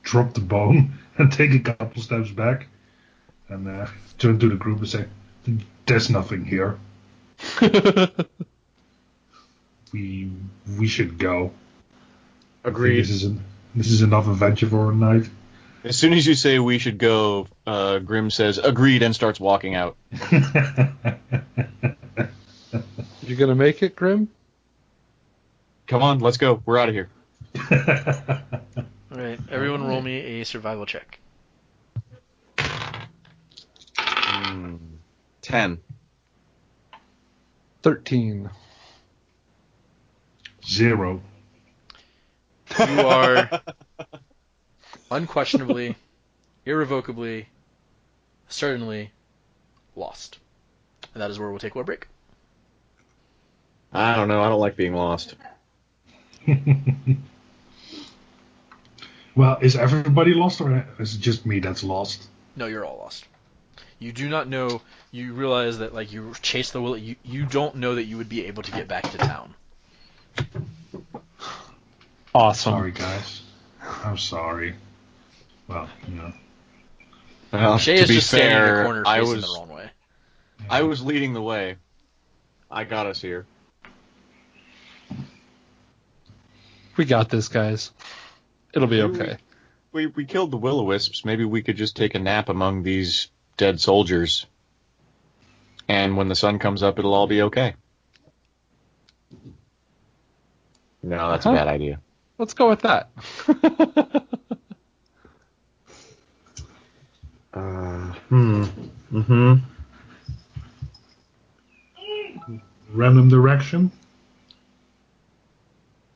drop the bone and take a couple steps back and turn to the group and say, "There's nothing here. We should go." Agreed. This is enough adventure for a night. As soon as you say we should go, Grim says, agreed, and starts walking out. You gonna make it, Grim? Come on, let's go. We're out of here. Alright, everyone roll me a survival check. 10. 13. 0. You are unquestionably, irrevocably, certainly lost. And that is where we'll take our break. I don't know. I don't like being lost. Well, is everybody lost, or is it just me that's lost? No, you're all lost. You do not know. You realize that like you chased the will. You don't know that you would be able to get back to town. Awesome. Sorry, guys. I'm sorry. Well, you know. Well, Shae to is be just standing in the fair, corner facing the wrong way. I was leading the way. I got us here. We got this, guys. It'll be okay. We killed the will-o-wisps. Maybe we could just take a nap among these dead soldiers. And when the sun comes up, it'll all be okay. No, that's a bad idea. Let's go with that. Random direction?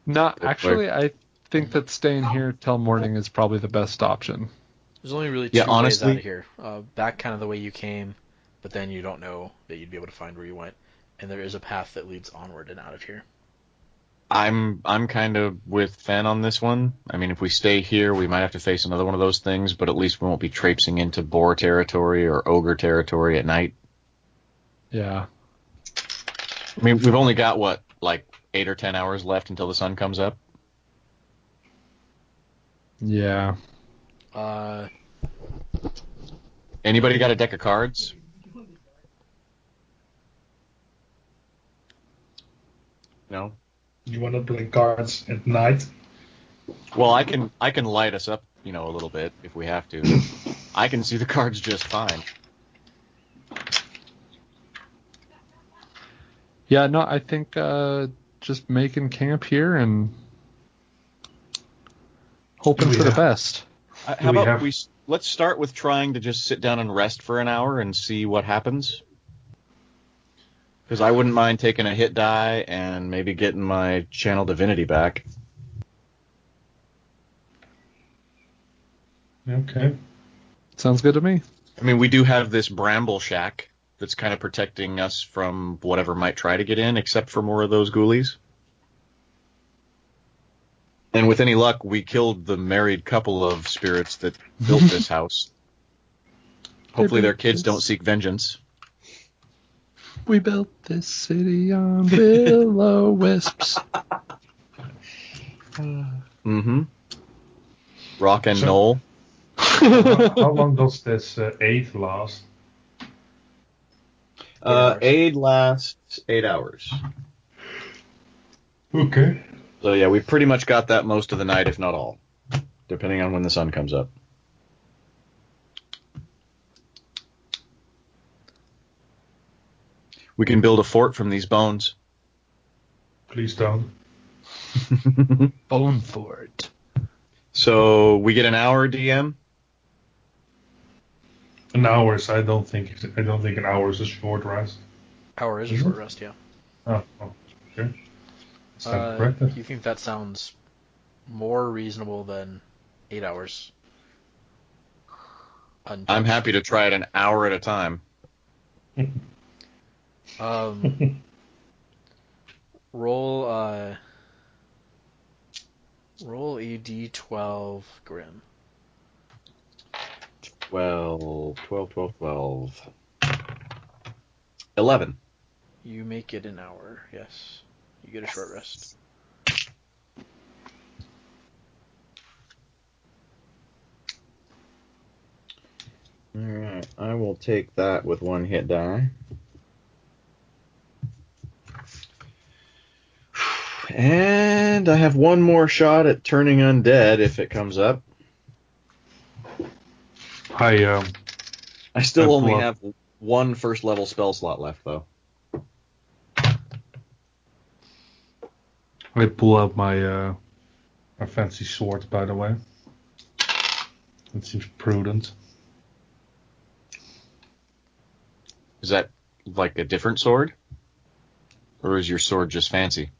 Not actually. I think that staying here till morning is probably the best option. There's only really Yeah, two ways out honestly, of here. Back kind of the way you came, but then you don't know that you'd be able to find where you went. And there is a path that leads onward and out of here. I'm kind of with Phen on this one. I mean, if we stay here, we might have to face another one of those things, but at least we won't be traipsing into boar territory or ogre territory at night. Yeah. I mean, we've only got, what, like 8 or 10 hours left until the sun comes up? Yeah. Anybody got a deck of cards? No? You want to play cards at night? Well, I can light us up, a little bit if we have to. I can see the cards just fine. Yeah, no, I think just making camp here and hoping for the best. How about let's start with trying to just sit down and rest for an hour and see what happens? Because I wouldn't mind taking a hit die and maybe getting my channel divinity back. Okay. Sounds good to me. I mean, we do have this bramble shack that's kind of protecting us from whatever might try to get in, except for more of those ghoulies. And with any luck, we killed the married couple of spirits that built this house. Hopefully their kids don't seek vengeance. We built this city on willow wisps. Mm-hmm. Rock and Knoll. How long does this aid last? Aid lasts 8 hours. Okay. So yeah, we pretty much got that most of the night, if not all, depending on when the sun comes up. We can build a fort from these bones. Please don't. Bone fort. So we get an hour, DM. An hour is, I don't think an hour is a short rest. Hour is a short rest, yeah. Oh, okay. Stand corrected. You think that sounds more reasonable than 8 hours? I'm happy to try it an hour at a time. Roll a d12 Grim. 12. 11. You make it an hour, yes. You get a short rest. Alright, I will take that with one hit die. And I have one more shot at turning undead if it comes up. I still only have one first level spell slot left, though. I pull out my fancy sword, by the way. It seems prudent. Is that like a different sword? Or is your sword just fancy?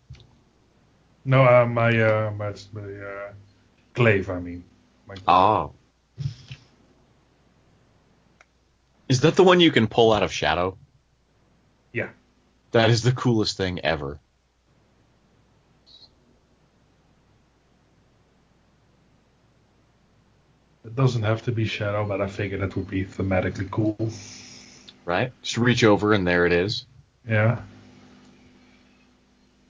No, my glaive, I mean. Ah. Is that the one you can pull out of shadow? Yeah. That is the coolest thing ever. It doesn't have to be shadow, but I figured that would be thematically cool. Right? Just reach over and there it is. Yeah.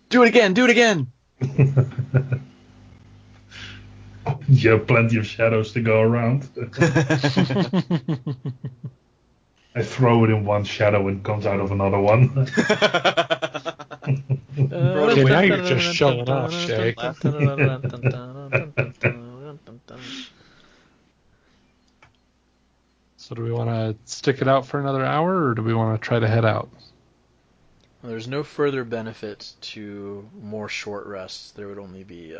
Do it again! Do it again! You have plenty of shadows to go around. I throw it in one shadow and it comes out of another one. Okay, now you're just showing off, Shae. So do we want to stick it out for another hour, or do we want to try to head out? There's no further benefit to more short rests. There would only be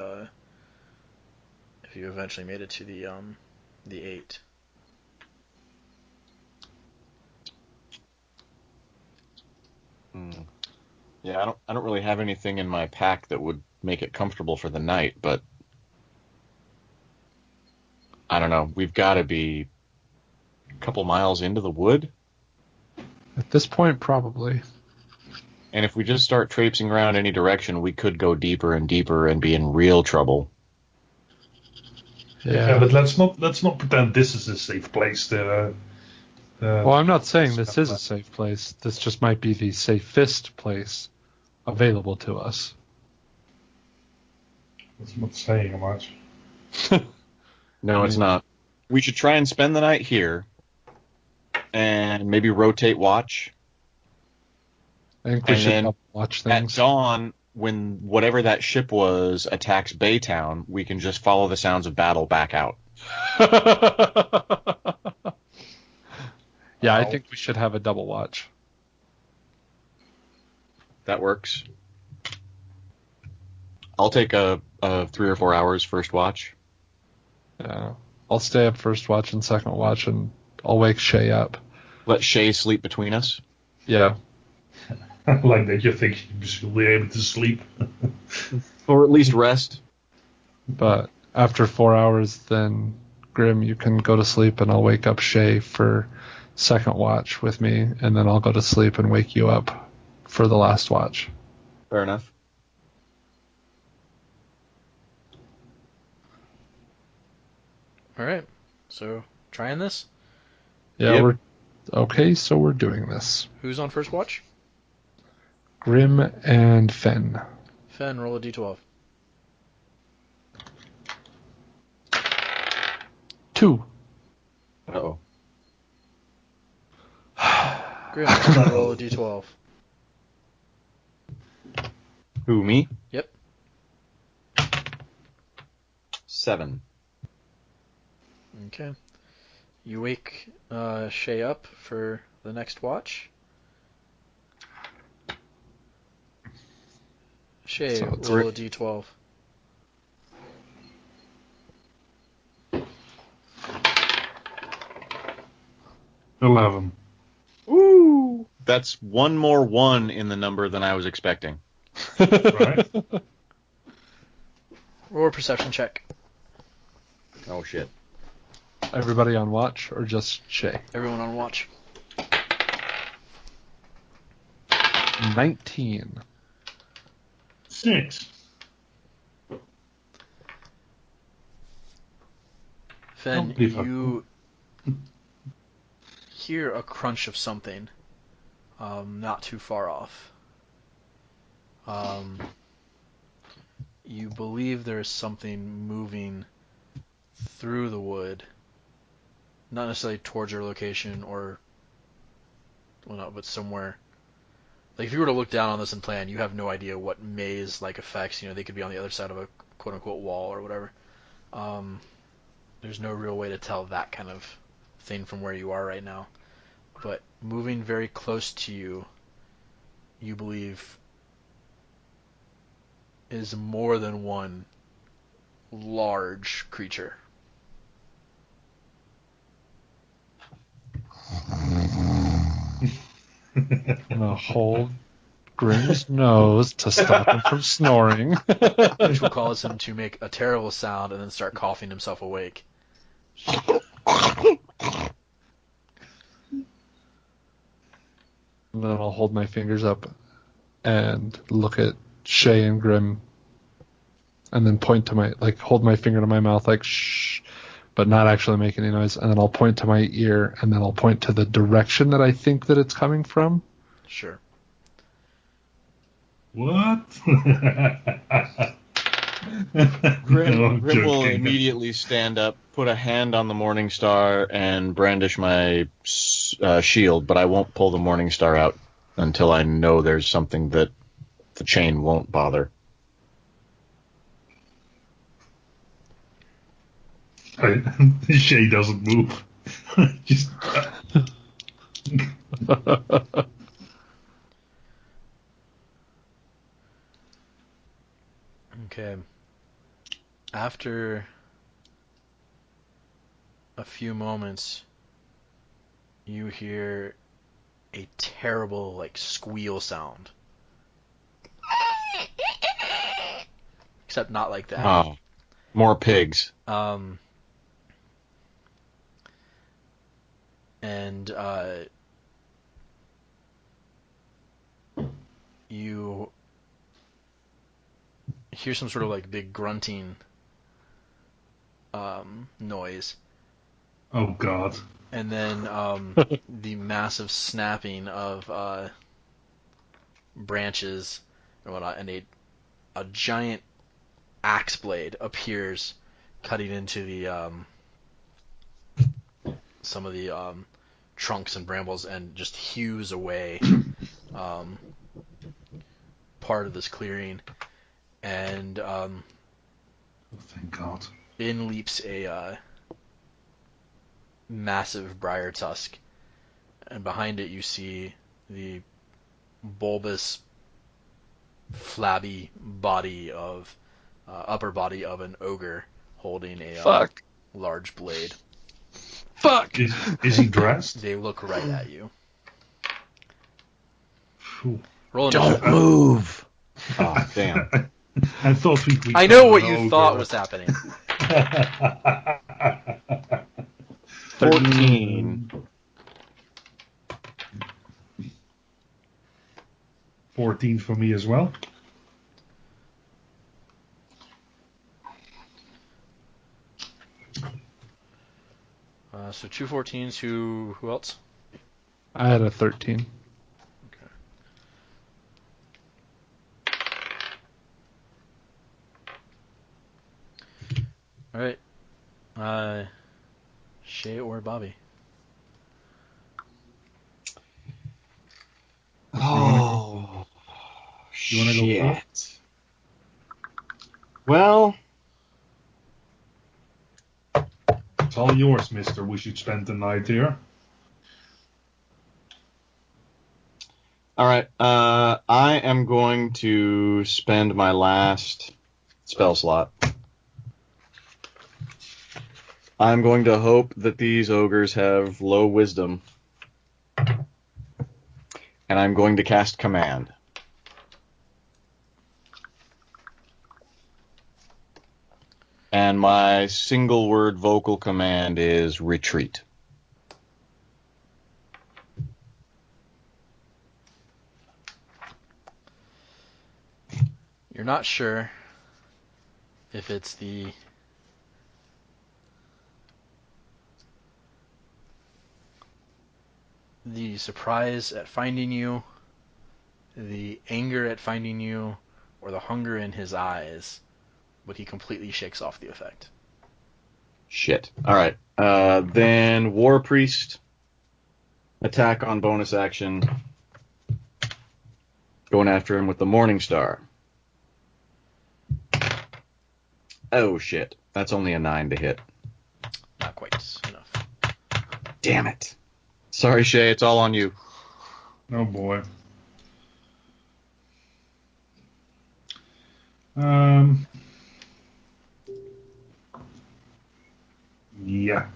if you eventually made it to the 8. Yeah, I don't really have anything in my pack that would make it comfortable for the night, but I don't know. We've got to be a couple miles into the wood. At this point, probably. And if we just start traipsing around any direction, we could go deeper and deeper and be in real trouble. Yeah, but let's not pretend this is a safe place. Well, I'm not saying this is a safe place. This just might be the safest place available to us. That's not saying much. No, it's not. We should try and spend the night here and maybe rotate watch. I think we And should then watch at things. dawn, when whatever that ship was attacks Baytown, we can just follow the sounds of battle back out. Yeah, I think we should have a double watch. That works. I'll take a 3 or 4 hours first watch. Yeah. I'll stay up first watch and second watch, and I'll wake Shae up. Let Shae sleep between us. Yeah. Like that you think you'll be able to sleep. Or at least rest. But after 4 hours, then, Grim, you can go to sleep, and I'll wake up Shae for second watch with me, and then I'll go to sleep and wake you up for the last watch. Fair enough. All right. So, trying this? Yeah, yep. So we're doing this. Who's on first watch? Grim and Phen. Phen, roll a d12. 2. Uh-oh. Grim, roll a d12. Who, me? Yep. 7. Okay. You wake Shae up for the next watch. Shae, roll a d12. 11. Woo! That's one more 1 in the number than I was expecting. Right? Roll a perception check. Oh, shit. Everybody on watch, or just Shae? Everyone on watch. 19. 6. Phen, you hear a crunch of something not too far off. You believe there is something moving through the wood, not necessarily towards your location or, well, no, but somewhere. Like, if you were to look down on this and plan, you have no idea what maze-like effects, they could be on the other side of a quote-unquote wall or whatever. There's no real way to tell that kind of thing from where you are right now. But moving very close to you, you believe, is more than one large creature. I'm gonna hold Grim's nose to stop him from snoring. Which will cause him to make a terrible sound and then start coughing himself awake. And then I'll hold my fingers up and look at Shae and Grim, and then point to hold my finger to my mouth, like shh, but not actually make any noise. And then I'll point to my ear, and then I'll point to the direction that I think that it's coming from. Sure. What? Grim will immediately stand up, put a hand on the Morning Star, and brandish my shield, but I won't pull the Morning Star out until I know there's something that the chain won't bother. Shae doesn't move. Just... Okay. After a few moments, you hear a terrible, squeal sound. Except not like that. Oh, more pigs. and you hear some sort of like big grunting noise, Oh God. and then the massive snapping of branches and whatnot, and a giant axe blade appears, cutting into the some of the trunks and brambles, and just hews away part of this clearing, and Oh, thank God. in leaps a massive briar tusk, and behind it you see the bulbous, flabby body of upper body of an ogre holding a Fuck. large blade. Fuck. Is he dressed? They look right at you. Phew. Roll Don't initiative. move. Oh, damn. I thought we. I know what you thought was happening. 14. 14 for me as well. So 2 14s. Who else? I had a 13. Okay. All right. Shae or Bobby? Oh, You wanna go shit. first? Well, It's all yours, mister. We should spend the night here. all right. I am going to spend my last spell slot. I'm going to hope that these ogres have low wisdom. And I'm going to cast Command. And my single word vocal command is retreat. You're not sure if it's the surprise at finding you, the anger at finding you, or the hunger in his eyes, but he completely shakes off the effect. Shit. All right. Then War Priest. Attack on bonus action. Going after him with the Morning Star. Oh, shit. That's only a 9 to hit. Not quite enough. Damn it. Sorry, Shae. It's all on you. Oh boy. Yeah.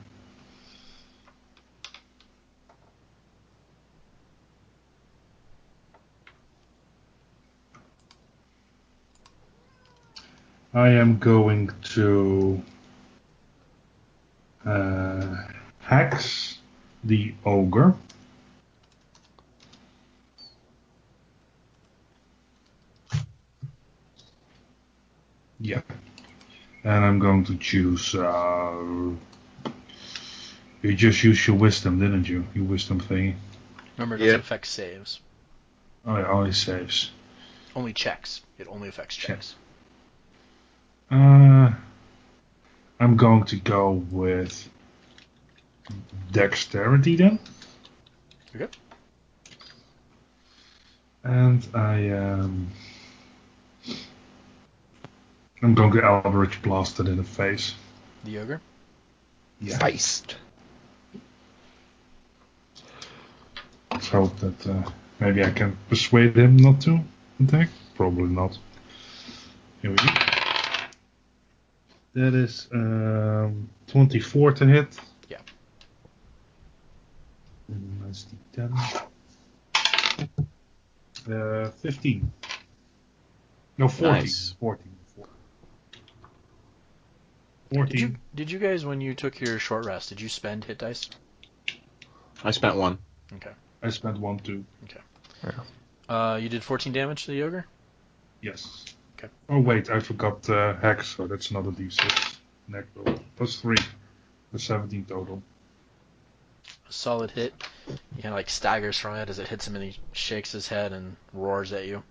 I am going to hex the ogre. Yeah. And I'm going to choose. You just used your wisdom, didn't you? Your wisdom thingy. Remember, it doesn't affect saves. Oh, it only saves. Only checks. It only affects checks. I'm going to go with dexterity then. Okay. And I'm going to Eldritch Blast it in the face. The ogre? Yeah. Feist. Let's hope that maybe I can persuade him not to attack. Probably not. Here we go. That is 24 to hit. Yeah. And that's the 10. 15. No, 14. Nice. 14. 14. Did you guys, when you took your short rest, did you spend hit dice? I spent 1. Okay. I spent 1 too. You did 14 damage to the ogre? Yes. Okay. Oh wait, I forgot Hex, so that's another d6. Neck roll. Plus 3. That's 17 total. A solid hit. He kind of like staggers from it as it hits him and he shakes his head and roars at you.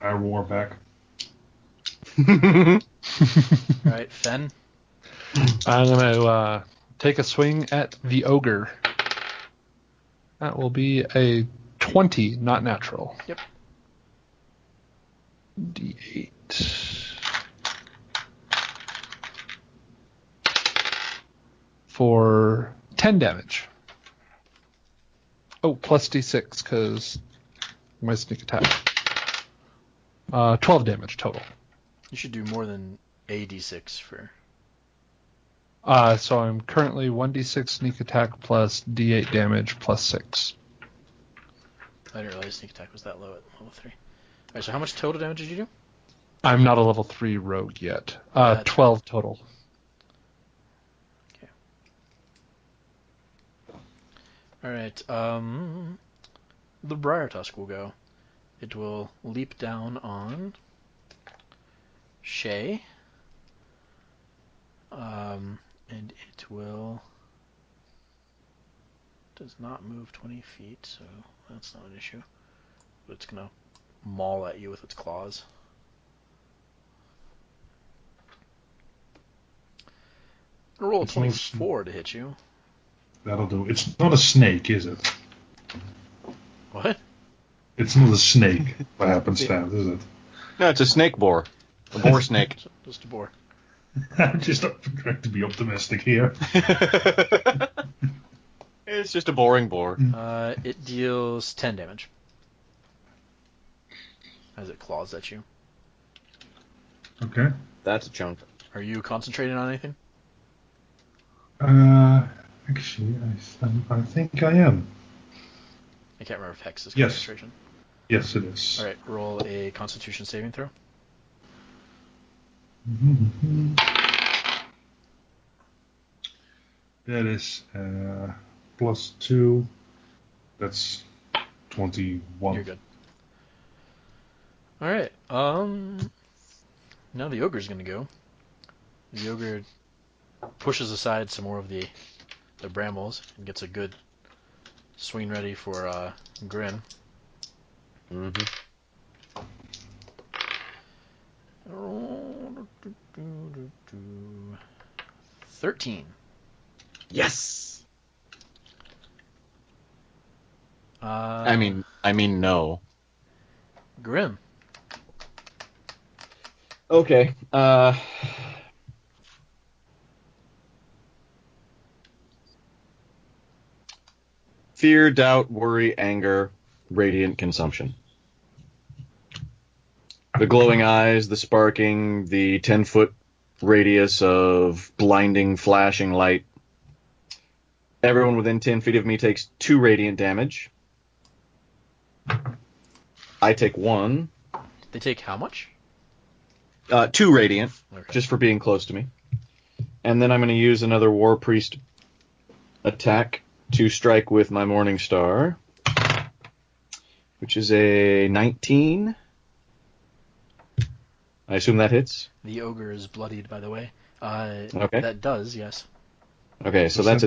I roar back. Alright, Phen. I'm going to take a swing at the ogre. That will be a 20, not natural. Yep. D8. For 10 damage. Oh, plus D6, because my sneak attack. 12 damage total. You should do more than a d6 for... So I'm currently 1d6 sneak attack plus d8 damage plus 6. I didn't realize sneak attack was that low at level 3. Alright, so how much total damage did you do? I'm not a level 3 rogue yet. 12 total. Okay. Alright, the Briar Tusk will go. It will leap down on Shae. And it will... does not move 20 feet, so that's not an issue. But it's gonna maul at you with its claws. Gonna roll a It's 24 to hit you. That'll do. It's not a snake, is it? What? It's not a snake by happenstance, is it? No, it's a snake boar. A boar snake. Just a boar. I'm just trying to be optimistic here. It's just a boring boar. It deals 10 damage. As it claws at you. Okay. That's a chunk. Are you concentrating on anything? Actually, I think I am. I can't remember if Hex is Yes. concentration. Yes, it is. Alright, roll a Constitution saving throw. That is plus 2. That's 21. You're good. Alright, now the ogre's gonna go. The ogre pushes aside some more of the brambles and gets a good swing ready for Grin. Mm-hmm. 13. Yes. I mean, no. Grim. Okay. Fear, doubt, worry, anger, radiant consumption. The glowing eyes, the sparking, the 10-foot radius of blinding, flashing light. Everyone within 10 feet of me takes 2 radiant damage. I take 1. They take how much? 2 radiant, Okay. just for being close to me. And then I'm going to use another War Priest attack to strike with my Morning Star, which is a 19. I assume that hits? The ogre is bloodied, by the way. Okay. That does, yes. Okay, so that's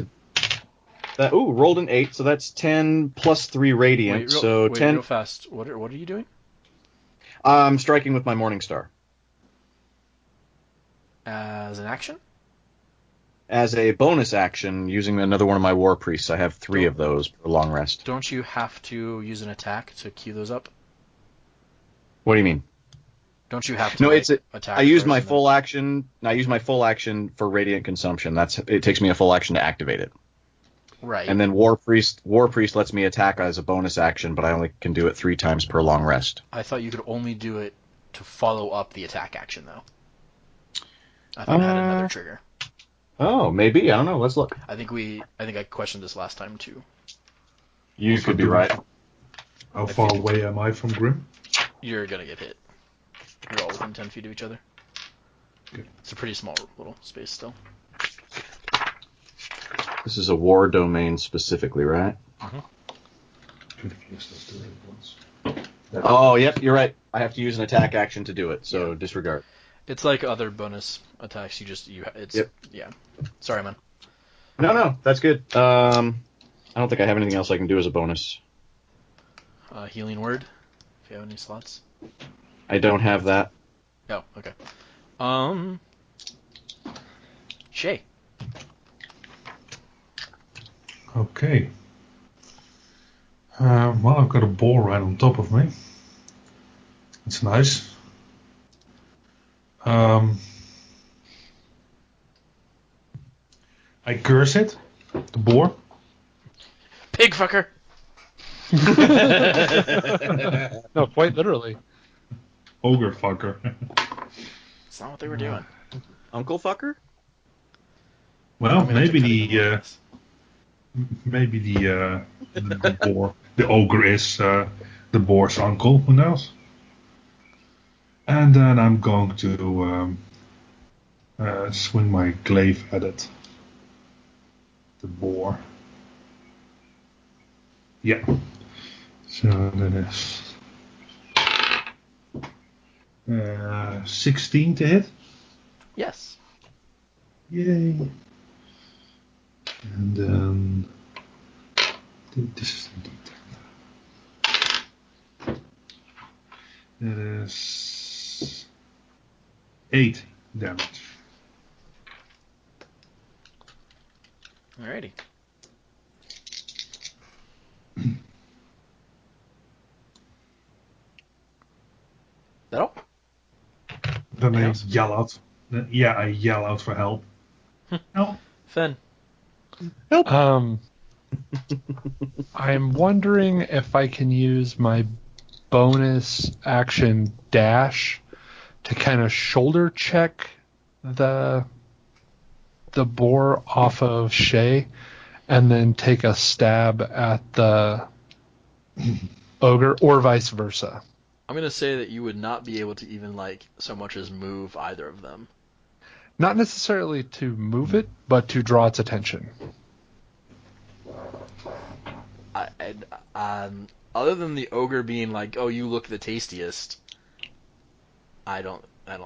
rolled an 8, so that's 10 plus 3 radiant, Wait, 10. real fast. What are you doing? I'm striking with my Morning Star. As an action? As a bonus action, using another one of my War Priests. I have 3 of those for long rest. Don't you have to use an attack to queue those up? What do you mean? Don't you have to No, attack? I use first my and then- full action. I use my full action for radiant consumption. It takes me a full action to activate it. Right. And then War Priest lets me attack as a bonus action, but I only can do it 3 times per long rest. I thought you could only do it to follow up the attack action, though. I thought it had another trigger. Oh, maybe. I don't know. Let's look. I think I questioned this last time too. You could be right. How far away am I from Grim? You're gonna get hit. You're all within 10 feet of each other. Okay. It's a pretty small little space still. This is a war domain specifically, right? Oh, yep, you're right. I have to use an attack action to do it, so disregard. It's like other bonus attacks. Yeah. Sorry, man. No, that's good. I don't think I have anything else I can do as a bonus. Healing word, if you have any slots. I don't have that. Oh, okay. Shae. Okay. Well, I've got a boar right on top of me. It's nice. I curse it, the boar. Pig fucker. No, quite literally. Ogre fucker. That's not what they were doing. Uncle fucker? Well, I'm gonna have to maybe cut even more of this. the boar, the ogre is the boar's uncle. Who knows? And then I'm going to swing my glaive at it. The boar. Yeah. So that is 16 to hit. Yes. Yay. And then this is the D10. That is 8 damage. Alrighty. That all? Then I else? yell out. Yeah, I yell out for help. Help! Phen. I'm wondering if I can use my bonus action dash to kind of shoulder check the boar off of Shae and then take a stab at the ogre, or vice versa. I'm gonna say that you would not be able to even so much as move either of them. Not necessarily to move it, but to draw its attention. Other than the ogre being like, "Oh, you look the tastiest," I don't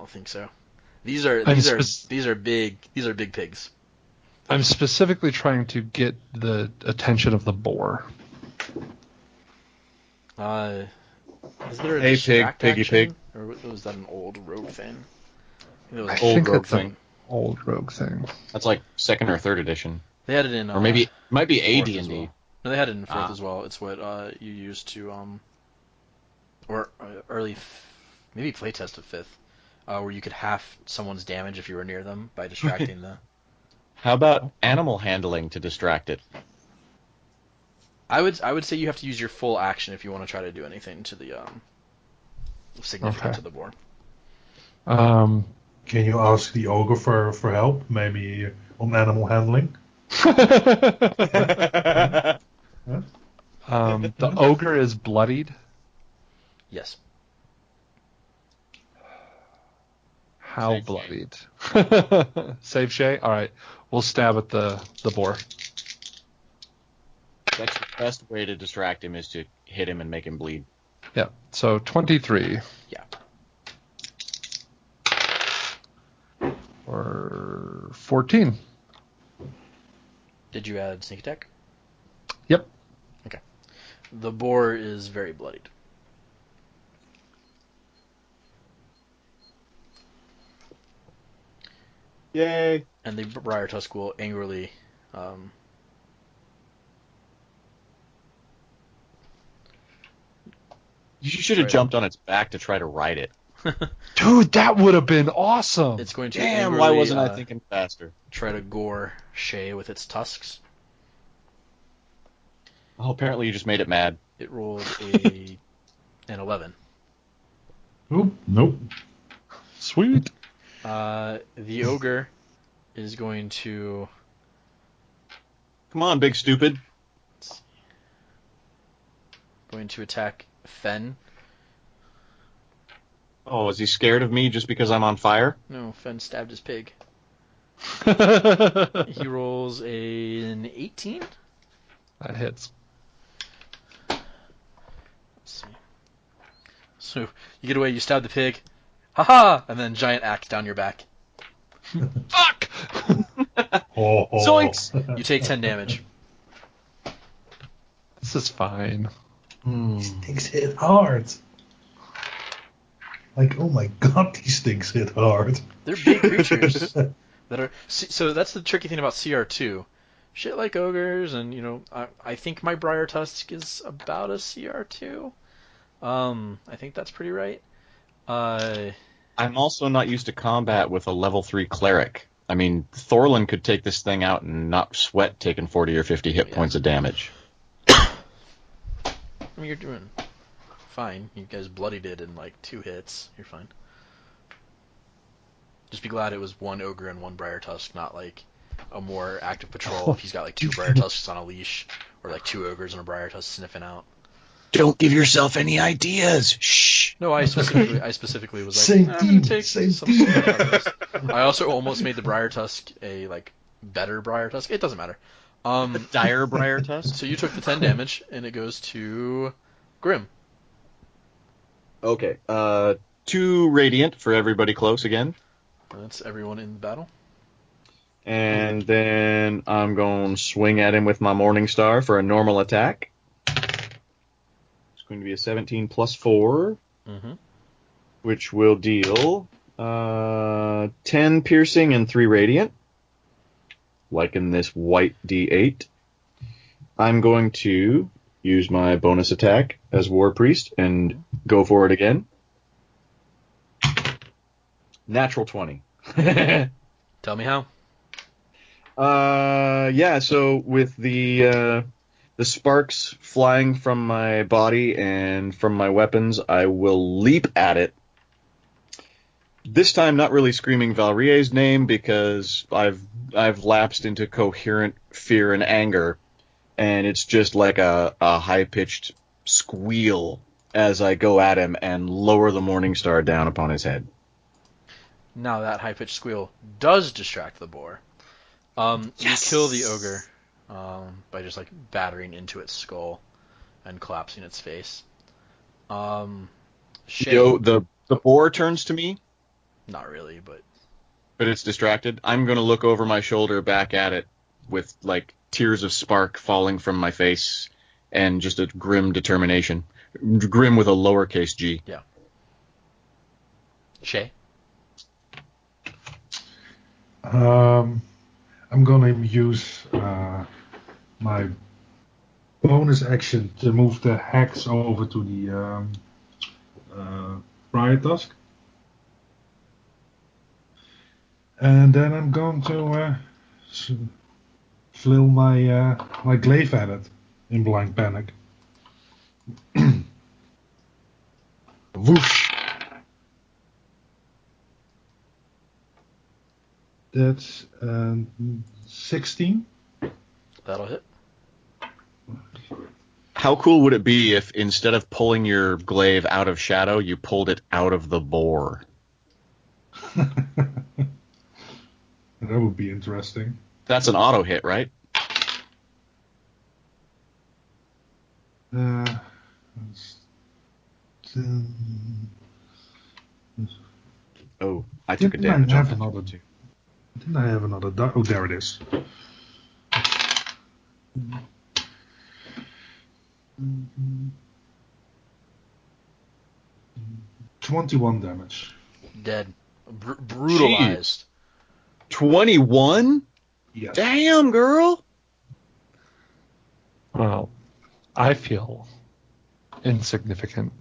think so. These are big pigs. I'm specifically trying to get the attention of the boar. Is there a Hey, distract piggy action? pig. Or was that an old rogue thing? I Old think rogue it's thing. an old rogue thing. That's like 2nd or 3rd edition. They had it in, Or maybe, might be fourth AD&D. as well. No, they had it in 4th Ah. as well. It's what you use to or early, maybe playtest of 5th, where you could half someone's damage if you were near them by distracting the. How about animal handling to distract it? I would say you have to use your full action if you want to try to do anything to the significant to the boar. Can you ask the ogre for help? Maybe on animal handling? The ogre is bloodied. Yes. How Save bloodied? Save Shae? Alright. We'll stab at the boar. That's the best way to distract him, is to hit him and make him bleed. Yeah. So 23. Yeah. Or 14. Did you add sneak attack? Yep. Okay. The boar is very bloodied. Yay! And the Briar Tusk will angrily You should have jumped on its back to try to ride it. Dude, that would have been awesome. it's going to Damn, angrily, why wasn't I thinking faster? try to gore Shae with its tusks. Oh, apparently you just made it mad. It rolled an 11. Oop, nope. Sweet. The ogre is going to Come on, big stupid. attack Phen. Oh, is he scared of me just because I'm on fire? No, Phen stabbed his pig. He rolls an 18. That hits. Let's see. So you get away, you stab the pig, haha, and then giant axe down your back. Fuck! Zoinks! You take 10 damage. This is fine. These things hit hard. Like, oh my god, these things hit hard. They're big creatures that are. So that's the tricky thing about CR2. Shit like ogres, and I think my Briar Tusk is about a CR2. I think that's pretty right. I'm also not used to combat with a level 3 cleric. I mean, Thorlin could take this thing out and not sweat taking 40 or 50 hit points of damage. I mean, you're doing fine. You guys bloodied it in like 2 hits. You're fine. Just be glad it was one ogre and one Briar Tusk, not like a more active patrol if he's got like 2 Briar Tusks on a leash, or like 2 ogres and a Briar Tusk sniffing out. Don't give yourself any ideas. Shh. No, I specifically was like, Same I'm team, gonna take same some team. stuff out of this. I also almost made the Briar Tusk a like better Briar Tusk. It doesn't matter. A dire briar tusk? So you took the 10 damage, and it goes to Grim. Okay. 2 radiant for everybody close again. That's everyone in the battle. And then I'm going to swing at him with my Morning Star for a normal attack. It's going to be a 17 plus 4, which will deal 10 piercing and 3 radiant. Like in this white D8. I'm going to use my bonus attack as War Priest and go for it again. Natural 20. Tell me how. Yeah, so with the sparks flying from my body and from my weapons, I will leap at it. This time not really screaming Valrier's name because I've lapsed into coherent fear and anger, and it's just like a high-pitched squeal as I go at him and lower the Morning Star down upon his head. Now that high-pitched squeal does distract the boar. You kill the ogre by just like battering into its skull and collapsing its face. Yo, the boar turns to me. Not really, but it's distracted. I'm going to look over my shoulder back at it with like tears of spark falling from my face and just a grim determination. Grim with a lowercase g. Yeah. Shae? I'm gonna use my bonus action to move the hex over to the Briar Tusk. And then I'm going to flill my glaive at it in blind panic. Whoosh! That's 16. That'll hit. How cool would it be if instead of pulling your glaive out of shadow, you pulled it out of the boar? That would be interesting. That's an auto hit, right? Oh, I took a damage off that one too. Didn't I have another die? Oh, there it is. 21 damage. Dead. Brutalized. 21? Yes. Damn, girl! Well, I feel insignificant.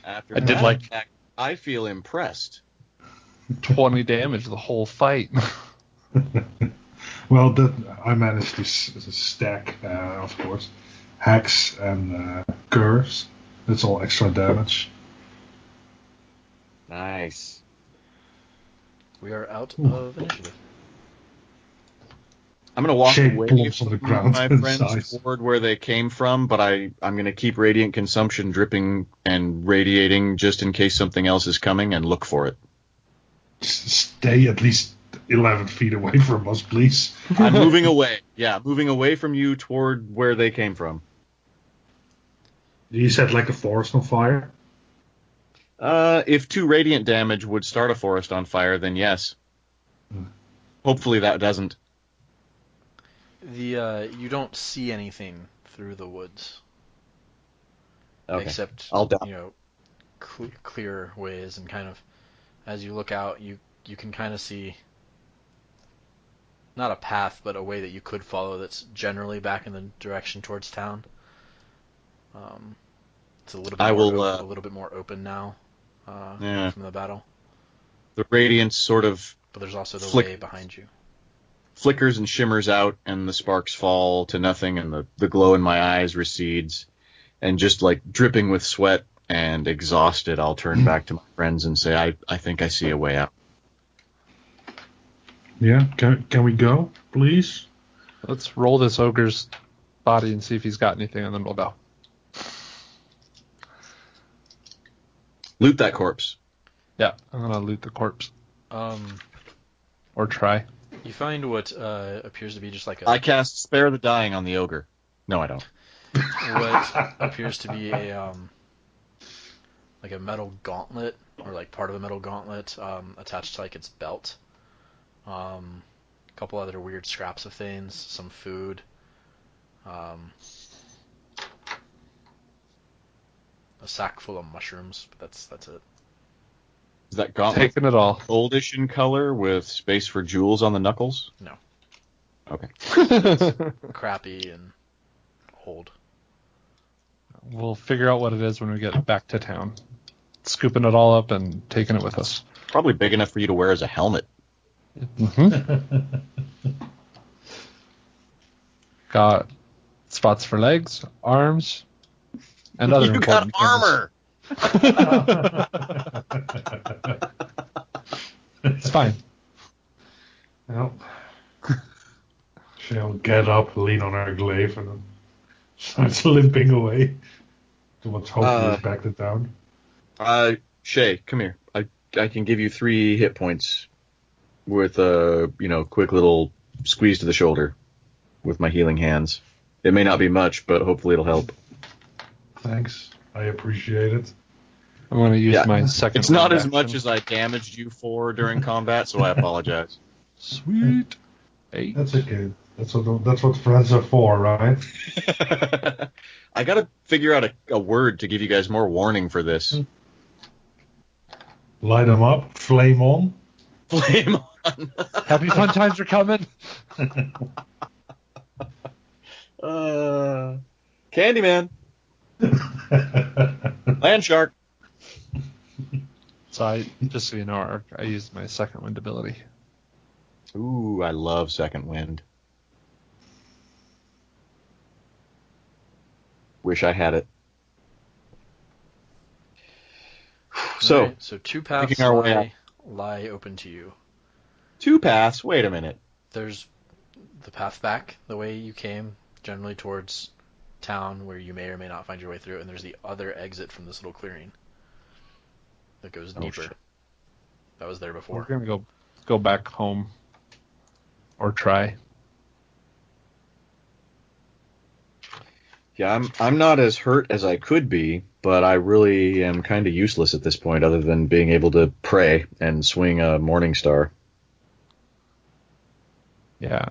After I did like attack, I feel impressed. 20 damage the whole fight. Well, I managed to stack, of course, hacks and curves. That's all extra damage. Nice. We are out of initiative. I'm going to walk Shae away pulls on the from ground my and friends sighs. toward where they came from, but I'm going to keep Radiant Consumption dripping and radiating just in case something else is coming and look for it. Stay at least 11 feet away from us, please. I'm moving away. Yeah, moving away from you toward where they came from. You said like a forest on fire? If 2 radiant damage would start a forest on fire, then yes. Hopefully that doesn't. You don't see anything through the woods. Okay. Except, I'll down. Clear ways, and kind of, as you look out, you can kind of see, not a path, but a way that you could follow that's generally back in the direction towards town. It's a little bit a little bit more open now from the battle. The radiance sort of... But there's also the way behind you. Flickers and shimmers out, and the sparks fall to nothing, and the glow in my eyes recedes. And just like dripping with sweat and exhausted, I'll turn back to my friends and say, I think I see a way out. Yeah, can we go, please? Let's roll this ogre's body and see if he's got anything, and then we'll go. Loot that corpse. Yeah, I'm gonna loot the corpse. Or try. You find what appears to be just like I cast Spare the Dying on the ogre. No, I don't. What appears to be a like a metal gauntlet, or like part of a metal gauntlet attached to like its belt. A couple other weird scraps of things, some food. A sack full of mushrooms, but that's it. Is that gauntlet taking it all goldish in color with space for jewels on the knuckles? No. Okay. Crappy and old. We'll figure out what it is when we get back to town. Scooping it all up and taking it with us. Probably big enough for you to wear as a helmet. Mm-hmm. Got spots for legs, arms, and other you important got armor. It's fine. Well, she'll get up, lean on her glaive, and then starts limping away towards hopefully back to town. Shae, come here. I can give you 3 hit points with a quick little squeeze to the shoulder with my healing hands. It may not be much, but hopefully it'll help. Thanks, I appreciate it. I'm going to use my second. It's not as much as I damaged you for during combat, so I apologize. Sweet. 8. That's okay. That's what friends are for, right? I gotta figure out a word to give you guys more warning for this. Light them up. Flame on. Flame on. Happy fun times are coming. Candyman. Land shark. So just so you know, I used my second wind ability. Ooh, I love second wind. Wish I had it. So, right, so 2 paths lie open to you. 2 paths? Wait a minute. There's the path back, the way you came, generally towards town, where you may or may not find your way through, and there's the other exit from this little clearing that goes deeper. Shit. That was there before. We're gonna go back home, or try. Yeah, I'm not as hurt as I could be, but I really am kind of useless at this point, other than being able to pray and swing a morning star. Yeah,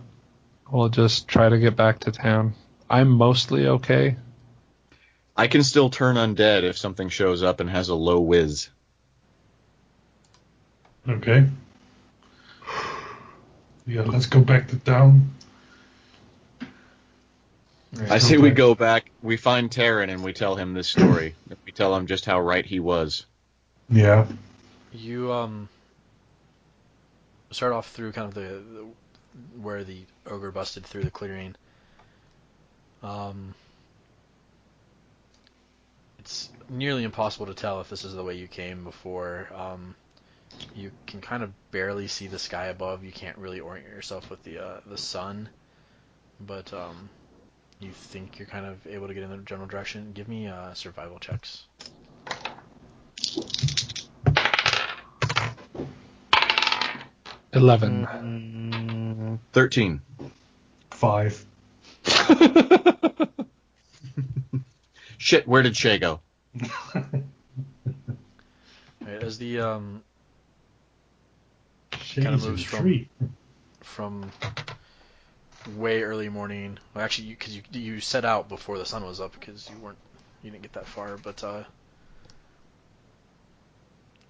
we'll just try to get back to town. I'm mostly okay. I can still turn undead if something shows up and has a low whiz. Okay. Yeah, let's go back to town. I say we go back, we find Terran, and we tell him this story. We tell him just how right he was. Yeah. You start off through kind of the where the ogre busted through the clearing. It's nearly impossible to tell if this is the way you came before. You can kind of barely see the sky above. You can't really orient yourself with the sun, but you think you're kind of able to get in the general direction. Give me survival checks. 11. 13. 5. Shit, where did Shae go? Right, as the Shae's kind of in moves the tree. from way early morning. Well, actually, because you set out before the sun was up because you didn't get that far. But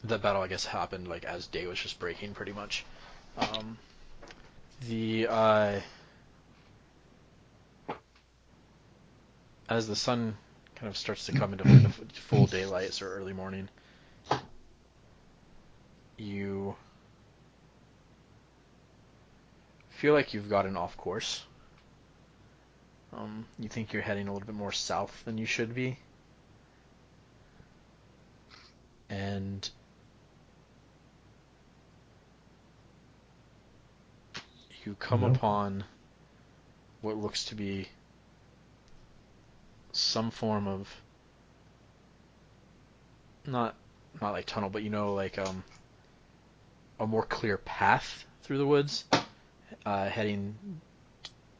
that battle, I guess, happened like as day was just breaking, pretty much. The as the sun kind of starts to come into full daylight or early morning, you feel like you've gotten off course. You think you're heading a little bit more south than you should be. And you come upon what looks to be some form of not like tunnel, but like a more clear path through the woods, heading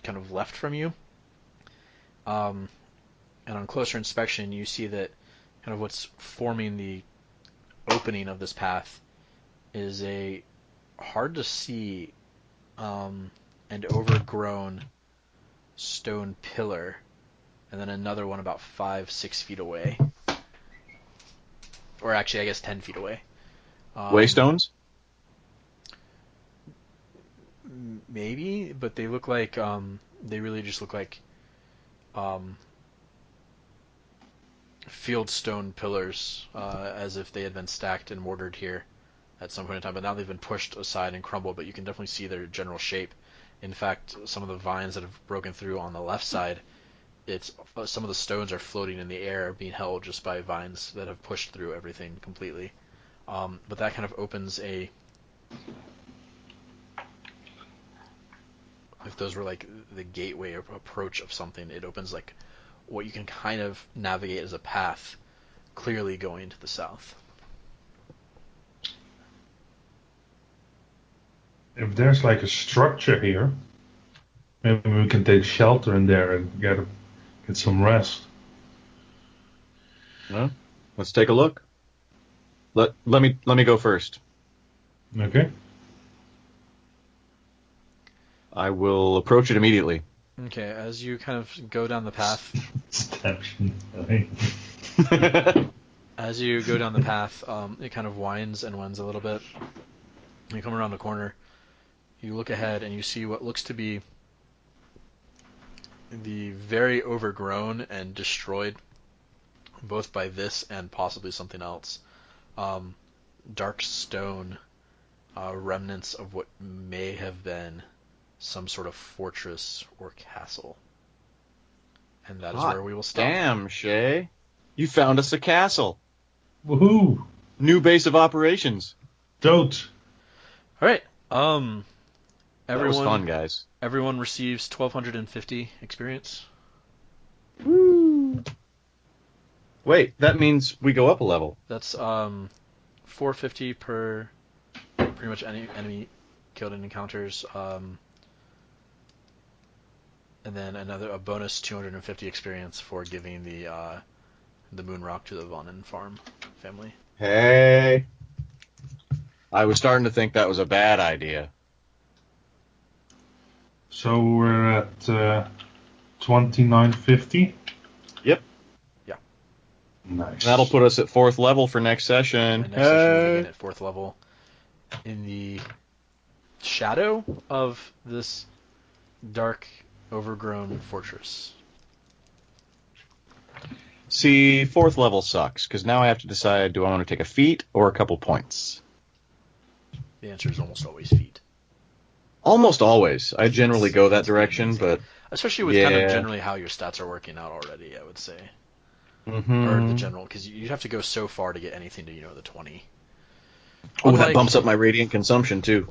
kind of left from you. And on closer inspection, you see that kind of what's forming the opening of this path is a hard to see and overgrown stone pillar, and then another one about 5-6 feet away, or actually I guess 10 feet away. Waystones? Maybe, but they look like they really just look like field stone pillars, as if they had been stacked and mortared here at some point in time, but now they've been pushed aside and crumbled, but you can definitely see their general shape. In fact, some of the vines that have broken through on the left side, some of the stones are floating in the air, being held just by vines that have pushed through everything completely. But that kind of opens if those were like the gateway or approach of something, it opens like what you can kind of navigate as a path, clearly going to the south. If there's like a structure here, maybe we can take shelter in there and get some rest. Well, let's take a look. Let me go first. Okay. I will approach it immediately. Okay, as you kind of go down the path, as you go down the path, it kind of winds and winds a little bit. You come around the corner, you look ahead, and you see what looks to be the very overgrown and destroyed, both by this and possibly something else, dark stone remnants of what may have been some sort of fortress or castle. And that is where we will stop. Damn, Shae. You found us a castle. Woohoo! New base of operations. Totes. Alright, That was fun, guys. Everyone receives 1,250 experience. Woo! Wait, that means we go up a level. That's 450 per pretty much any enemy killed in encounters, and then a bonus 250 experience for giving the moon rock to the Vonnen farm family. Hey. I was starting to think that was a bad idea. So we're at 2950. Yep. Yeah. Nice. That'll put us at 4th level for next session. And next session we'll begin at 4th level in the shadow of this dark, overgrown fortress. See, 4th level sucks, because now I have to decide, do I want to take a feat or a couple points? The answer is almost always feet. Almost always. I generally go that direction, but... Especially with kind of generally how your stats are working out already, I would say. Mm-hmm. Or the general, because you'd have to go so far to get anything to, the 20. Oh, that bumps up my radiant consumption, too.